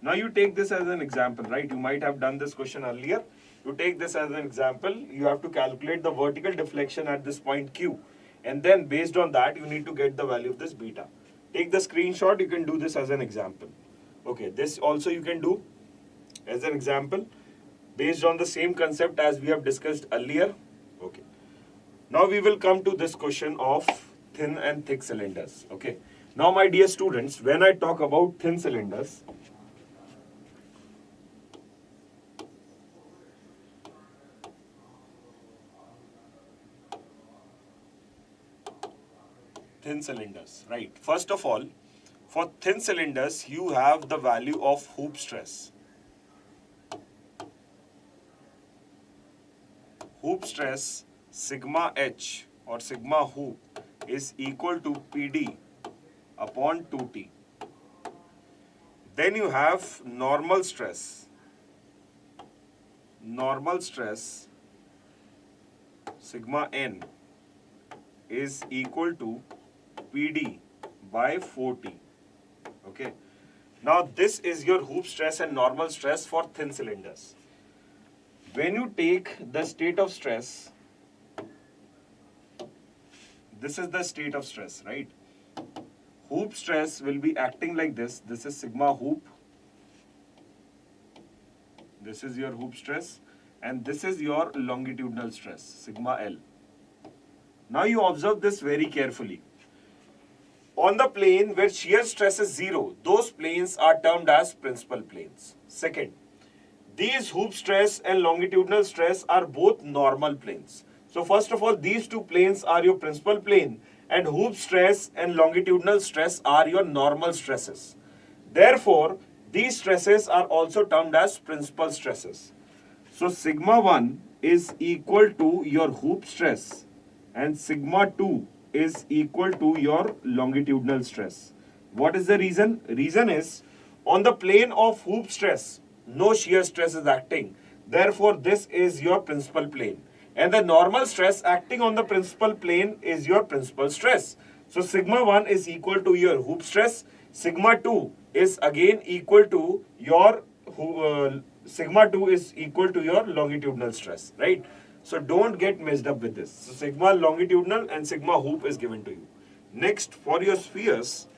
Now you take this as an example, right? You might have done this question earlier. You take this as an example. You have to calculate the vertical deflection at this point Q. And then based on that, you need to get the value of this beta. Take the screenshot. You can do this as an example. Okay, this also you can do as an example based on the same concept as we have discussed earlier. Okay. Now we will come to this question of thin and thick cylinders. Okay. Now my dear students, when I talk about thin cylinders, right? First of all, for thin cylinders, you have the value of hoop stress. Hoop stress sigma H or sigma hoop is equal to PD upon 2T. Then you have normal stress. Normal stress sigma N is equal to PD by 4T. Okay. Now this is your hoop stress and normal stress for thin cylinders. When you take the state of stress, this is the state of stress, right? Hoop stress will be acting like this. This is sigma hoop. This is your hoop stress. And this is your longitudinal stress, sigma L. Now you observe this very carefully. On the plane where shear stress is 0, those planes are termed as principal planes. Second, these hoop stress and longitudinal stress are both normal planes. So first of all, these two planes are your principal plane, and hoop stress and longitudinal stress are your normal stresses. Therefore, these stresses are also termed as principal stresses. So sigma 1 is equal to your hoop stress and sigma 2 is equal to your longitudinal stress. What is the reason? Reason is, on the plane of hoop stress, no shear stress is acting. Therefore, this is your principal plane. And the normal stress acting on the principal plane is your principal stress. So sigma 1 is equal to your hoop stress. Sigma 2 is again equal to your sigma 2 is equal to your longitudinal stress, right? So don't get messed up with this. So sigma longitudinal and sigma hoop is given to you. Next, for your spheres,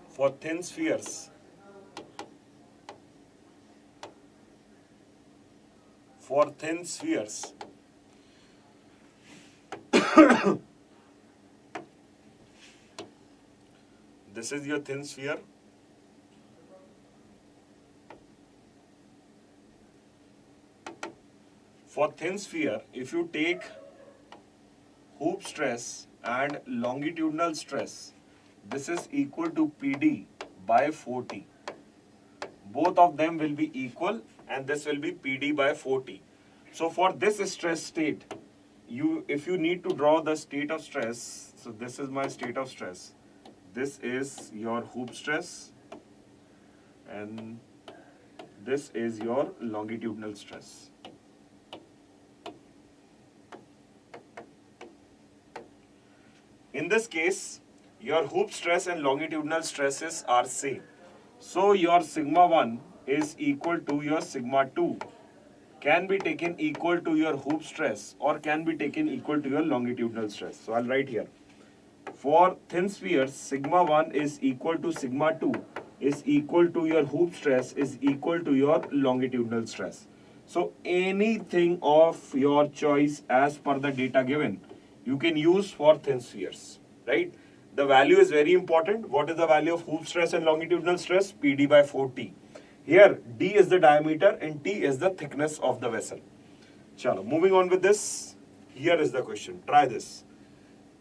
for thin spheres, this is your thin sphere. For thin sphere, if you take hoop stress and longitudinal stress, this is equal to PD by 4T. Both of them will be equal and this will be PD by 4T. So for this stress state, if you need to draw the state of stress, so this is my state of stress. This is your hoop stress and this is your longitudinal stress. In this case, your hoop stress and longitudinal stresses are same. So your sigma 1 is equal to your sigma 2 can be taken equal to your hoop stress or can be taken equal to your longitudinal stress. So I'll write here. For thin spheres, sigma 1 is equal to sigma 2 is equal to your hoop stress is equal to your longitudinal stress. So anything of your choice as per the data given, you can use for thin spheres, right? The value is very important. What is the value of hoop stress and longitudinal stress? PD by 4T. Here, D is the diameter and T is the thickness of the vessel. Chalo, moving on with this. Here is the question. Try this.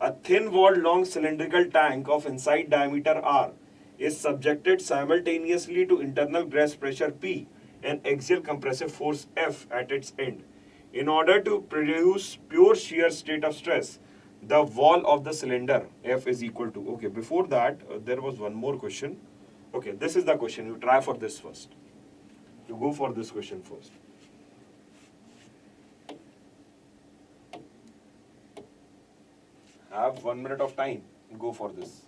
A thin-walled long cylindrical tank of inside diameter R is subjected simultaneously to internal gas pressure P and axial compressive force F at its end. In order to produce pure shear state of stress, the wall of the cylinder F is equal to. Okay, before that, there was one more question. Okay, this is the question. You try for this first. You go for this question first. Have 1 minute of time. Go for this.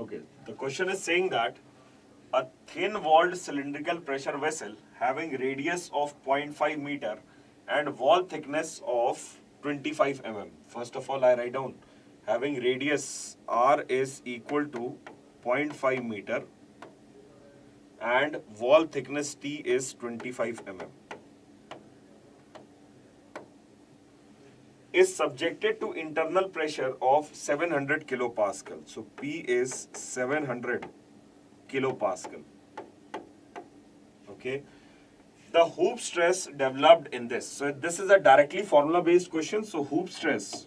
Okay, the question is saying that a thin-walled cylindrical pressure vessel having radius of 0.5 meter and wall thickness of 25 mm. First of all, I write down having radius R is equal to 0.5 meter and wall thickness T is 25 mm. Is subjected to internal pressure of 700 kilopascal. So P is 700 kilopascal. Okay. The hoop stress developed in this. So this is a directly formula based question. So hoop stress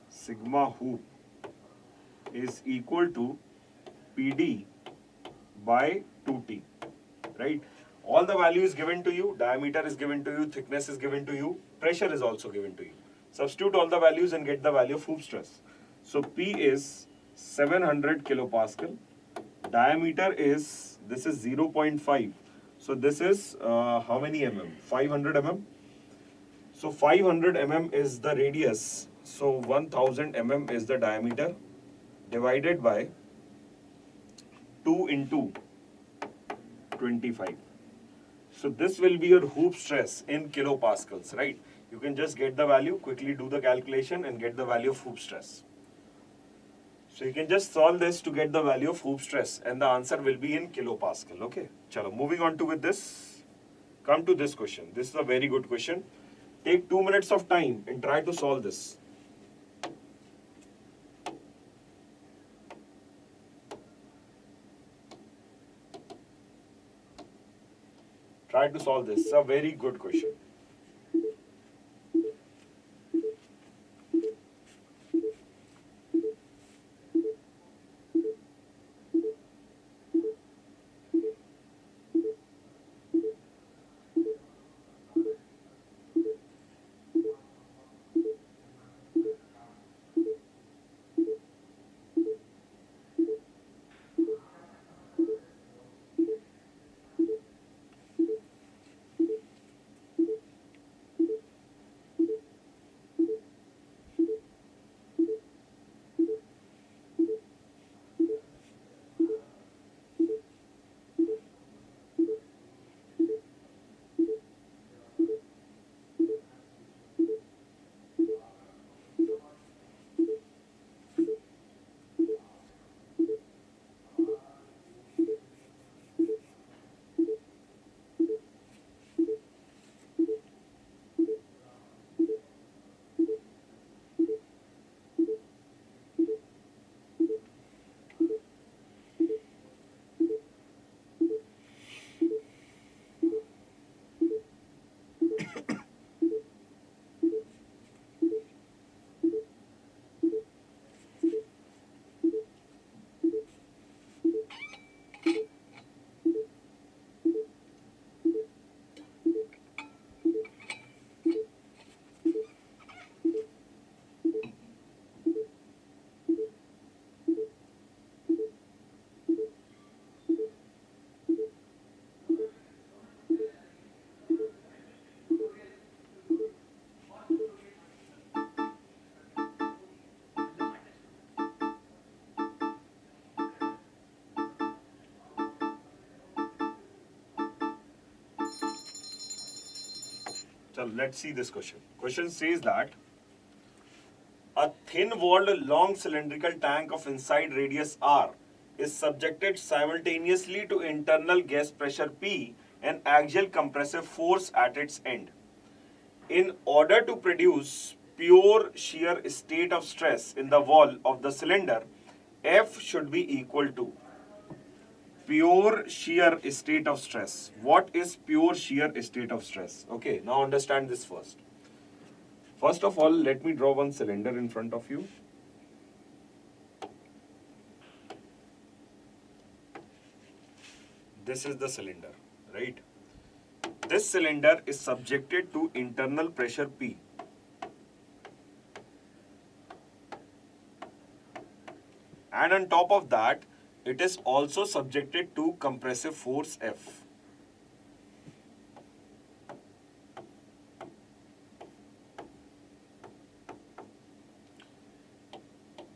sigma hoop is equal to PD by 2T, right? All the value is given to you, diameter is given to you, thickness is given to you, pressure is also given to you. Substitute all the values and get the value of hoop stress. So P is 700 kilopascal, diameter is, this is 0.5. So this is how many mm? 500 mm. So 500 mm is the radius. So 1000 mm is the diameter divided by 2 into 25. So this will be your hoop stress in kilopascals, right? You can just get the value, quickly do the calculation and get the value of hoop stress. So you can just solve this to get the value of hoop stress and the answer will be in kilopascal, okay? Chalo, moving on to with this, come to this question. This is a very good question. Take 2 minutes of time and try to solve this. Try to solve this. It's a very good question. So let's see this question. Question says that a thin-walled long cylindrical tank of inside radius R is subjected simultaneously to internal gas pressure P and axial compressive force at its end. In order to produce pure shear state of stress in the wall of the cylinder, F should be equal to pure shear state of stress. What is pure shear state of stress? Okay, now understand this first. First of all, let me draw one cylinder in front of you. This is the cylinder, right? This cylinder is subjected to internal pressure P. And on top of that, it is also subjected to compressive force F.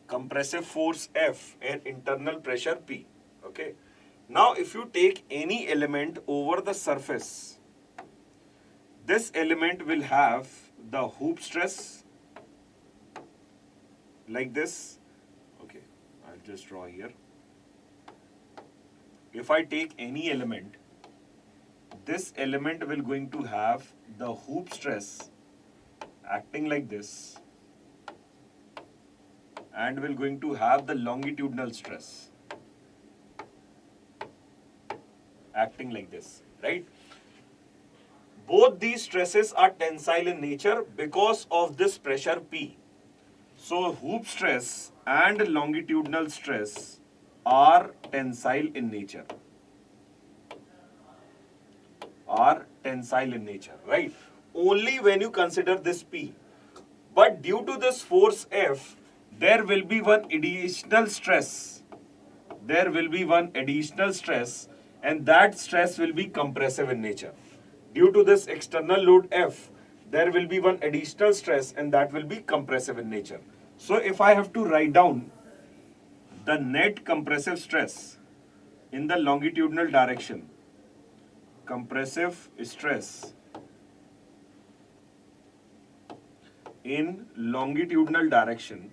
Compressive force F and internal pressure P. Okay. Now, if you take any element over the surface, this element will have the hoop stress like this. Okay, I'll just draw here. If I take any element, this element will going to have the hoop stress acting like this. and we're going to have the longitudinal stress acting like this, right? Both these stresses are tensile in nature because of this pressure P. So hoop stress and longitudinal stress are tensile in nature. Are tensile in nature, right? Only when you consider this P. But due to this force F, there will be one additional stress. There will be one additional stress, and that stress will be compressive in nature. Due to this external load F, there will be one additional stress, and that will be compressive in nature. So if I have to write down the net compressive stress in the longitudinal direction, compressive stress in longitudinal direction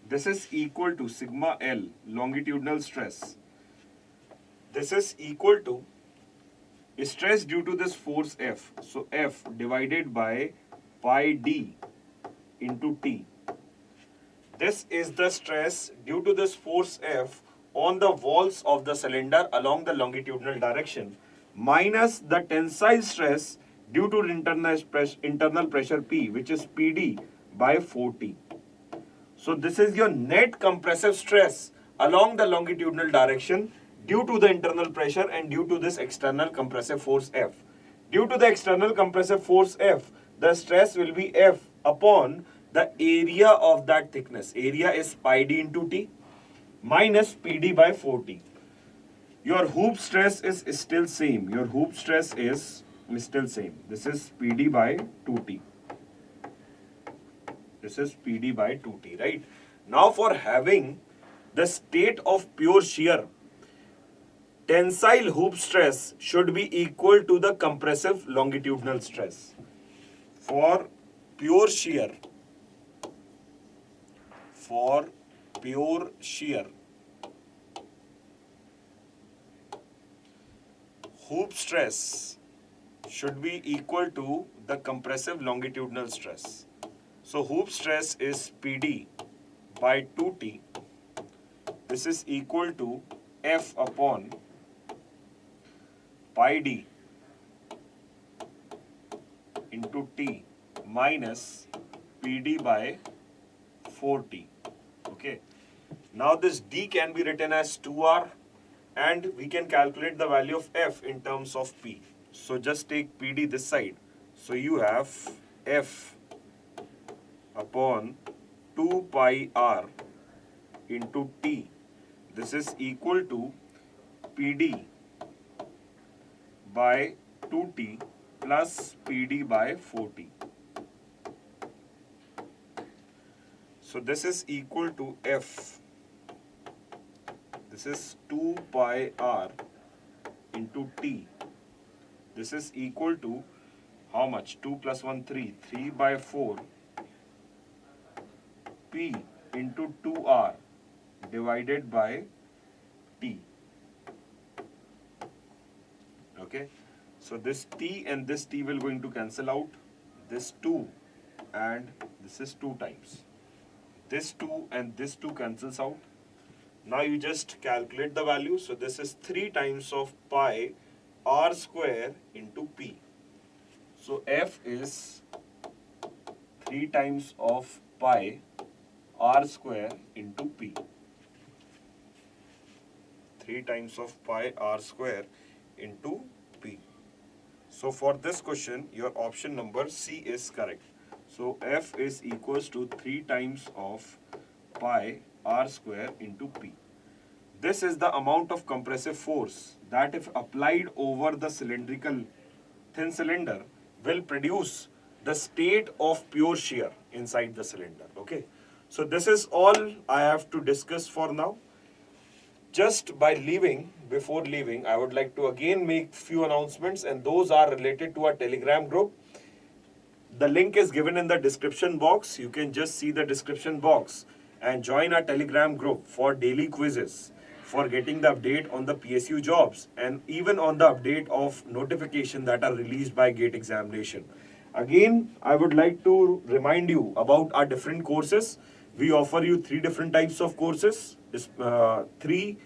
this is equal to sigma L longitudinal stress. This is equal to stress due to this force F. So F divided by pi d into T. This is the stress due to this force F on the walls of the cylinder along the longitudinal direction minus the tensile stress due to internal pressure P, which is PD by 4T. So this is your net compressive stress along the longitudinal direction due to the internal pressure and due to this external compressive force F. Due to the external compressive force F, the stress will be F upon the area of that thickness. Area is pi d into T minus PD by 4T. Your hoop stress is still same. Your hoop stress is still same. This is PD by 2T. This is PD by 2T, right? Now for having the state of pure shear, tensile hoop stress should be equal to the compressive longitudinal stress. For pure shear, hoop stress should be equal to the compressive longitudinal stress. So hoop stress is PD by 2T. This is equal to F upon pi d into T minus PD by 4T. Okay. Now this D can be written as 2R, and we can calculate the value of F in terms of P. So just take PD this side. So you have F upon 2 pi R into T. This is equal to PD by 2T plus PD by 4T. So this is equal to F. This is 2 pi R into T. This is equal to how much? 2 plus 1, 3. 3 by 4 P into 2R divided by T. Okay. So this T and this T will going to cancel out. This 2 and this is 2 times. This 2 and this 2 cancels out. Now you just calculate the value. So this is 3 times of pi R square into P. So F is 3 times of pi R square into P. 3 times of pi R square into P. So for this question, your option number C is correct. So F is equals to 3 times of pi R square into P. This is the amount of compressive force that if applied over the cylindrical thin cylinder will produce the state of pure shear inside the cylinder. Okay. So this is all I have to discuss for now. Just before leaving, I would like to again make few announcements, and those are related to our Telegram group. The link is given in the description box. You can just see the description box and join our Telegram group for daily quizzes. for getting the update on the PSU jobs and even on the update of notification that are released by GATE examination. Again, I would like to remind you about our different courses. We offer you 3 different types of courses, 3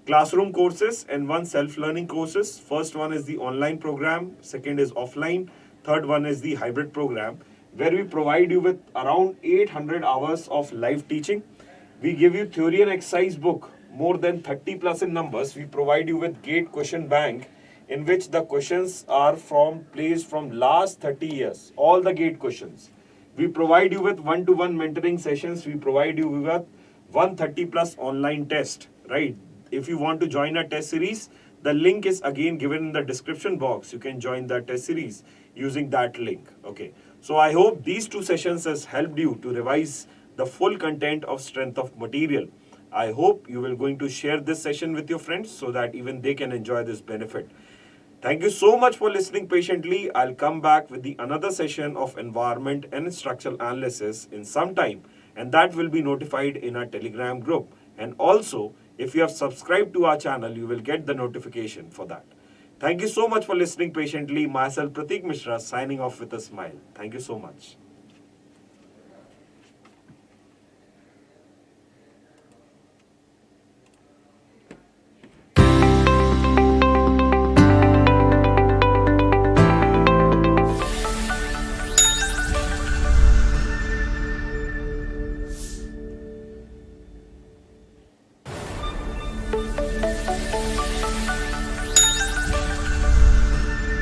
classroom courses and 1 self-learning courses. First one is the online program, second is offline, third one is the hybrid program, where we provide you with around 800 hours of live teaching. We give you theory and exercise book, more than 30 plus in numbers. We provide you with GATE question bank, in which the questions are placed from last 30 years, all the GATE questions. We provide you with one-to-one mentoring sessions. We provide you with 130 plus online test, right? If you want to join our test series, the link is again given in the description box. You can join the test series using that link, okay? So I hope these 2 sessions has helped you to revise the full content of strength of material. I hope you will going to share this session with your friends so that even they can enjoy this benefit. Thank you so much for listening patiently. I'll come back with the another session of environment and structural analysis in some time, and that will be notified in our Telegram group. And also, if you have subscribed to our channel, you will get the notification for that. Thank you so much for listening patiently. Myself, Prateek Mishra, signing off with a smile. Thank you so much.